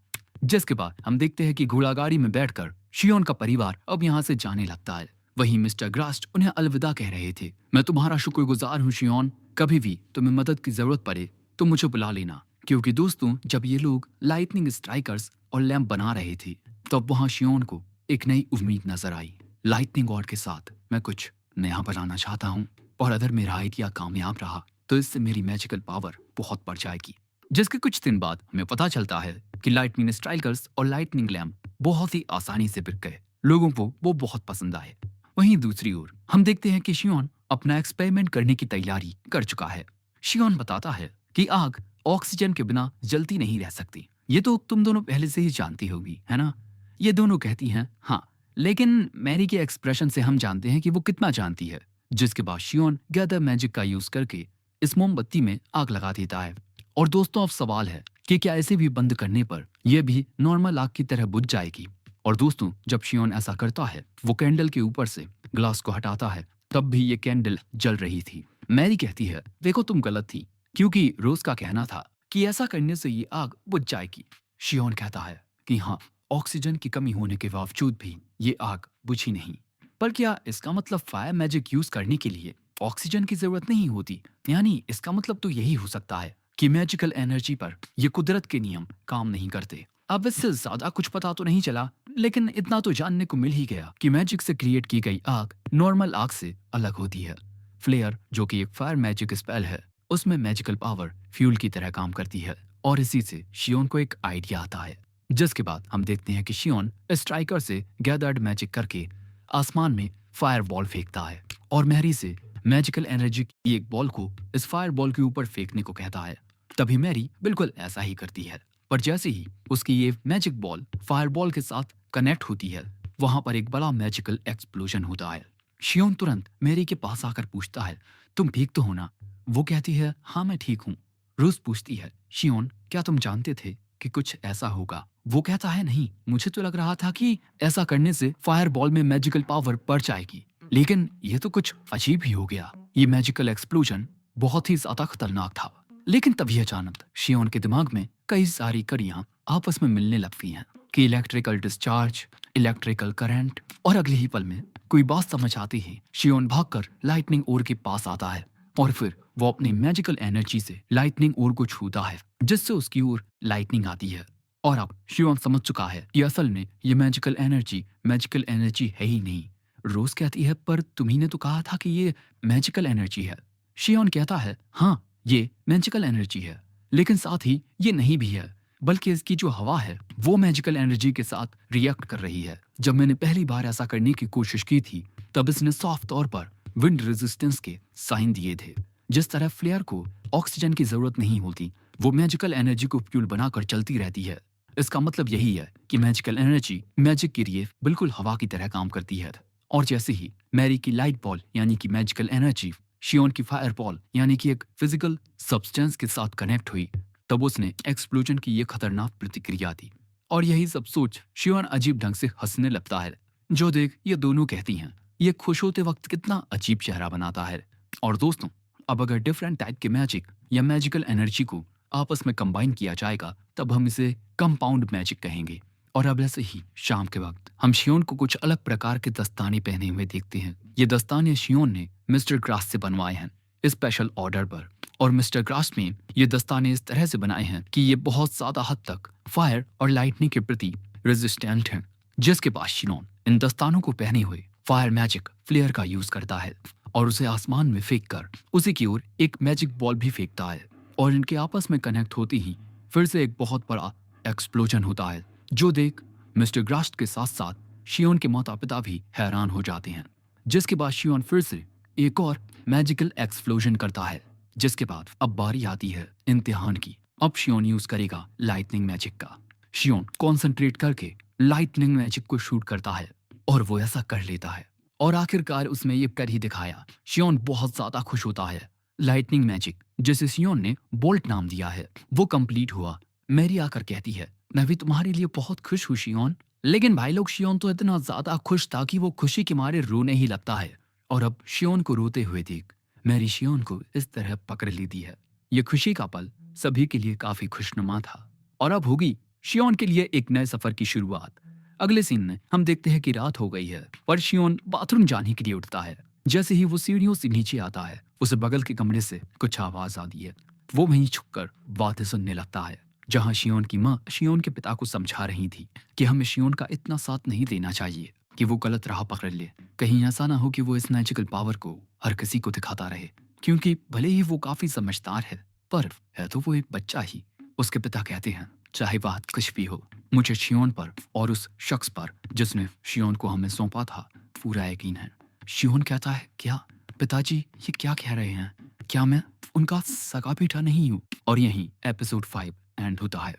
जिसके बाद हम देखते हैं कि घोड़ागाड़ी में बैठकर शियोन का परिवार अब यहाँ से जाने लगता है। वहीं मिस्टर ग्रास्ट उन्हें अलविदा कह रहे थे। मैं तुम्हारा शुक्रगुजार हूँ शियोन, कभी भी तुम्हें मदद की जरूरत पड़े तो मुझे बुला लेना। क्योंकि दोस्तों, जब ये लोग लाइटनिंग स्ट्राइकर्स और लैंप बना रहे थे तब वहां शियोन को एक नई उम्मीद नजर आई। लाइटनिंग रॉड के साथ मैं कुछ नया बनाना चाहता हूँ, और अगर मेरा आइडिया कामयाब रहा तो इससे मेरी मैजिकल पावर बहुत बढ़ जाएगी। जिसके कुछ दिन बाद हमें पता चलता है कि लाइटनिंग स्ट्राइकर्स और लाइटनिंग लैंप बहुत ही आसानी से बिक गए, लोगों को वो बहुत पसंद आए। वहीं दूसरी ओर हम देखते हैं कि शियोन अपना एक्सपेरिमेंट करने की तैयारी कर चुका है। शियोन बताता है कि आग ऑक्सीजन के बिना जलती नहीं रह सकती। ये तो तुम दोनों पहले से ही जानती होगी, है ना। ये दोनों कहती हैं हाँ, लेकिन मैरी के एक्सप्रेशन से हम जानते हैं कि वो कितना जानती है। जिसके बाद शियोन गैदर मैजिक का यूज करके इस मोमबत्ती में आग लगा देता है। और दोस्तों, अब सवाल है कि क्या इसे भी बंद करने पर यह भी नॉर्मल आग की तरह बुझ जाएगी। और दोस्तों, जब शियोन ऐसा करता है, वो कैंडल के ऊपर से ग्लास को हटाता है, तब भी ये कैंडल जल रही थी। मैरी कहती है, देखो तुम गलत थी, क्योंकि रोज का कहना था कि ऐसा करने से ये आग बुझ जाएगी। शियोन कहता है कि हाँ, ऑक्सीजन की कमी होने के बावजूद भी ये आग बुझी नहीं। पर क्या इसका मतलब फायर मैजिक यूज करने के लिए ऑक्सीजन की जरूरत नहीं होती? यानी इसका मतलब तो यही हो सकता है कि मैजिकल एनर्जी पर ये कुदरत के नियम काम नहीं करते। अब इससे ज्यादा कुछ पता तो नहीं चला, लेकिन इतना तो जानने को मिल ही गया कि मैजिक से क्रिएट की गई आग नॉर्मल आग से अलग होती है। फ्लेयर, जो कि एक फायर मैजिक स्पेल है, उसमें मैजिकल पावर फ्यूल की तरह काम करती है। और इसी से शियोन को एक आइडिया आता है। जिसके बाद हम देखते हैं कि शियोन स्ट्राइकर से गैदर्ड मैजिक करके आसमान में फायर बॉल फेंकता है, और मैरी से मैजिकल एनर्जी की एक बॉल को इस फायर बॉल के ऊपर फेंकने को कहता है। तभी मैरी बिल्कुल ऐसा ही करती है। पर जैसे ही उसकी ये मैजिक बॉल फायर बॉल के साथ कनेक्ट होती है, वहां पर एक बड़ा मैजिकल एक्सप्लोजन होता है। शियोन तुरंत मैरी के पास आकर पूछता है, तुम ठीक तो हो ना? वो कहती है, हाँ मैं ठीक हूँ। रोज पूछती है, शियोन क्या तुम जानते थे कि कुछ ऐसा होगा? वो कहता है, नहीं, मुझे तो लग रहा था कि ऐसा करने से फायर बॉल में मैजिकल पावर बढ़ जाएगी, लेकिन ये तो कुछ अजीब ही हो गया। ये मैजिकल एक्सप्लोजन बहुत ही ज्यादा खतरनाक था। लेकिन तभी अचानक शियोन के दिमाग में कई सारी कड़ियां आपस में मिलने लगती हैं कि इलेक्ट्रिकल डिस्चार्ज, इलेक्ट्रिकल करंट, और अगले ही पल में कोई बात समझ आती ही शियोन भागकर लाइटनिंग ओर के पास आता है, और फिर वो अपनी मैजिकल एनर्जी से लाइटनिंग ओर को छूता है, जिससे उसकी ओर लाइटनिंग आती है। और अब शियोन समझ चुका है कि असल में ये मैजिकल एनर्जी है ही नहीं। रोज कहती है, पर तुम्ही ने तो कहा था कि ये मैजिकल एनर्जी है। शियोन कहता है, हाँ ये मैजिकल एनर्जी है, लेकिन साथ ही ये नहीं भी है, बल्कि इसकी जो हवा है वो मैजिकल एनर्जी के साथ रिएक्ट कर रही है। जब मैंने पहली बार ऐसा करने की कोशिश की थी तब इसने साफ तौर पर विंड रेजिस्टेंस के साइन दिए थे। जिस तरह फ्लेयर को ऑक्सीजन की जरूरत नहीं होती, वो मैजिकल एनर्जी को फ्यूल बनाकर चलती रहती है। इसका मतलब यही है कि मैजिकल एनर्जी मैजिक के लिए बिल्कुल हवा की तरह काम करती है। और जैसे ही मैरी की लाइट बॉल यानी कि मैजिकल एनर्जी शियोन की फायर बॉल यानी कि एक फिजिकल सब्सटेंस के साथ कनेक्ट हुई, तब उसने एक्सप्लोजन की ये खतरनाक प्रतिक्रिया दी। और यही सब सोच शियोन अजीब ढंग से हंसने लगता है। जो देख ये दोनों कहती हैं, ये खुश होते वक्त कितना अजीब चेहरा बनाता है। और दोस्तों, अब अगर डिफरेंट टाइप के मैजिक या मैजिकल एनर्जी को आपस में कंबाइन किया जाएगा तब हम इसे कंपाउंड मैजिक कहेंगे। और अब ऐसे ही शाम के वक्त हम शियोन को कुछ अलग प्रकार के दस्ताने पहने हुए देखते हैं। ये दस्ताने शियोन ने मिस्टर ग्रास से बनवाए हैं स्पेशल ऑर्डर पर। और मिस्टर ग्रास में ये दस्ताने इस तरह से बनाए हैं कि ये बहुत ज्यादा हद तक फायर और लाइटनिंग के प्रति रेजिस्टेंट हैं। जिसके बाद शियोन इन दस्तानों को पहने हुए फायर मैजिक फ्लेयर का यूज करता है और उसे आसमान में फेंक कर उसी की ओर एक मैजिक बॉल भी फेंकता है। और इनके आपस में कनेक्ट होती ही फिर से एक बहुत बड़ा एक्सप्लोजन होता है, जो देख मिस्टर ग्रास्ट के साथ साथ शियोन के माता पिता भी हैरान हो जाते हैं। जिसके बाद शियोन फिर से एक और मैजिकल एक्सप्लोजन करता है। जिसके बाद अब बारी आती है इम्तिहान की। अब शियोन यूज करेगा लाइटनिंग मैजिक का। शियोन कॉन्सेंट्रेट करके लाइटनिंग मैजिक को शूट करता है और वो ऐसा कर लेता है और आखिरकार उसमें ये कर ही दिखाया। शियोन बहुत ज्यादा खुश होता है। लाइटनिंग मैजिक जिसे शियोन ने बोल्ट नाम दिया है वो कंप्लीट हुआ। मैरी आकर कहती है, मैं भी तुम्हारे लिए बहुत खुश हूँ शियोन। लेकिन भाई लोग शियोन तो इतना ज्यादा खुश था कि वो खुशी के मारे रोने ही लगता है। और अब शियोन को रोते हुए देख मैरी शियोन को इस तरह पकड़ लेती है। ये खुशी का पल सभी के लिए काफी खुशनुमा था। और अब होगी शियोन के लिए एक नए सफर की शुरुआत। अगले सीन में हम देखते हैं कि रात हो गई है और शियोन बाथरूम जाने के लिए उठता है। जैसे ही वो सीढ़ियों से नीचे आता है उसे बगल के कमरे से कुछ आवाज आती है। वो वहीं छुपकर बातें सुनने लगता है, जहां शियोन की माँ शियोन के पिता को समझा रही थी कि हमें शियोन का इतना साथ नहीं देना चाहिए कि वो गलत राह पकड़ ले। कहीं ऐसा ना हो कि वो इस मैजिकल पावर को हर किसी को दिखाता रहे, क्योंकि भले ही वो काफी समझदार है पर है तो वो एक बच्चा ही। उसके पिता कहते हैं, चाहे बात कुछ भी हो, मुझे शियोन पर और उस शख्स पर जिसने शियोन को हमें सौंपा था पूरा यकीन है। शियोन कहता है, क्या पिताजी ये क्या कह रहे हैं? क्या मैं उनका सगा बेटा नहीं हूँ? और यहीं एपिसोड 5 एंड होता है।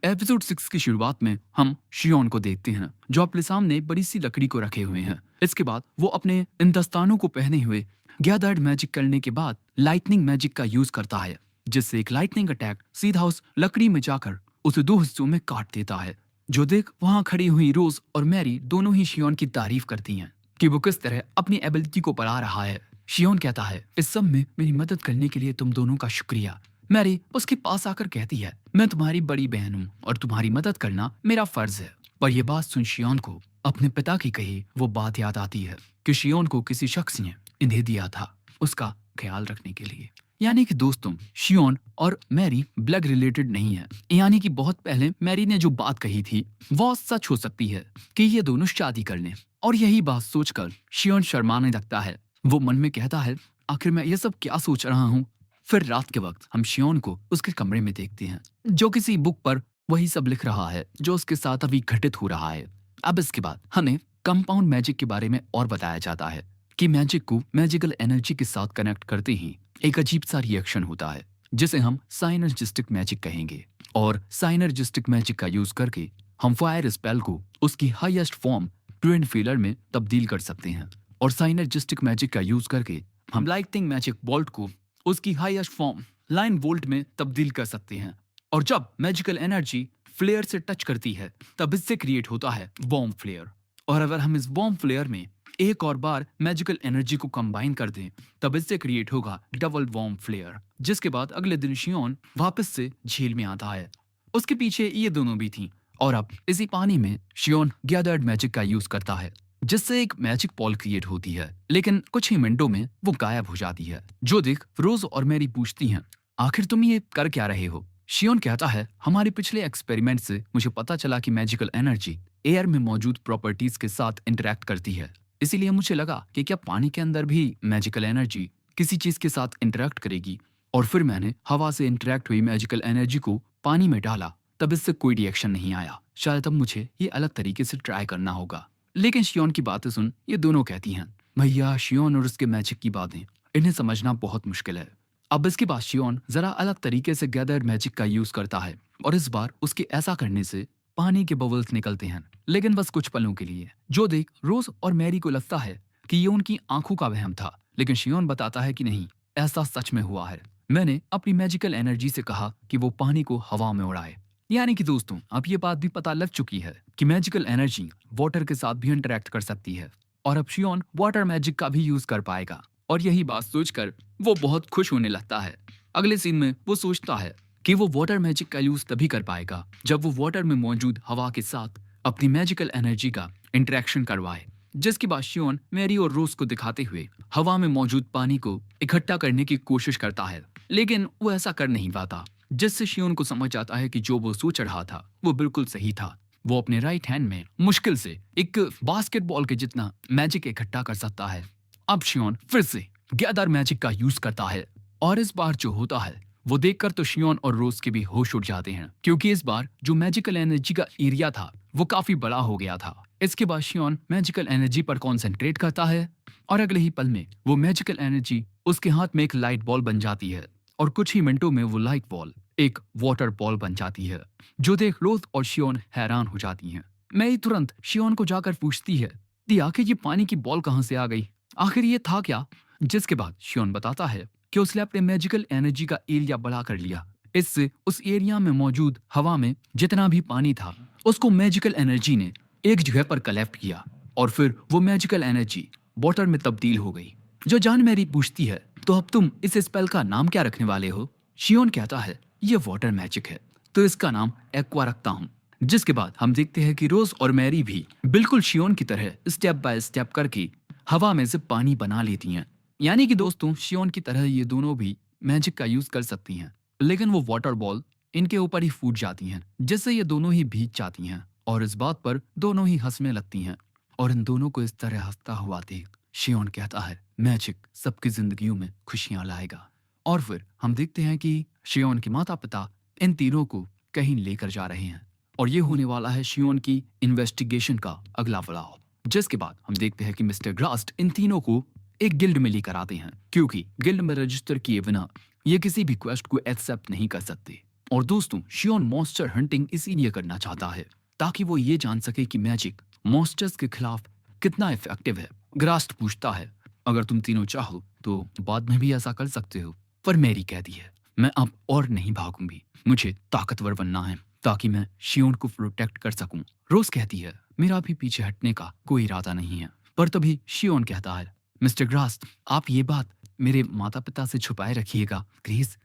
एपिसोड 6 की शुरुआत में हम शियोन को देखते हैं जो अपने सामने बड़ी सी लकड़ी को रखे हुए हैं। इसके बाद वो अपने इन दस्तानों को पहने हुए गैदर्ड मैजिक करने के बाद लाइटनिंग मैजिक का यूज करता है, जिससे एक लाइटनिंग अटैक सीधा उस लकड़ी में जाकर उसे 2 हिस्सों में काट देता है। जो देख वहां खड़ी हुई रोज और मैरी दोनों ही शियोन की तारीफ करती हैं कि वो किस तरह अपनी एबिलिटी को बढ़ा रहा है। शियोन कहता है, इस सब में मेरी मदद करने के लिए तुम दोनों का शुक्रिया। मैरी उसके पास आकर कहती है, मैं तुम्हारी बड़ी बहन हूँ और तुम्हारी मदद करना मेरा फर्ज है। पर यह बात सुन शियोन को अपने पिता की कही वो बात याद आती है कि शियोन को किसी शख्स ने इन्हें दिया था उसका ख्याल रखने के लिए। यानी कि दोस्तों, शियोन और मैरी ब्लड रिलेटेड नहीं है। यानी कि बहुत पहले मैरी ने जो बात कही थी वो सच हो सकती है कि ये दोनों शादी कर लें। और यही बात सोचकर शियोन शर्माने लगता है। वो मन में कहता है, आखिर मैं ये सब क्या सोच रहा हूँ। फिर रात के वक्त हम शियोन को उसके कमरे में देखते हैं, जो किसी बुक पर वही सब लिख रहा है जो उसके साथ अभी घटित हो रहा है। अब इसके बाद हमें कंपाउंड मैजिक के बारे में और बताया जाता है कि मैजिक को मैजिकल एनर्जी के साथ कनेक्ट करते ही एक अजीब सा रिएक्शन होता है, जिसे हम साइनर्जिस्टिक मैजिक कहेंगे। और साइनर्जिस्टिक मैजिक का यूज करके हम फायर स्पेल को उसकी हाईएस्ट फॉर्म ट्विन फीलर में तब्दील कर सकते हैं। और साइनर्जिस्टिक मैजिक का यूज करके हम लाइटनिंग मैजिक बोल्ट को उसकी हाईएस्ट फॉर्म लाइन वोल्ट में तब्दील कर सकते हैं। और जब मैजिकल एनर्जी फ्लेयर से टच करती है तब इससे क्रिएट होता है बॉम्ब फ्लेयर। और अगर हम इस बॉम्ब फ्लेयर में एक और बार मैजिकल एनर्जी को कंबाइन कर दें तब इससे क्रिएट होगा डबल बॉम्ब फ्लेयर। जिसके बाद अगले दिन शियोन वापस से झील में आता है। उसके पीछे ये दोनों भी थी। और अब इसी पानी में शियोन गैदर्ड मैजिक का यूज करता है, जिससे एक मैजिक पॉल क्रिएट होती है। लेकिन कुछ ही मिनटों में वो गायब हो जाती है। जो देख रोज और मैरी पूछती हैं, आखिर तुम ये कर क्या रहे हो? शियोन कहता है, हमारे पिछले एक्सपेरिमेंट से मुझे पता चला कि मैजिकल एनर्जी एयर में मौजूद प्रॉपर्टीज के साथ इंटरेक्ट करती है। इसीलिए मुझे लगा कि क्या पानी के अंदर भी मैजिकल एनर्जी किसी चीज के साथ इंटरेक्ट करेगी। और फिर मैंने हवा से इंटरेक्ट हुई मैजिकल एनर्जी को पानी में डाला, तब इससे कोई रिएक्शन नहीं आया। शायद अब मुझे ये अलग तरीके से ट्राई करना होगा। लेकिन शियोन की बातें सुन ये दोनों कहती हैं, भैया शियोन और उसके मैजिक की बातें इन्हें समझना बहुत मुश्किल है। अब इसके बाद शियोन जरा अलग तरीके से गैदर्ड मैजिक का यूज करता है और इस बार उसके ऐसा करने से पानी के बबल्स निकलते हैं, लेकिन बस कुछ पलों के लिए। जो देख रोज और मैरी को लगता है कि ये उनकी आंखों का वहम था, लेकिन शियोन बताता है कि नहीं, ऐसा सच में हुआ है। मैंने अपनी मैजिकल एनर्जी से कहा कि वो पानी को हवा में उड़ाए। यानी कि दोस्तों, अब ये बात भी पता लग चुकी है कि मैजिकल एनर्जी वाटर के साथ भी इंटरेक्ट कर सकती है। और अब शियोन वाटर मैजिक का भी यूज कर पाएगा। और यही बात सोचकर वो बहुत खुश होने लगता है। अगले सीन में वो सोचता है कि वो वाटर मैजिक का यूज तभी कर पाएगा जब वो वाटर में मौजूद हवा के साथ अपनी मैजिकल एनर्जी का इंटरेक्शन करवाए, जिसके बाद शियोन मैरी और रोज को दिखाते हुए हवा में मौजूद पानी को इकट्ठा करने की कोशिश करता है, लेकिन वो ऐसा कर नहीं पाता, जिससे शियोन को समझ आता है कि जो वो सोच रहा था वो बिल्कुल सही था। वो अपने राइट हैंड में मुश्किल से एक बास्केटबॉल के जितना मैजिक इकट्ठा कर सकता है। अब शियोन फिर से गैदर मैजिक का यूज करता है, और इस बार जो होता है वो देखकर तो शियोन और रोज के भी होश उड़ जाते हैं, क्योंकि इस बार जो मैजिकल एनर्जी का एरिया था वो काफी बड़ा हो गया था। इसके बाद शियोन मैजिकल एनर्जी पर कॉन्सेंट्रेट करता है, और अगले ही पल में वो मैजिकल एनर्जी उसके हाथ में एक लाइट बॉल बन जाती है, और कुछ ही मिनटों में वो लाइट बॉल एक वाटर बॉल बन जाती है, जो देख रोज और शियोन हैरान हो जाती हैं। मैं तुरंत शियोन को जाकर पूछती है कि आखिर ये पानी की बॉल कहाँ से आ गई, आखिर ये था क्या? जिसके बाद शियोन बताता है कि उसने अपने मैजिकल एनर्जी का एरिया बढ़ा कर लिया। इससे उस एरिया में मौजूद हवा में जितना भी पानी था उसको मैजिकल एनर्जी ने एक जगह पर कलेक्ट किया, और फिर वो मैजिकल एनर्जी वाटर में तब्दील हो गई। जो जान मैरी पूछती है तो अब तुम इस स्पेल का नाम क्या रखने वाले हो? शियोन कहता है ये वाटर मैजिक है, तो इसका नाम एक्वा रखता हूँ। जिसके बाद हम देखते हैं कि रोज और मैरी भी बिल्कुल शियोन की तरह स्टेप बाय स्टेप करके हवा में से पानी बना लेती हैं। यानी कि दोस्तों, शियोन की तरह ये दोनों भी मैजिक का यूज कर सकती हैं, लेकिन वो वाटर बॉल इनके ऊपर ही फूट जाती हैं, जिससे ये दोनों ही भीग जाती हैं, और इस बात पर दोनों ही हंसने लगती हैं। और इन दोनों को इस तरह हंसता हुआ देख शियोन कहता है मैजिक सबकी जिंदगियों में खुशियां लाएगा। और फिर हम देखते हैं कि शियोन के माता पिता इन तीनों को कहीं लेकर जा रहे हैं, और ये होने वाला है शियोन की इन्वेस्टिगेशन का अगला पड़ाव। जिसके बाद हम देखते हैं कि मिस्टर ग्रास्ट इन तीनों को एक गिल्ड में लेकर आते हैं, क्योंकि गिल्ड में रजिस्टर किए बिना ये किसी भी क्वेस्ट को एक्सेप्ट नहीं कर सकते। और दोस्तों, शियोन मॉन्स्टर हंटिंग इसीलिए करना चाहता है ताकि वो ये जान सके कि मैजिक मॉन्स्टर्स के खिलाफ कितना इफेक्टिव है। ग्रास्ट पूछता है अगर तुम तीनों चाहो तो बाद में भी ऐसा कर सकते हो, पर मेरी कहती है मैं अब और नहीं भागूंगी, मुझे ताकतवर बनना है ताकि मैं शियोन को प्रोटेक्ट कर सकूं। रोज कहती है मेरा भी पीछे हटने का कोई इरादा नहीं है, पर तभी शियोन कहता है मिस्टर ग्रास्ट, आप ये बात मेरे माता पिता से छुपाए रखिएगा प्लीज।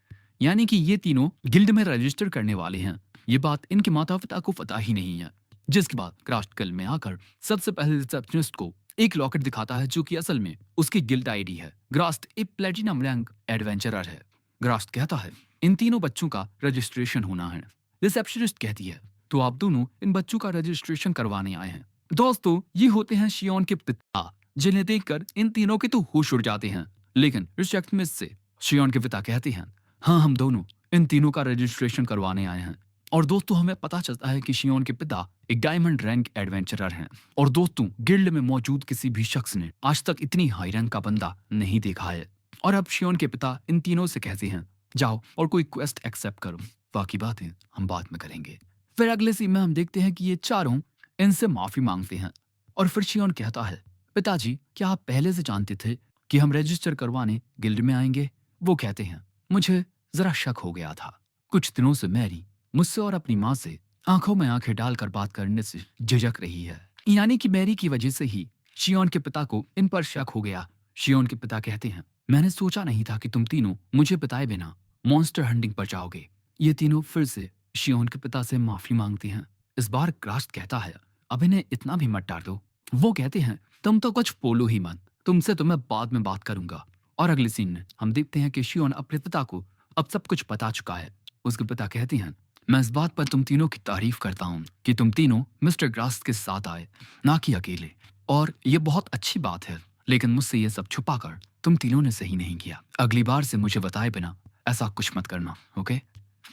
यानी कि ये तीनों गिल्ड में रजिस्टर करने वाले हैं, ये बात इनके माता पिता को पता ही नहीं है। जिसके बाद ग्रास्ट गिल्ड में आकर सबसे पहले रिसेप्शनिस्ट को एक लॉकेट दिखाता है, जो कि असल में उसकी गिल्ड आईडी है। ग्रास्ट एक प्लेटिनम रैंक एडवेंचरर है। ग्रास्ट कहता है इन तीनों बच्चों का रजिस्ट्रेशन होना है। रिसेप्शनिस्ट कहती है तो आप दोनों इन बच्चों का रजिस्ट्रेशन करवाने आए हैं। दोस्तों, ये होते हैं शियोन के पिता, जिन्हें देखकर इन तीनों के तो होश उड़ जाते हैं। लेकिन रिसेप्शनिस्ट से शियोन के पिता कहते हैं हाँ, हम दोनों इन तीनों का रजिस्ट्रेशन करवाने आए हैं। और दोस्तों, हमें पता चलता है कि शियोन के पिता एक डायमंड रैंक एडवेंचरर हैं। और दोस्तों, गिल्ड में मौजूद किसी भी शख्स ने आज तक इतनी हाई रैंक का बंदा नहीं देखा है। और अब शियोन के पिता इन तीनों से कहते हैं जाओ और कोई क्वेस्ट एक्सेप्ट करो, बाकी बातें हम बाद में करेंगे। फिर अगले सीन में हम देखते हैं कि ये चारों इनसे माफी मांगते हैं, और फिर शियोन कहता है पिताजी, क्या आप पहले से जानते थे कि हम रजिस्टर करवाने गिल्ड में आएंगे? वो कहते हैं मुझे जरा शक हो गया था। कुछ दिनों से मैरी मुझसे और अपनी माँ से आंखों में आंखें डालकर बात करने से झिझक रही है। यानी कि मैरी की वजह से ही शियोन के पिता को इन पर शक हो गया। शियोन के पिता कहते हैं मैंने सोचा नहीं था कि तुम तीनों मुझे बताए बिना मॉन्स्टर हंटिंग पर जाओगे। ये तीनों फिर से शियोन के पिता से माफी मांगते हैं। इस बार ग्रास्ट कहता है अब इन्हें इतना भी मत डांट दो। वो कहते हैं तुम तो कुछ बोलो ही मत, तुमसे तो मैं बाद में बात करूंगा। और अगले सीन में हम देखते हैं कि शियोन अपने पिता को अब सब कुछ बता चुका है। उसके पिता कहते हैं मैं इस बात पर तुम तीनों की तारीफ करता हूँ कि तुम तीनों मिस्टर ग्रास्ट के साथ आए, ना कि अकेले, और ये बहुत अच्छी बात है। लेकिन मुझसे ये सब छुपाकर तुम तीनों ने सही नहीं किया। अगली बार से मुझे बताए बिना ऐसा कुछ मत करना, ओके?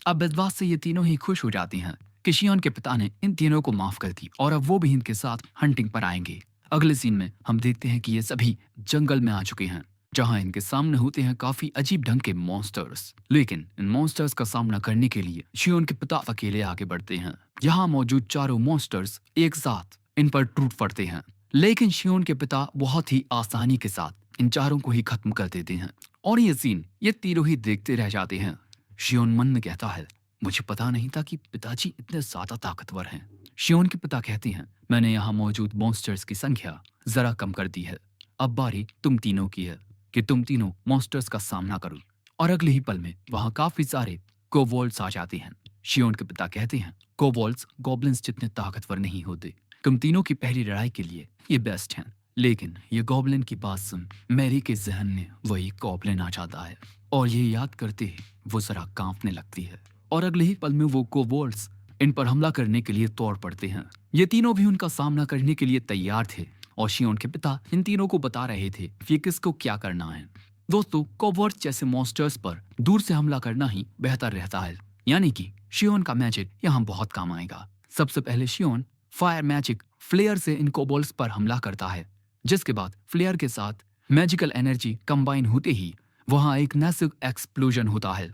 अब इस बात से ये तीनों ही खुश हो जाती हैं कि शियोन के पिता ने इन तीनों को माफ कर दी, और अब वो भी इनके साथ हंटिंग पर आएंगे। अगले सीन में हम देखते हैं कि ये सभी जंगल में आ चुके हैं, जहां इनके सामने होते हैं काफी अजीब ढंग के मॉन्स्टर्स। लेकिन इन मॉन्स्टर्स का सामना करने के लिए शियोन के पिता अकेले आगे बढ़ते हैं। यहाँ मौजूद चारों मॉन्स्टर्स एक साथ इन पर टूट पड़ते हैं, लेकिन शियोन के पिता बहुत ही आसानी के साथ इन चारों को ही खत्म कर देते हैं। और ये सीन ये तीनों ही देखते रह जाते हैं। शियोन मन में कहता है मुझे पता नहीं था कि पिताजी इतने ज्यादा ताकतवर हैं। शियोन के पिता कहते हैं मैंने यहाँ मौजूद मॉन्स्टर्स की संख्या जरा कम कर दी है, अब बारी तुम तीनों की है कि तुम तीनों मॉन्स्टर्स का सामना करो। और अगले ही पल में वहां काफी सारे कोवोल्ट्स आ जाते हैं। शियोन के पिता कहते हैं कोबोल्स गॉब्लिन्स जितने ताकतवर नहीं होते। तुम तीनों की पहली लड़ाई के लिए ये बेस्ट हैं। लेकिन ये गॉब्लिन की बात सुन मैरी के जहन में वही गॉब्लिन आ जाता है और ये याद करते ही वो जरा कांपने लगती है और अगले ही पल में वो कोबोल्स इन पर हमला करने के लिए तोड़ पड़ते हैं। ये तीनों भी उनका सामना करने के लिए तैयार थे और शियोन के पिता इन तीनों को बता रहे थे कि किसको क्या करना है। दोस्तों, कोबोल्स जैसे मॉन्स्टर्स पर दूर से हमला करना ही बेहतर रहता है, यानी कि शियोन का मैजिक यहाँ बहुत काम आएगा। सबसे पहले शियोन फायर मैजिक फ्लेयर से इन कोबोल्स पर हमला करता है, जिसके बाद फ्लेयर के साथ मैजिकल एनर्जी कंबाइन होते ही वहां एक मैसिव एक्सप्लोजन होता है।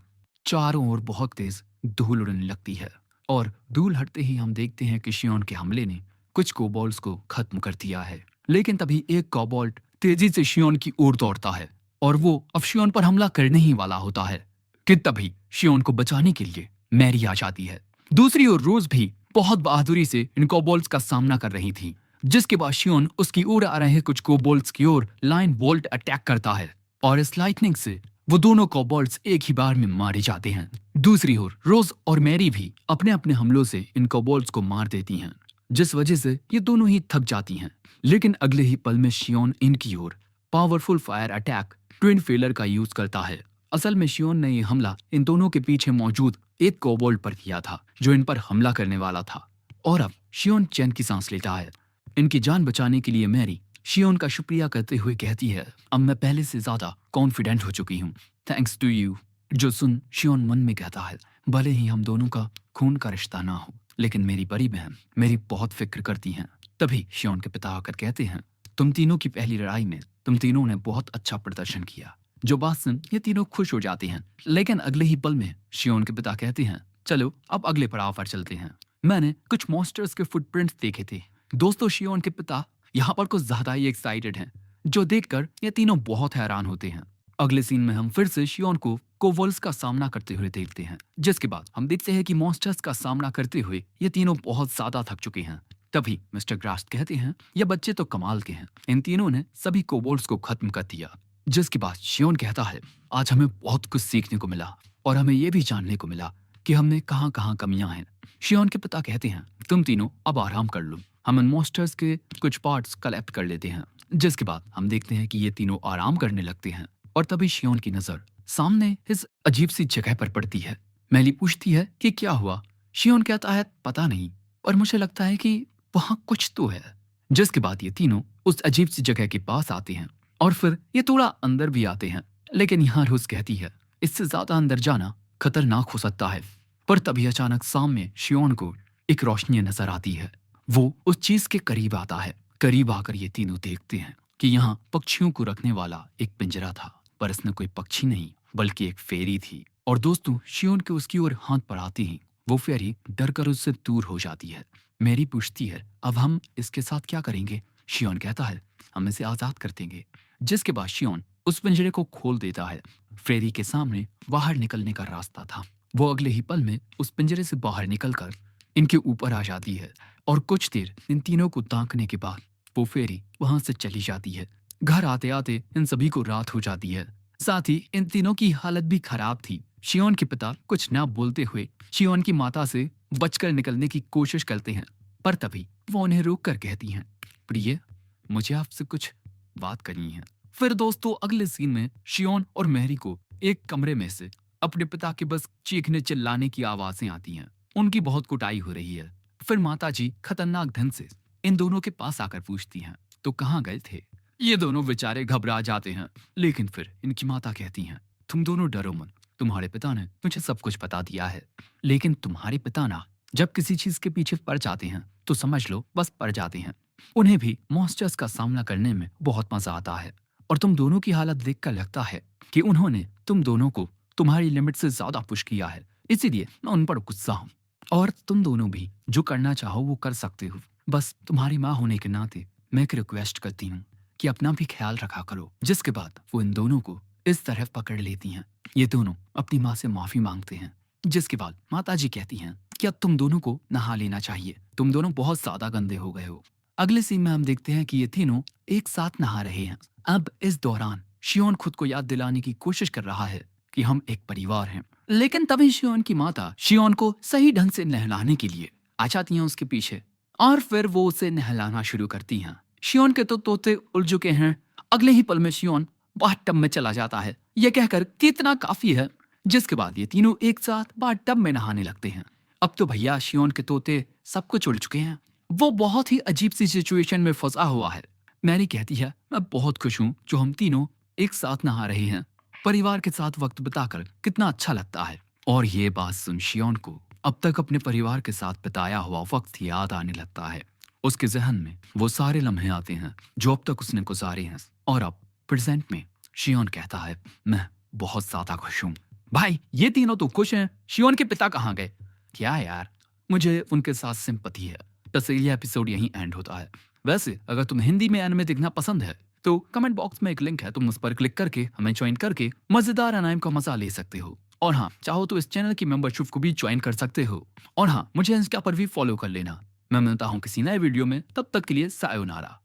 चारों ओर बहुत तेज धूल उड़ने लगती है और धूल हटते ही हम देखते हैं कि शियोन के हमले ने कुछ कोबोल्स को खत्म कर दिया है। लेकिन तभी एक कोबोल्ट तेजी से शियोन की ओर दौड़ता है और वो अब शियोन पर हमला करने ही वाला होता है कि तभी शियोन को बचाने के लिए मैरी आ जाती है। दूसरी ओर रोज भी बहुत बहादुरी से इन कोबोल्ट्स का सामना कर रही थी, जिसके बाद शियोन उसकी ओर आ रहे कुछ कोबोल्ट्स की ओर लाइन बोल्ट अटैक करता है और इस लाइटनिंग से वो दोनों कोबोल्ट्स एक ही बार में मारे जाते हैं। दूसरी ओर रोज और मैरी भी अपने अपने हमलों से इन कोबोल्ट्स को मार देती हैं, जिस वजह से ये दोनों ही थक जाती हैं। लेकिन अगले ही पल में शियोन इनकी ओर पावरफुल फायर अटैक ट्विन फेलर का यूज करता है। असल में शियोन ने यह हमला इन दोनों के पीछे मौजूद एक कोबोल्ट पर किया था जो इन पर हमला करने वाला था और अब शियोन चैन की सांस लेता है। इनकी जान बचाने के लिए मैरी शियोन का शुक्रिया करते हुए कहती है, अब मैं पहले से ज्यादा कॉन्फिडेंट हो चुकी हूँ, थैंक्स टू यू। जो सुन शियोन मन में कहता है, भले ही हम दोनों का खून का रिश्ता ना हो, लेकिन मेरी बड़ी बहन मेरी बहुत फिक्र करती हैं। तभी शियोन के पिता आकर कहते हैं, तुम तीनों की पहली लड़ाई में तुम तीनों ने बहुत अच्छा प्रदर्शन किया। जो बात सुन ये तीनों खुश हो जाते हैं, लेकिन अगले ही पल में शियोन के पिता कहते हैं, चलो अब अगले पड़ाव पर चलते हैं। मैंने कुछ मॉन्स्टर्स के फुटप्रिंट्स देखे थे। दोस्तों, शियोन के पिता यहाँ पर कुछ ज्यादा ही एक्साइटेड हैं, जो देखकर ये तीनों बहुत हैरान होते हैं। अगले सीन में हम फिर से शियोन को कोबोल्स का सामना करते हुए देखते हैं, जिसके बाद हम देखते हैं कि मॉन्स्टर्स का सामना करते हुए ये तीनों बहुत ज्यादा थक चुके हैं। तभी मिस्टर ग्रास्ट कहते हैं, ये बच्चे तो कमाल के हैं, इन तीनों ने सभी कोबोल्स को खत्म कर दिया। जिसके बाद शियोन कहता है, आज हमें बहुत कुछ सीखने को मिला और हमें यह भी जानने को मिला कि हमने कहाँ कहाँ कमियां हैं। शियोन के पिता कहते हैं, तुम तीनों अब आराम कर लो, हम इन मॉन्स्टर्स के कुछ पार्ट्स कलेक्ट कर लेते हैं। जिसके बाद हम देखते हैं कि ये तीनों आराम करने लगते हैं और तभी शियोन की नजर सामने इस अजीब सी जगह पर पड़ती है। मैली पूछती है कि क्या हुआ। शियोन कहता है, पता नहीं, और मुझे लगता है कि वहां कुछ तो है। जिसके बाद ये तीनों उस अजीब सी जगह के पास आते हैं और फिर ये थोड़ा अंदर भी आते हैं, लेकिन यहाँ रोज कहती है, इससे ज्यादा अंदर जाना खतरनाक हो सकता है। पर तभी अचानक सामने शियोन को एक रोशनी नजर आती है। वो उस चीज के करीब आता है। करीब आकर ये तीनों देखते हैं कि यहाँ पक्षियों को रखने वाला एक पिंजरा था, पर इसमें कोई पक्षी नहीं बल्कि एक फेरी थी। और दोस्तों, शियोन के उसकी ओर हाथ बढ़ाते ही वो फेरी डर कर उससे दूर हो जाती है। मैरी पूछती है, अब हम इसके साथ क्या करेंगे। शियोन कहता है, हम इसे आजाद कर देंगे। जिसके बाद शियोन उस पिंजरे को खोल देता है। फेरी के सामने बाहर निकलने का रास्ता था। वो अगले ही पल में उस पिंजरे से बाहर निकलकर इनके ऊपर आ जाती है और कुछ देर इन तीनों को ताकने के बाद वो फेरी वहां से चली जाती है। घर आते आते इन सभी को रात हो जाती है। साथ ही इन तीनों की हालत भी खराब थी। शियोन के पिता कुछ न बोलते हुए शियोन की माता से बचकर निकलने की कोशिश करते हैं, पर तभी वो उन्हें रोक कर कहती हैं, प्रिय, मुझे आपसे कुछ बात करनी है। फिर दोस्तों, अगले सीन में शियोन और मैरी को एक कमरे में से अपने पिता के बस चीखने चिल्लाने की आवाजें आती हैं। उनकी बहुत कुटाई हो रही है। फिर माताजी खतरनाक ढंग से इन दोनों के पास आकर पूछती हैं, तो कहाँ गए थे। ये दोनों बेचारे घबरा जाते हैं, लेकिन फिर इनकी माता कहती हैं, तुम दोनों डरो मत, तुम्हारे पिता ने तुझे सब कुछ बता दिया है। लेकिन तुम्हारे पिता ना जब किसी चीज के पीछे पड़ जाते हैं तो समझ लो बस पड़ जाते हैं। उन्हें भी मॉन्स्टर्स का सामना करने में बहुत मजा आता है और तुम दोनों की हालत देखकर लगता है कि उन्होंने तुम दोनों को तुम्हारी लिमिट से ज्यादा पुश किया है, इसीलिए मैं उन पर गुस्सा हूँ। और तुम दोनों भी जो करना चाहो वो कर सकते हो। बस तुम्हारी माँ होने के नाते मैं एक रिक्वेस्ट करती हूँ कि अपना भी ख्याल रखा करो। जिसके बाद वो इन दोनों को इस तरह पकड़ लेती हैं। ये दोनों अपनी माँ से माफी मांगते हैं। जिसके बाद माताजी कहती हैं कि अब तुम दोनों को नहा लेना चाहिए, तुम दोनों बहुत ज्यादा गंदे हो गए हो। अगले सीन में हम देखते हैं कि ये तीनों एक साथ नहा रहे हैं। अब इस दौरान शियोन खुद को याद दिलाने की कोशिश कर रहा है कि हम एक परिवार हैं, लेकिन तभी शियोन की माता शियोन को सही ढंग से नहलाने के लिए आ जाती हैं उसके पीछे और फिर वो उसे नहलाना शुरू करती हैं। शियोन के तो तोते उड़ चुके हैं। अगले ही पल में शियोन बाथटब में चला जाता है, यह कहकर कि इतना काफी है, जिसके बाद ये तीनों एक साथ बाथटब में नहाने लगते हैं। अब तो भैया शियोन के तोते सब कुछ उड़ चुके हैं। वो बहुत ही अजीब सी सिचुएशन में फंसा हुआ है। मैरी कहती है, मैं बहुत खुश हूँ जो हम तीनों एक साथ नहा रहे हैं। परिवार के साथ वक्त बिताकर कितना अच्छा लगता है। और ये बात सुन शियोन को अब तक अपने परिवार के साथ बिताया हुआ वक्त याद आने लगता है। उसके जहन में वो सारे लम्हे आते हैं जो अब तक उसने गुजारे हैं। और अब प्रेजेंट में शियोन कहता है, मैं बहुत ज्यादा खुश हूँ। भाई ये तीनों तो खुश हैं, शियोन के पिता कहाँ गए? क्या यार, मुझे उनके साथ सिंपैथी है। बस ये एपिसोड यहीं एंड होता है। वैसे अगर तुम्हें हिंदी में एनिमे देखना पसंद है तो कमेंट बॉक्स में एक लिंक है, तुम उस पर क्लिक करके हमें ज्वाइन करके मजेदार एनाइम का मजा ले सकते हो। और हाँ, चाहो तो इस चैनल की मेंबरशिप को भी ज्वाइन कर सकते हो। और हाँ, मुझे इंस्टा पर भी फॉलो कर लेना। मैं मिलता हूँ किसी नए वीडियो में, तब तक के लिए सायोनारा।